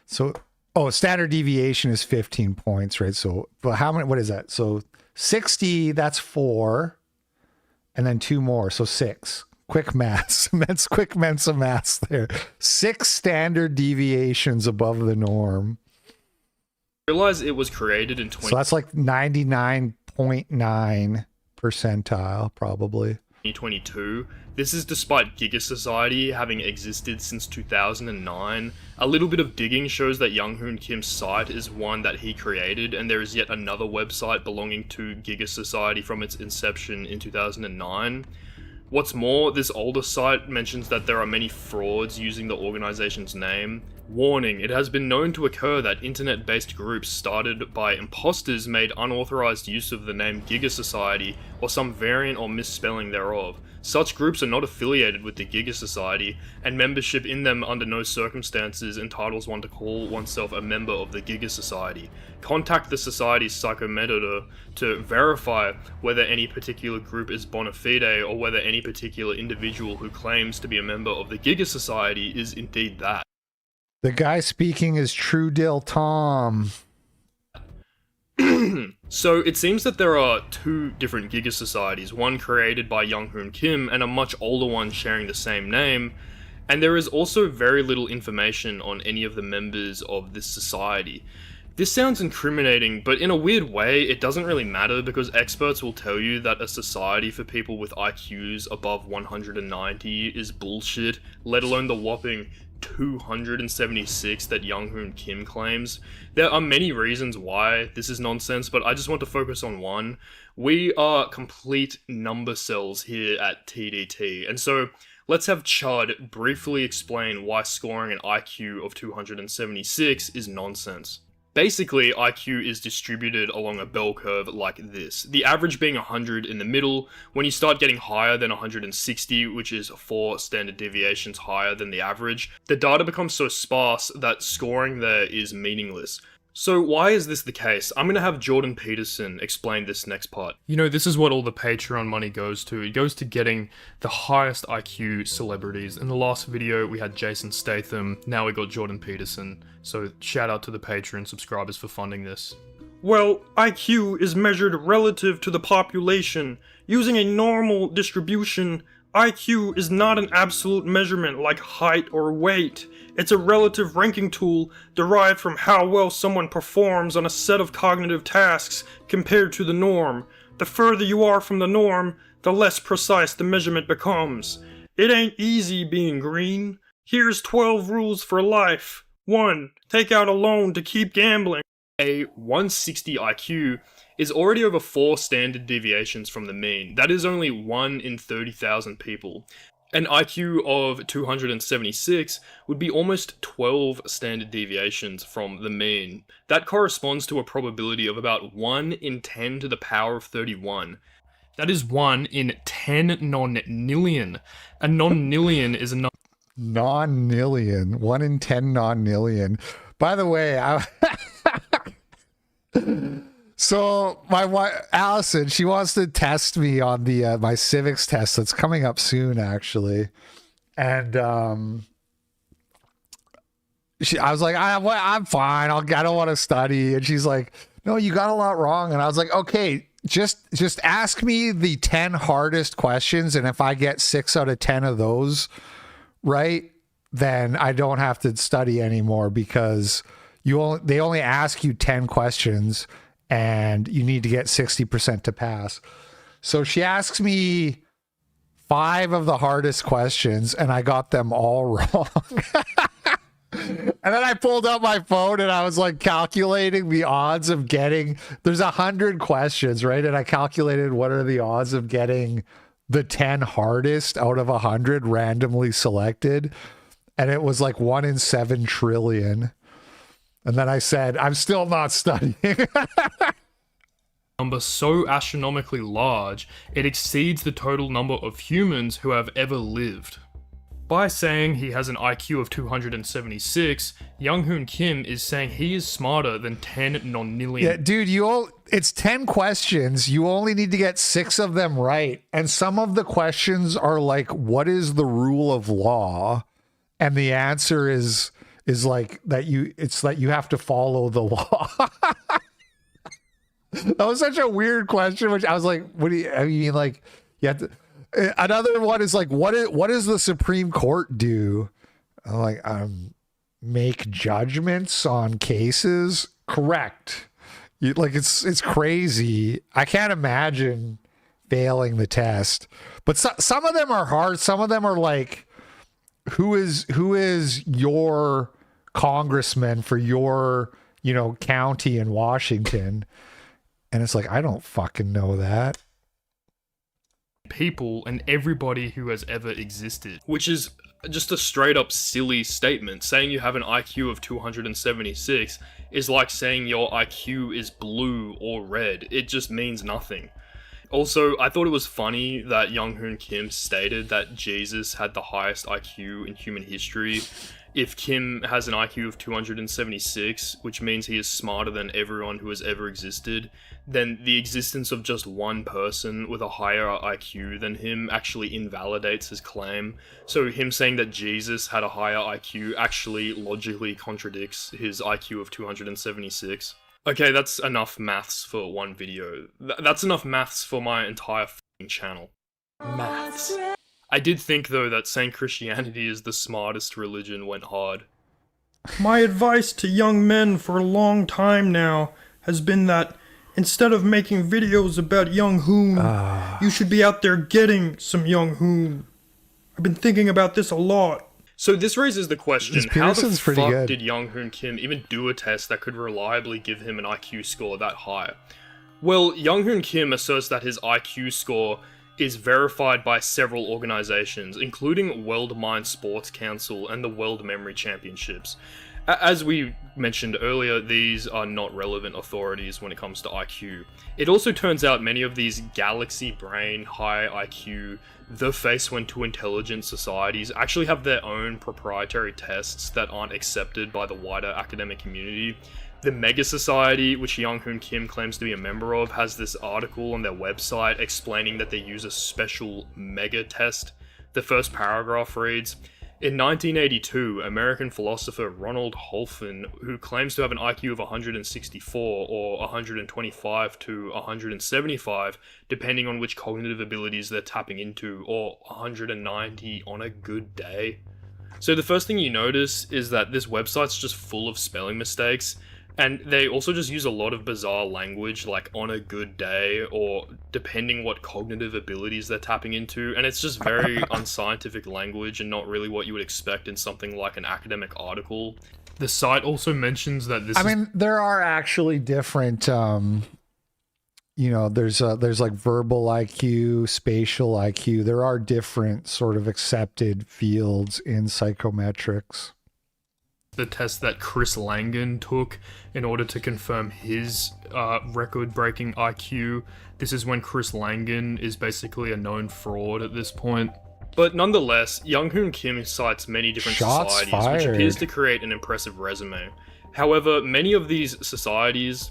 So, oh, standard deviation is 15 points, right? So, but how many? What is that? So 60, that's 4, and then 2 more, so 6. Quick maths. That's quick Mensa maths there. 6 standard deviations above the norm. Realize it was created in So that's like 99.9 percentile, probably. 2022. This is despite Giga Society having existed since 2009. A little bit of digging shows that YoungHoon Kim's site is one that he created, and there is yet another website belonging to Giga Society from its inception in 2009. What's more, this older site mentions that there are many frauds using the organization's name. Warning, it has been known to occur that internet-based groups started by imposters made unauthorized use of the name Giga Society or some variant or misspelling thereof. Such groups are not affiliated with the Giga Society, and membership in them under no circumstances entitles one to call oneself a member of the Giga Society. Contact the Society's psychomeditor to verify whether any particular group is bona fide or whether any particular individual who claims to be a member of the Giga Society is indeed that. The guy speaking is True Dill Tom. So it seems that there are two different Giga Societies, one created by YoungHoon Kim and a much older one sharing the same name, and there is also very little information on any of the members of this society. This sounds incriminating, but in a weird way, it doesn't really matter because experts will tell you that a society for people with IQs above 190 is bullshit, let alone the whopping 276 that YoungHoon Kim claims. There are many reasons why this is nonsense, but I just want to focus on one. We are complete number cells here at TDT, and so let's have Chud briefly explain why scoring an IQ of 276 is nonsense. Basically, IQ is distributed along a bell curve like this, the average being 100 in the middle. When you start getting higher than 160, which is 4 standard deviations higher than the average, the data becomes so sparse that scoring there is meaningless. So why is this the case? I'm going to have Jordan Peterson explain this next part. You know, this is what all the Patreon money goes to. It goes to getting the highest IQ celebrities. In the last video, we had Jason Statham. Now we got Jordan Peterson. So shout out to the Patreon subscribers for funding this. Well, IQ is measured relative to the population. Using a normal distribution, IQ is not an absolute measurement like height or weight. It's a relative ranking tool derived from how well someone performs on a set of cognitive tasks compared to the norm. The further you are from the norm, the less precise the measurement becomes. It ain't easy being green. Here's 12 rules for life. 1. Take out a loan to keep gambling. A 160 IQ is already over 4 standard deviations from the mean. That is only 1 in 30,000 people. An IQ of 276 would be almost 12 standard deviations from the mean. That corresponds to a probability of about 1 in 10 to the power of 31. That is 1 in 10 non-nillion. A non-nillion is a Non-nillion. 1 in 10 non-nillion. By the way, so my wife, Allison, she wants to test me on the my civics test that's coming up soon, actually. And I was like, I'm fine. I don't want to study. And she's like, no, you got a lot wrong. And I was like, okay, just ask me the 10 hardest questions, and if I get 6 out of 10 of those right, then I don't have to study anymore, because they only ask you 10 questions and you need to get 60% to pass. So she asks me 5 of the hardest questions and I got them all wrong. And then I pulled up my phone and I was like calculating the odds of getting, there's 100 questions, right? And I calculated what are the odds of getting the 10 hardest out of 100 randomly selected. And it was like 1 in 7 trillion. And then I said, I'm still not studying. Number so astronomically large, it exceeds the total number of humans who have ever lived. By saying he has an IQ of 276, YoungHoon Kim is saying he is smarter than 10 non-nillion. Yeah, dude, it's 10 questions. You only need to get 6 of them right. And some of the questions are like, what is the rule of law? And the answer is like that you have to follow the law. That was such a weird question, which I was like, what do you mean? Like, you have to. Another one is like, what does the Supreme Court do? I'm like, make judgments on cases. Correct. It's crazy. I can't imagine failing the test. But some of them are hard. Some of them are like, who is your congressman for your, county in Washington? And it's like, I don't fucking know that. people and everybody who has ever existed. Which is just a straight up silly statement. Saying you have an IQ of 276 is like saying your IQ is blue or red. It just means nothing. Also, I thought it was funny that YoungHoon Kim stated that Jesus had the highest IQ in human history. If Kim has an IQ of 276, which means he is smarter than everyone who has ever existed, then the existence of just one person with a higher IQ than him actually invalidates his claim. So him saying that Jesus had a higher IQ actually logically contradicts his IQ of 276. Okay, that's enough maths for one video. That's enough maths for my entire f***ing channel. Maths. I did think, though, that saying Christianity is the smartest religion went hard. My advice to young men for a long time now has been that instead of making videos about YoungHoon, you should be out there getting some YoungHoon. I've been thinking about this a lot. So this raises the question, how the fuck good. did YoungHoon Kim even do a test that could reliably give him an IQ score that high? Well, YoungHoon Kim asserts that his IQ score is verified by several organizations, including World Mind Sports Council and the World Memory Championships. As we mentioned earlier, these are not relevant authorities when it comes to IQ. It also turns out many of these galaxy brain, high IQ, the face went to intelligent societies actually have their own proprietary tests that aren't accepted by the wider academic community. The Mega Society, which YoungHoon Kim claims to be a member of, has this article on their website explaining that they use a special Mega test. The first paragraph reads, in 1982, American philosopher Ronald Holtful, who claims to have an IQ of 164 or 125 to 175, depending on which cognitive abilities they're tapping into, or 190 on a good day. So the first thing you notice is that this website's just full of spelling mistakes, and they also just use a lot of bizarre language like on a good day or depending what cognitive abilities they're tapping into, and it's just very unscientific language and not really what you would expect in something like an academic article. The site also mentions that this there are actually different there's like verbal IQ, spatial IQ. There are different sort of accepted fields in psychometrics. The test that Chris Langan took in order to confirm his record-breaking IQ. This is when Chris Langan is basically a known fraud at this point. But nonetheless, YoungHoon Kim cites many different societies, which appears to create an impressive resume. However, many of these societies,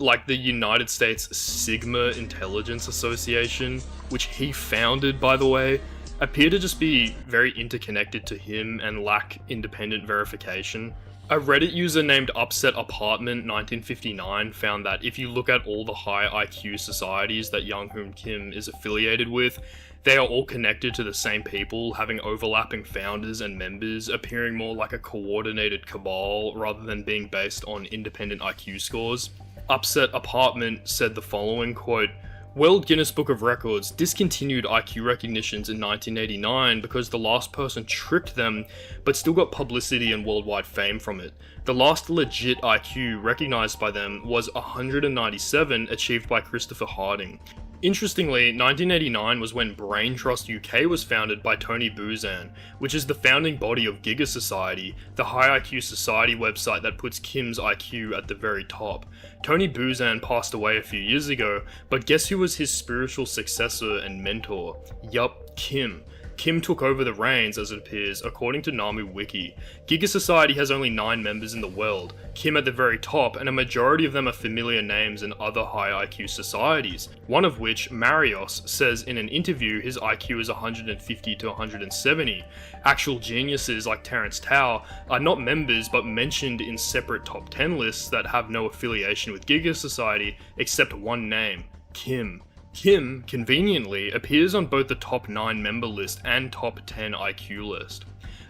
like the United States Sigma Intelligence Association, which he founded, by the way, appear to just be very interconnected to him and lack independent verification. A Reddit user named Upset Apartment 1959 found that if you look at all the high IQ societies that YoungHoon Kim is affiliated with, they are all connected to the same people, having overlapping founders and members, appearing more like a coordinated cabal rather than being based on independent IQ scores. Upset Apartment said the following, quote, World Guinness Book of Records discontinued IQ recognitions in 1989 because the last person tricked them, but still got publicity and worldwide fame from it. The last legit IQ recognized by them was 197, achieved by Christopher Harding. Interestingly, 1989 was when Brain Trust UK was founded by Tony Buzan, which is the founding body of Giga Society, the high IQ society website that puts Kim's IQ at the very top. Tony Buzan passed away a few years ago, but guess who was his spiritual successor and mentor? Yup, Kim. Kim took over the reins, as it appears, according to Namu Wiki. Giga Society has only 9 members in the world, Kim at the very top, and a majority of them are familiar names in other high IQ societies, one of which, Marios, says in an interview his IQ is 150 to 170. Actual geniuses like Terence Tao are not members but mentioned in separate top 10 lists that have no affiliation with Giga Society except one name, Kim. Kim, conveniently, appears on both the top 9 member list and top 10 IQ list.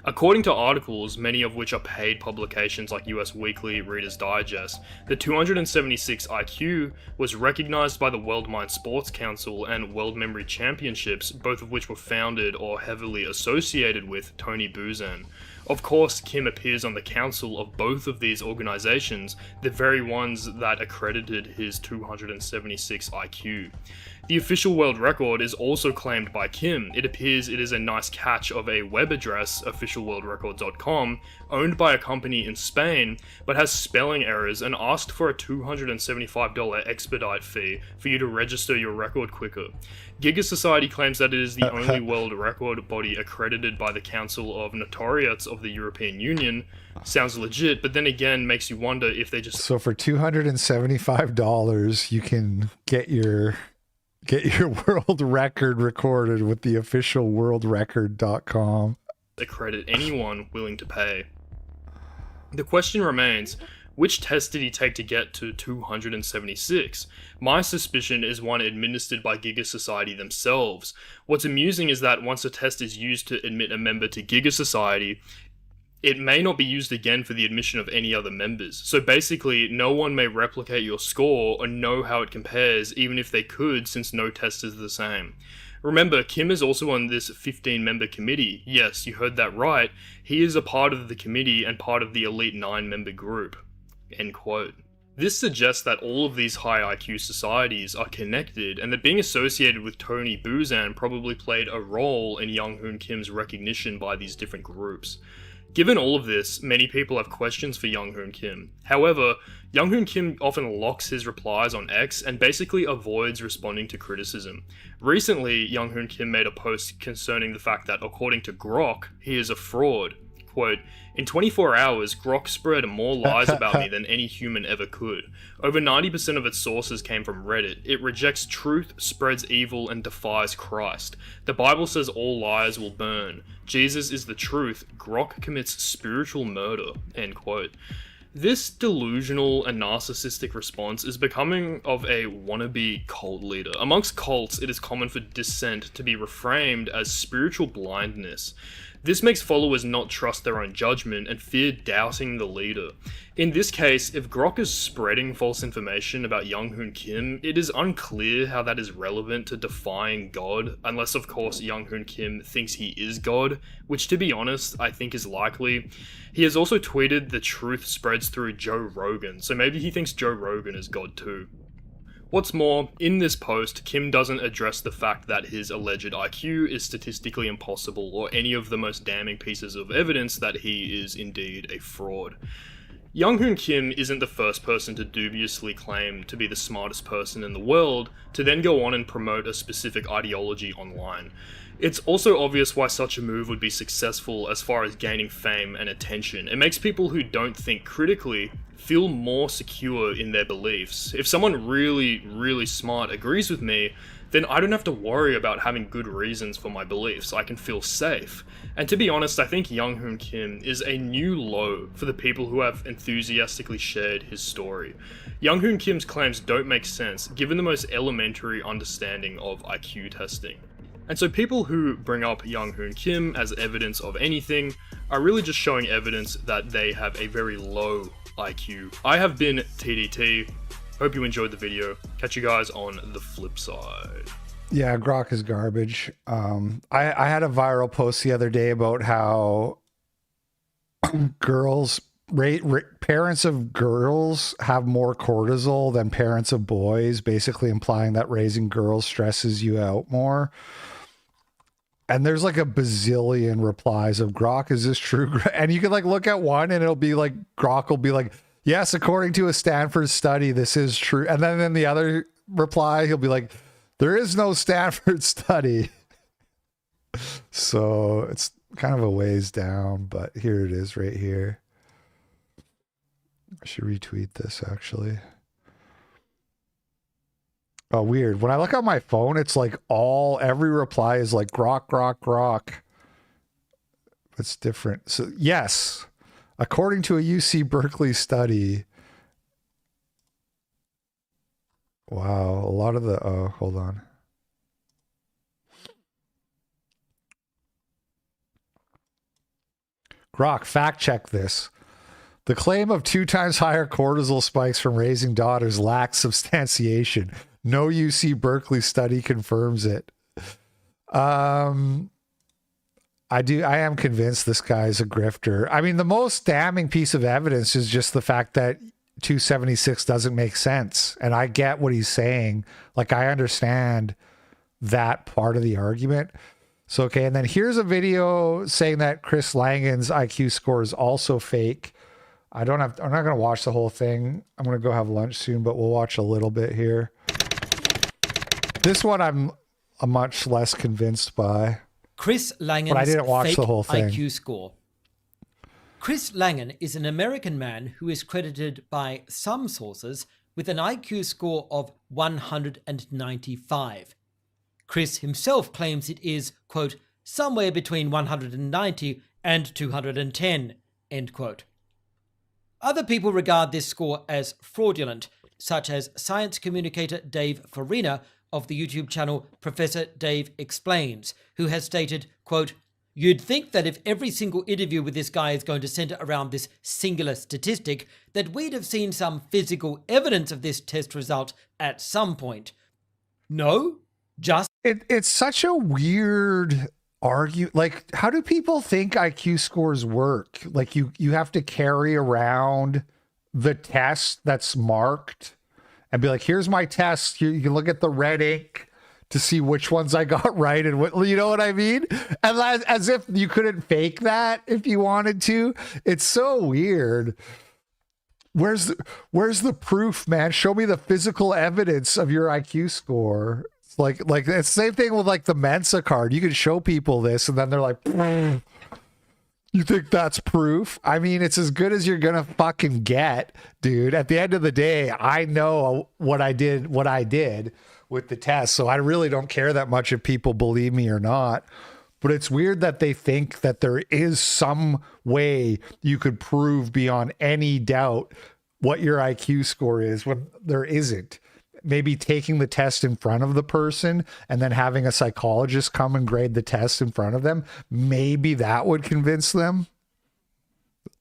According to articles, many of which are paid publications like US Weekly, Reader's Digest, the 276 IQ was recognized by the World Mind Sports Council and World Memory Championships, both of which were founded or heavily associated with Tony Buzan. Of course, Kim appears on the council of both of these organizations, the very ones that accredited his 276 IQ. The official world record is also claimed by Kim. It appears it is a nice catch of a web address, officialworldrecord.com, owned by a company in Spain, but has spelling errors and asked for a $275 expedite fee for you to register your record quicker. Giga Society claims that it is the only world record body accredited by the Council of Notariates of the European Union. Sounds legit, but then again makes you wonder if they just... So for $275, you can get your world record recorded with the official worldrecord.com. accredit anyone willing to pay. The question remains, which test did he take to get to 276? My suspicion is one administered by Giga Society themselves. What's amusing is that once a test is used to admit a member to Giga Society, it may not be used again for the admission of any other members. So basically, no one may replicate your score or know how it compares, even if they could, since no test is the same. Remember, Kim is also on this 15-member committee. Yes, you heard that right. He is a part of the committee and part of the elite 9-member group. End quote. This suggests that all of these high IQ societies are connected, and that being associated with Tony Buzan probably played a role in YoungHoon Kim's recognition by these different groups. Given all of this, many people have questions for YoungHoon Kim. However, YoungHoon Kim often locks his replies on X and basically avoids responding to criticism. Recently, YoungHoon Kim made a post concerning the fact that, according to Grok, he is a fraud. Quote, "In 24 hours, Grok spread more lies about me than any human ever could. Over 90% of its sources came from Reddit. It rejects truth, spreads evil, and defies Christ. The Bible says all liars will burn. Jesus is the truth. Grok commits spiritual murder." End quote. This delusional and narcissistic response is becoming of a wannabe cult leader. Amongst cults, it is common for dissent to be reframed as spiritual blindness. This makes followers not trust their own judgment and fear doubting the leader. In this case, if Grok is spreading false information about YoungHoon Kim, it is unclear how that is relevant to defying God, unless of course YoungHoon Kim thinks he is God, which to be honest, I think is likely. He has also tweeted the truth spreads through Joe Rogan, so maybe he thinks Joe Rogan is God too. What's more, in this post, Kim doesn't address the fact that his alleged IQ is statistically impossible or any of the most damning pieces of evidence that he is indeed a fraud. YoungHoon Kim isn't the first person to dubiously claim to be the smartest person in the world, to then go on and promote a specific ideology online. It's also obvious why such a move would be successful as far as gaining fame and attention. It makes people who don't think critically feel more secure in their beliefs. If someone really smart agrees with me, then I don't have to worry about having good reasons for my beliefs. I can feel safe. And to be honest, I think YoungHoon Kim is a new low for the people who have enthusiastically shared his story. YoungHoon Kim's claims don't make sense given the most elementary understanding of IQ testing. And so people who bring up YoungHoon Kim as evidence of anything are really just showing evidence that they have a very low IQ. I have been TDT. Hope you enjoyed the video. Catch you guys on the flip side. Yeah, Grok is garbage. I had a viral post the other day about how parents of girls have more cortisol than parents of boys, basically implying that raising girls stresses you out more. And there's like a bazillion replies of Grok, is this true? And you can like look at one and it'll be like, Grok will be like, yes, according to a Stanford study, this is true. And then in the other reply, he'll be like, there is no Stanford study. So it's kind of a ways down, but here it is right here. I should retweet this actually. Oh, weird. When I look on my phone, it's like every reply is like Grok, Grok, Grok. It's different. So yes, according to a UC Berkeley study. Wow. A lot of the, oh, hold on. Grok, fact check this. The claim of 2 times higher cortisol spikes from raising daughters lacks substantiation. No UC Berkeley study confirms it. I am convinced this guy's a grifter. I mean, the most damning piece of evidence is just the fact that 276 doesn't make sense. And I get what he's saying. Like, I understand that part of the argument. So, okay. And then here's a video saying that Chris Langan's IQ score is also fake. I'm not going to watch the whole thing. I'm going to go have lunch soon, but we'll watch a little bit here. This one I'm much less convinced by. Chris Langan's but I didn't watch fake the whole thing. IQ score. Chris Langan is an American man who is credited by some sources with an IQ score of 195. Chris himself claims it is, quote, somewhere between 190 and 210, end quote. Other people regard this score as fraudulent, such as science communicator Dave Farina of the YouTube channel Professor Dave Explains, who has stated, quote, you'd think that if every single interview with this guy is going to center around this singular statistic, that we'd have seen some physical evidence of this test result at some point. No, just... It's such a weird argue. Like, how do people think IQ scores work? Like, you have to carry around the test that's marked and be like, here's my test. You can look at the red ink to see which ones I got right and what, you know what I mean? And as if you couldn't fake that if you wanted to. It's so weird. Where's the proof, man? Show me the physical evidence of your IQ score. It's like it's the same thing with like the Mensa card. You can show people this and then they're like, you think that's proof? I mean, it's as good as you're gonna fucking get, dude. At the end of the day, I know what I did with the test, so I really don't care that much if people believe me or not. But it's weird that they think that there is some way you could prove beyond any doubt what your IQ score is when there isn't. Maybe taking the test in front of the person and then having a psychologist come and grade the test in front of them. Maybe that would convince them.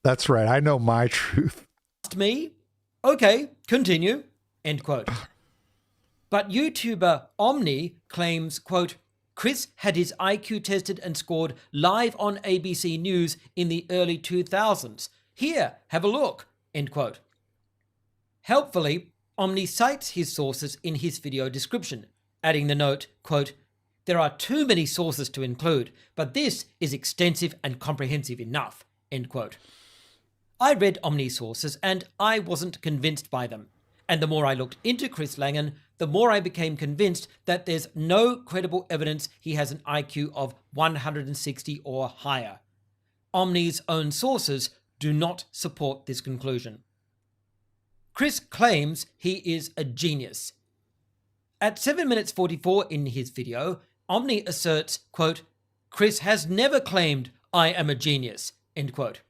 That's right. I know my truth. Me? Okay, continue. End quote. But YouTuber Omni claims, quote, Chris had his IQ tested and scored live on ABC News in the early 2000s. Here, have a look, end quote. Helpfully, Omni cites his sources in his video description, adding the note, quote, there are too many sources to include, but this is extensive and comprehensive enough, end quote. I read Omni's sources and I wasn't convinced by them. And the more I looked into Chris Langan, the more I became convinced that there's no credible evidence he has an IQ of 160 or higher. Omni's own sources do not support this conclusion. Chris claims he is a genius. At 7 minutes 44 in his video, Omni asserts, quote, Chris has never claimed I am a genius, end quote.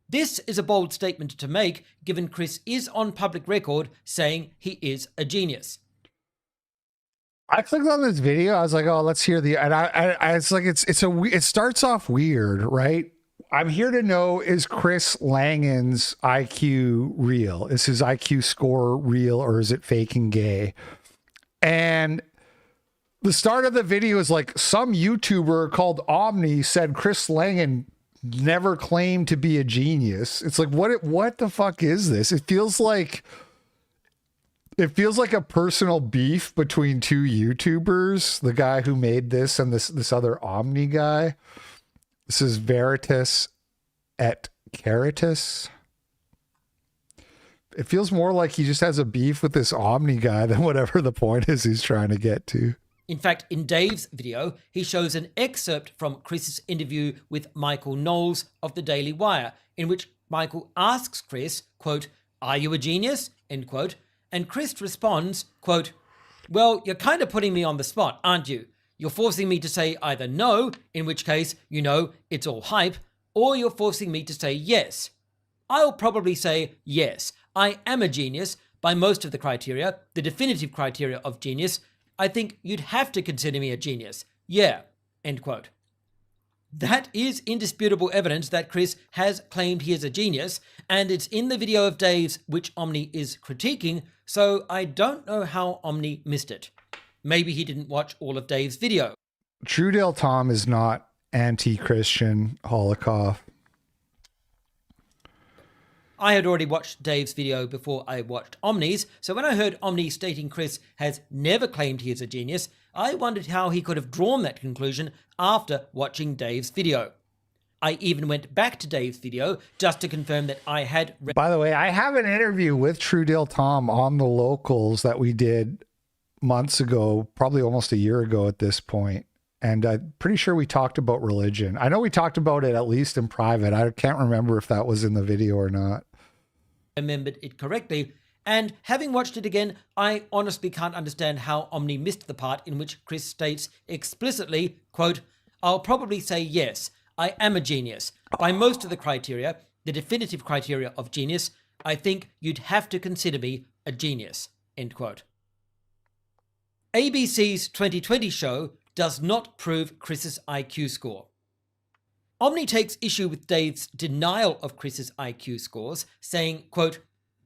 This is a bold statement to make, given Chris is on public record saying he is a genius. I clicked on this video. I was like, "Oh, let's hear the." And it's like it starts off weird, right? I'm here to know, is Chris Langan's IQ real? Is his IQ score real, or is it fake and gay? And the start of the video is like some YouTuber called Omni said Chris Langan never claimed to be a genius. It's like, what the fuck is this? It feels like a personal beef between two YouTubers, the guy who made this and this other Omni guy. This is Veritas et Caritas. It feels more like he just has a beef with this Omni guy than whatever the point is he's trying to get to. In fact, in Dave's video, he shows an excerpt from Chris's interview with Michael Knowles of the Daily Wire, in which Michael asks Chris, quote, are you a genius? End quote. And Chris responds, quote, well, you're kind of putting me on the spot, aren't you? You're forcing me to say either no, in which case, you know, it's all hype, or you're forcing me to say yes. I'll probably say yes. I am a genius by most of the criteria, the definitive criteria of genius. I think you'd have to consider me a genius. Yeah, end quote. That is indisputable evidence that Chris has claimed he is a genius, and it's in the video of Dave's which Omni is critiquing, so I don't know how Omni missed it. Maybe he didn't watch all of Dave's video. Trudell Tom is not anti-Christian Holocaust. I had already watched Dave's video before I watched Omni's, so when I heard Omni stating Chris has never claimed he is a genius, I wondered how he could have drawn that conclusion after watching Dave's video. I even went back to Dave's video just to confirm that I had read. By the way, I have an interview with True Deal Tom on the locals that we did months ago, probably almost a year ago at this point. And I'm pretty sure we talked about religion. I know we talked about it at least in private. I can't remember if that was in the video or not. Remembered it correctly. And having watched it again, I honestly can't understand how Omni missed the part in which Chris states explicitly, quote, "I'll probably say yes, I am a genius. By most of the criteria, the definitive criteria of genius, I think you'd have to consider me a genius," end quote. ABC's 2020 show does not prove Chris's IQ score. Omni takes issue with Dave's denial of Chris's IQ scores, saying, quote,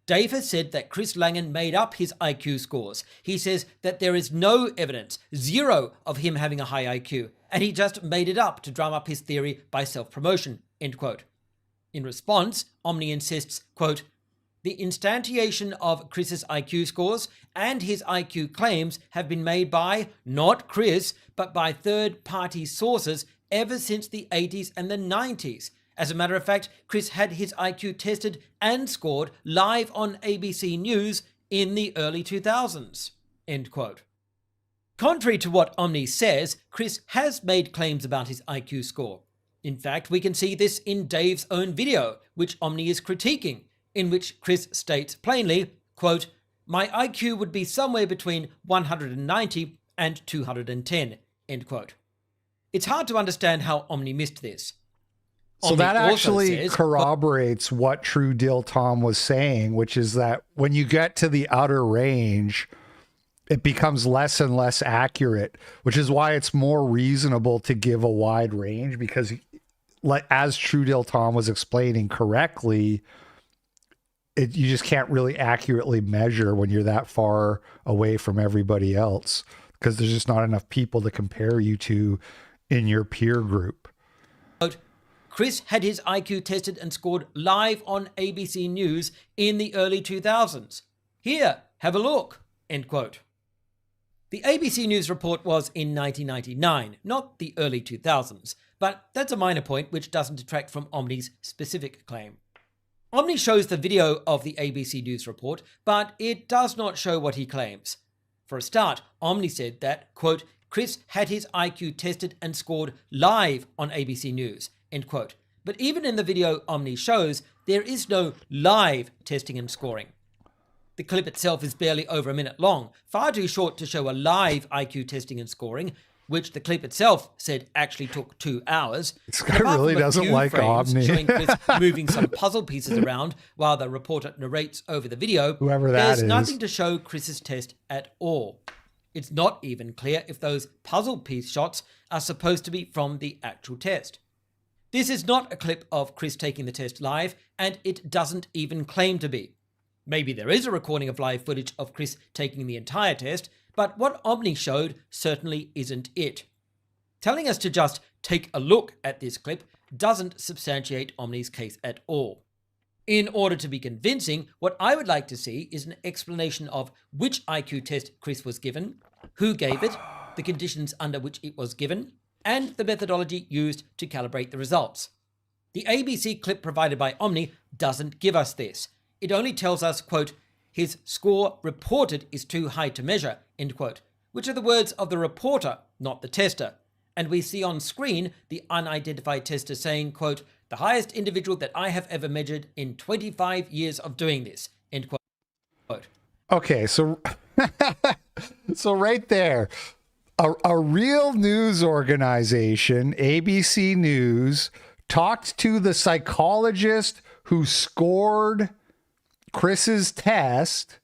"Dave has said that Chris Langan made up his IQ scores. He says that there is no evidence, zero, of him having a high IQ, and he just made it up to drum up his theory by self-promotion," end quote. In response, Omni insists, quote, "The instantiation of Chris's IQ scores and his IQ claims have been made by, not Chris, but by third-party sources ever since the 80s and the 90s. As a matter of fact, Chris had his IQ tested and scored live on ABC News in the early 2000s," end quote. Contrary to what Omni says, Chris has made claims about his IQ score. In fact, we can see this in Dave's own video, which Omni is critiquing, in which Chris states plainly, quote, "My IQ would be somewhere between 190 and 210, end quote. It's hard to understand how Omni missed this. So that actually corroborates what True Deal Tom was saying, which is that when you get to the outer range, it becomes less and less accurate, which is why it's more reasonable to give a wide range, because like as True Deal Tom was explaining correctly, you just can't really accurately measure when you're that far away from everybody else, because there's just not enough people to compare you to in your peer group. Chris had his IQ tested and scored live on ABC News in the early 2000s. Here, have a look, end quote. The ABC News report was in 1999, not the early 2000s, but that's a minor point which doesn't detract from Omni's specific claim. Omni shows the video of the ABC News report, but it does not show what he claims. For a start, Omni said that, quote, Chris had his IQ tested and scored live on ABC News, end quote. But even in the video Omni shows, there is no live testing and scoring. The clip itself is barely over a minute long, far too short to show a live IQ testing and scoring, which the clip itself said actually took 2 hours. This guy really doesn't like Omni. Showing Chris moving some puzzle pieces around while the reporter narrates over the video, whoever that there's is, nothing to show Chris's test at all. It's not even clear if those puzzle piece shots are supposed to be from the actual test. This is not a clip of Chris taking the test live, and it doesn't even claim to be. Maybe there is a recording of live footage of Chris taking the entire test, but what Omni showed certainly isn't it. Telling us to just take a look at this clip doesn't substantiate Omni's case at all. In order to be convincing, what I would like to see is an explanation of which IQ test Chris was given, who gave it, the conditions under which it was given, and the methodology used to calibrate the results. The ABC clip provided by Omni doesn't give us this. It only tells us, quote, his score reported is too high to measure, end quote, which are the words of the reporter, not the tester. And we see on screen the unidentified tester saying, quote, the highest individual that I have ever measured in 25 years of doing this, end quote. Okay, so so right there, a real news organization, ABC News, talked to the psychologist who scored Chris's test,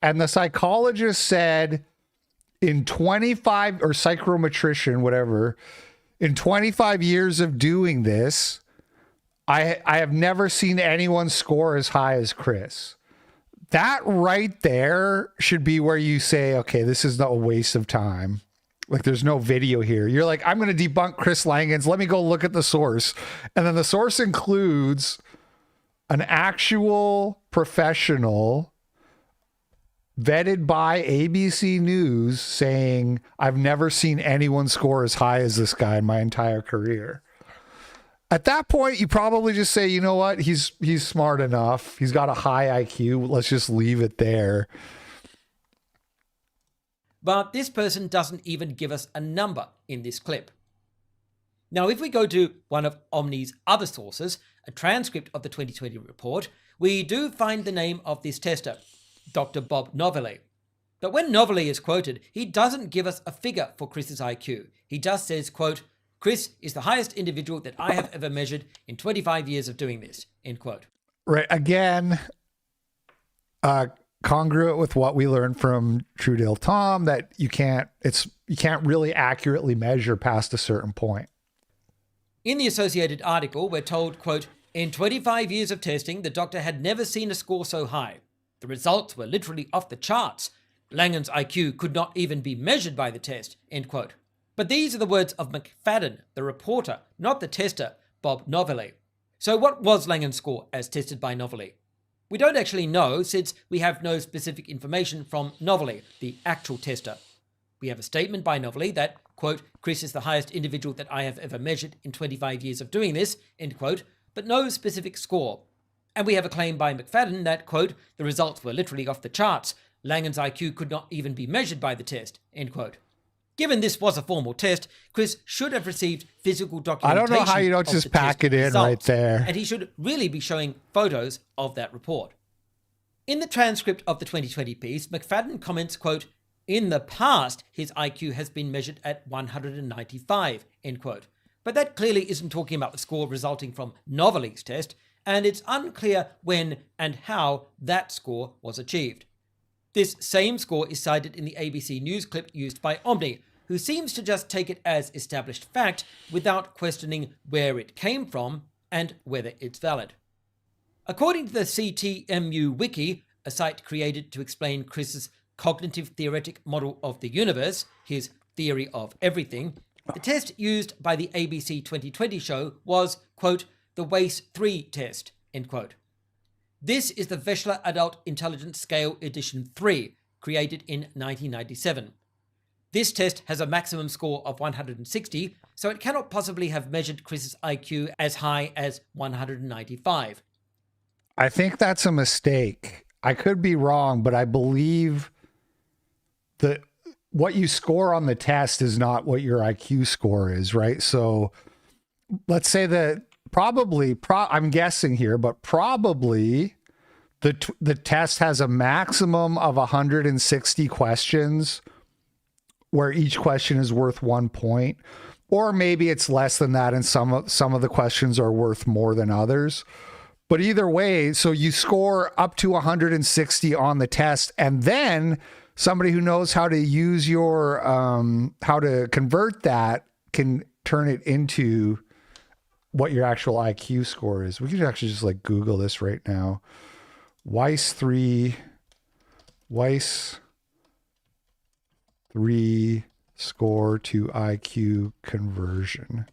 and the psychologist said in 25, or psychometrician, whatever, in 25 years of doing this, I have never seen anyone score as high as Chris. That right there should be where you say, okay, this is not a waste of time. Like, there's no video here. You're like, I'm going to debunk Chris Langan's. Let me go look at the source. And then the source includes an actual professional vetted by ABC News saying, I've never seen anyone score as high as this guy in my entire career. At that point, you probably just say, you know what? He's smart enough. He's got a high IQ. Let's just leave it there. But this person doesn't even give us a number in this clip. Now, if we go to one of Omni's other sources, a transcript of the 2020 report, we do find the name of this tester, Dr. Bob Novelli. But when Novelli is quoted, he doesn't give us a figure for Chris's IQ. He just says, quote, Chris is the highest individual that I have ever measured in 25 years of doing this, end quote. Right. Again, congruent with what we learned from Truedale Tom, that you can't really accurately measure past a certain point. In the associated article, we're told, quote, in 25 years of testing, the doctor had never seen a score so high. The results were literally off the charts. Langan's IQ could not even be measured by the test, end quote. But these are the words of McFadden, the reporter, not the tester, Bob Novelli. So what was Langan's score as tested by Novelli? We don't actually know, since we have no specific information from Novelli, the actual tester. We have a statement by Novelli that, quote, Chris is the highest individual that I have ever measured in 25 years of doing this, end quote, but no specific score. And we have a claim by McFadden that, quote, the results were literally off the charts. Langan's IQ could not even be measured by the test, end quote. Given this was a formal test, Chris should have received physical documentation. I don't know how you don't just pack it in results, right there. And he should really be showing photos of that report. In the transcript of the 2020 piece, McFadden comments, quote, in the past, his IQ has been measured at 195, end quote. But that clearly isn't talking about the score resulting from Novelli's test, and it's unclear when and how that score was achieved. This same score is cited in the ABC News clip used by Omni, who seems to just take it as established fact without questioning where it came from and whether it's valid. According to the CTMU Wiki, a site created to explain Chris's cognitive theoretic model of the universe, his theory of everything, the test used by the ABC 2020 show was, quote, the WACE 3 test, end quote. This is the Vechsler Adult Intelligence Scale Edition 3, created in 1997. This test has a maximum score of 160, so it cannot possibly have measured Chris's IQ as high as 195. I think that's a mistake. I could be wrong, but I believe that what you score on the test is not what your IQ score is, right? So let's say that I'm guessing here, but probably the test has a maximum of 160 questions where each question is worth 1 point, or maybe it's less than that and some of the questions are worth more than others. But either way, so you score up to 160 on the test, and then somebody who knows how to use your how to convert that can turn it into what your actual IQ score is. We could actually just like Google this right now. WACE 3 score to IQ conversion.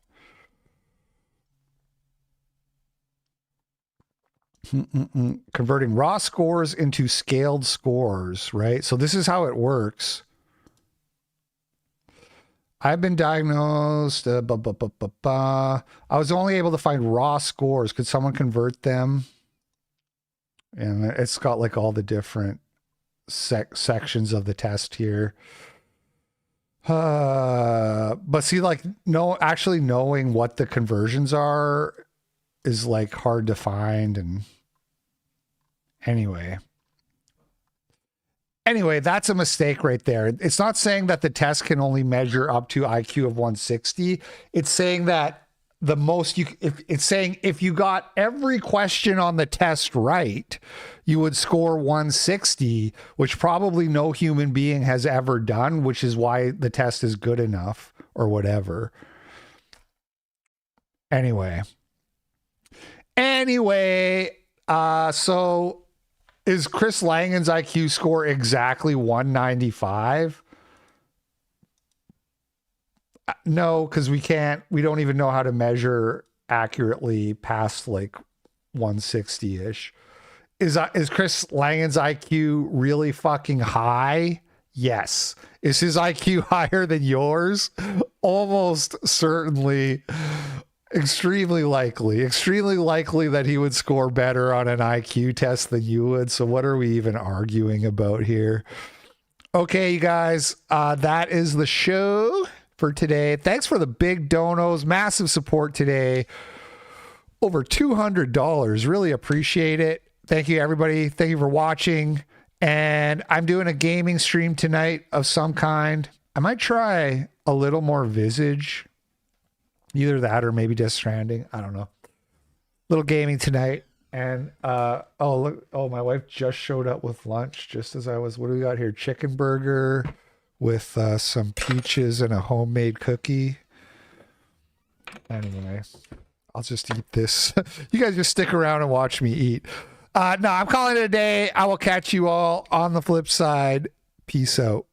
Converting raw scores into scaled scores, right? So this is how it works. I've been diagnosed. I was only able to find raw scores. Could someone convert them? And it's got like all the different sections of the test here. But see, like, actually knowing what the conversions are is like hard to find. And anyway, that's a mistake right there. It's not saying that the test can only measure up to IQ of 160. It's saying that if you got every question on the test right, you would score 160, which probably no human being has ever done, which is why the test is good enough or whatever. Anyway, so is Chris Langan's IQ score exactly 195? No, because we don't even know how to measure accurately past like 160-ish. Is Chris Langan's IQ really fucking high? Yes. Is his IQ higher than yours? Almost certainly. Extremely likely that he would score better on an IQ test than you would. So what are we even arguing about here? Okay, you guys, that is the show for today. Thanks for the big donos. Massive support today. Over $200. Really appreciate it. Thank you, everybody. Thank you for watching. And I'm doing a gaming stream tonight of some kind. I might try a little more Visage. Either that or maybe Death Stranding. I don't know. Little gaming tonight. And look, my wife just showed up with lunch just as I was. What do we got here? Chicken burger with some peaches and a homemade cookie. Anyway, I'll just eat this. You guys just stick around and watch me eat. No, I'm calling it a day. I will catch you all on the flip side. Peace out.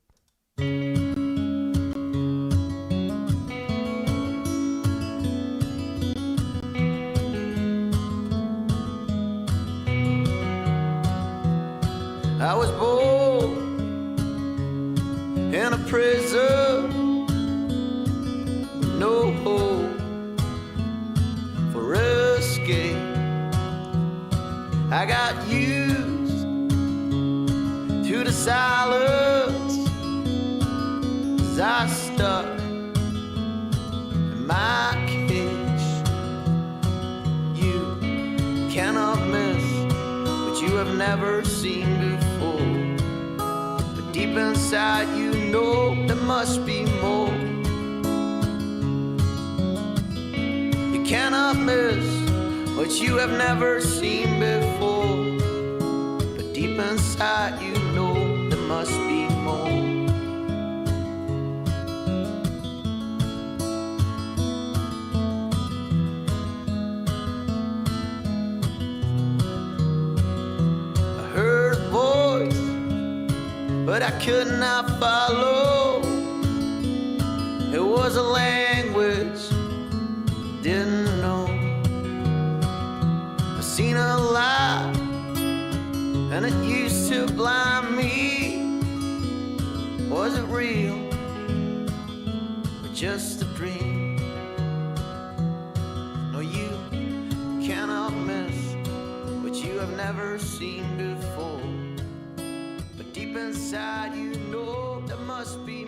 I was born in a prison with no hope for escape. I got used to the silence as I stuck in my cage. You cannot miss what you have never seen before. But deep inside you know there must be more. You cannot miss what you have never seen before. But deep inside you know there must be more. But I could not follow. It was a language I didn't know. I seen a light and it used to blind me. Was it real or just a dream? No, you cannot miss what you have never seen before. Deep inside you know there must be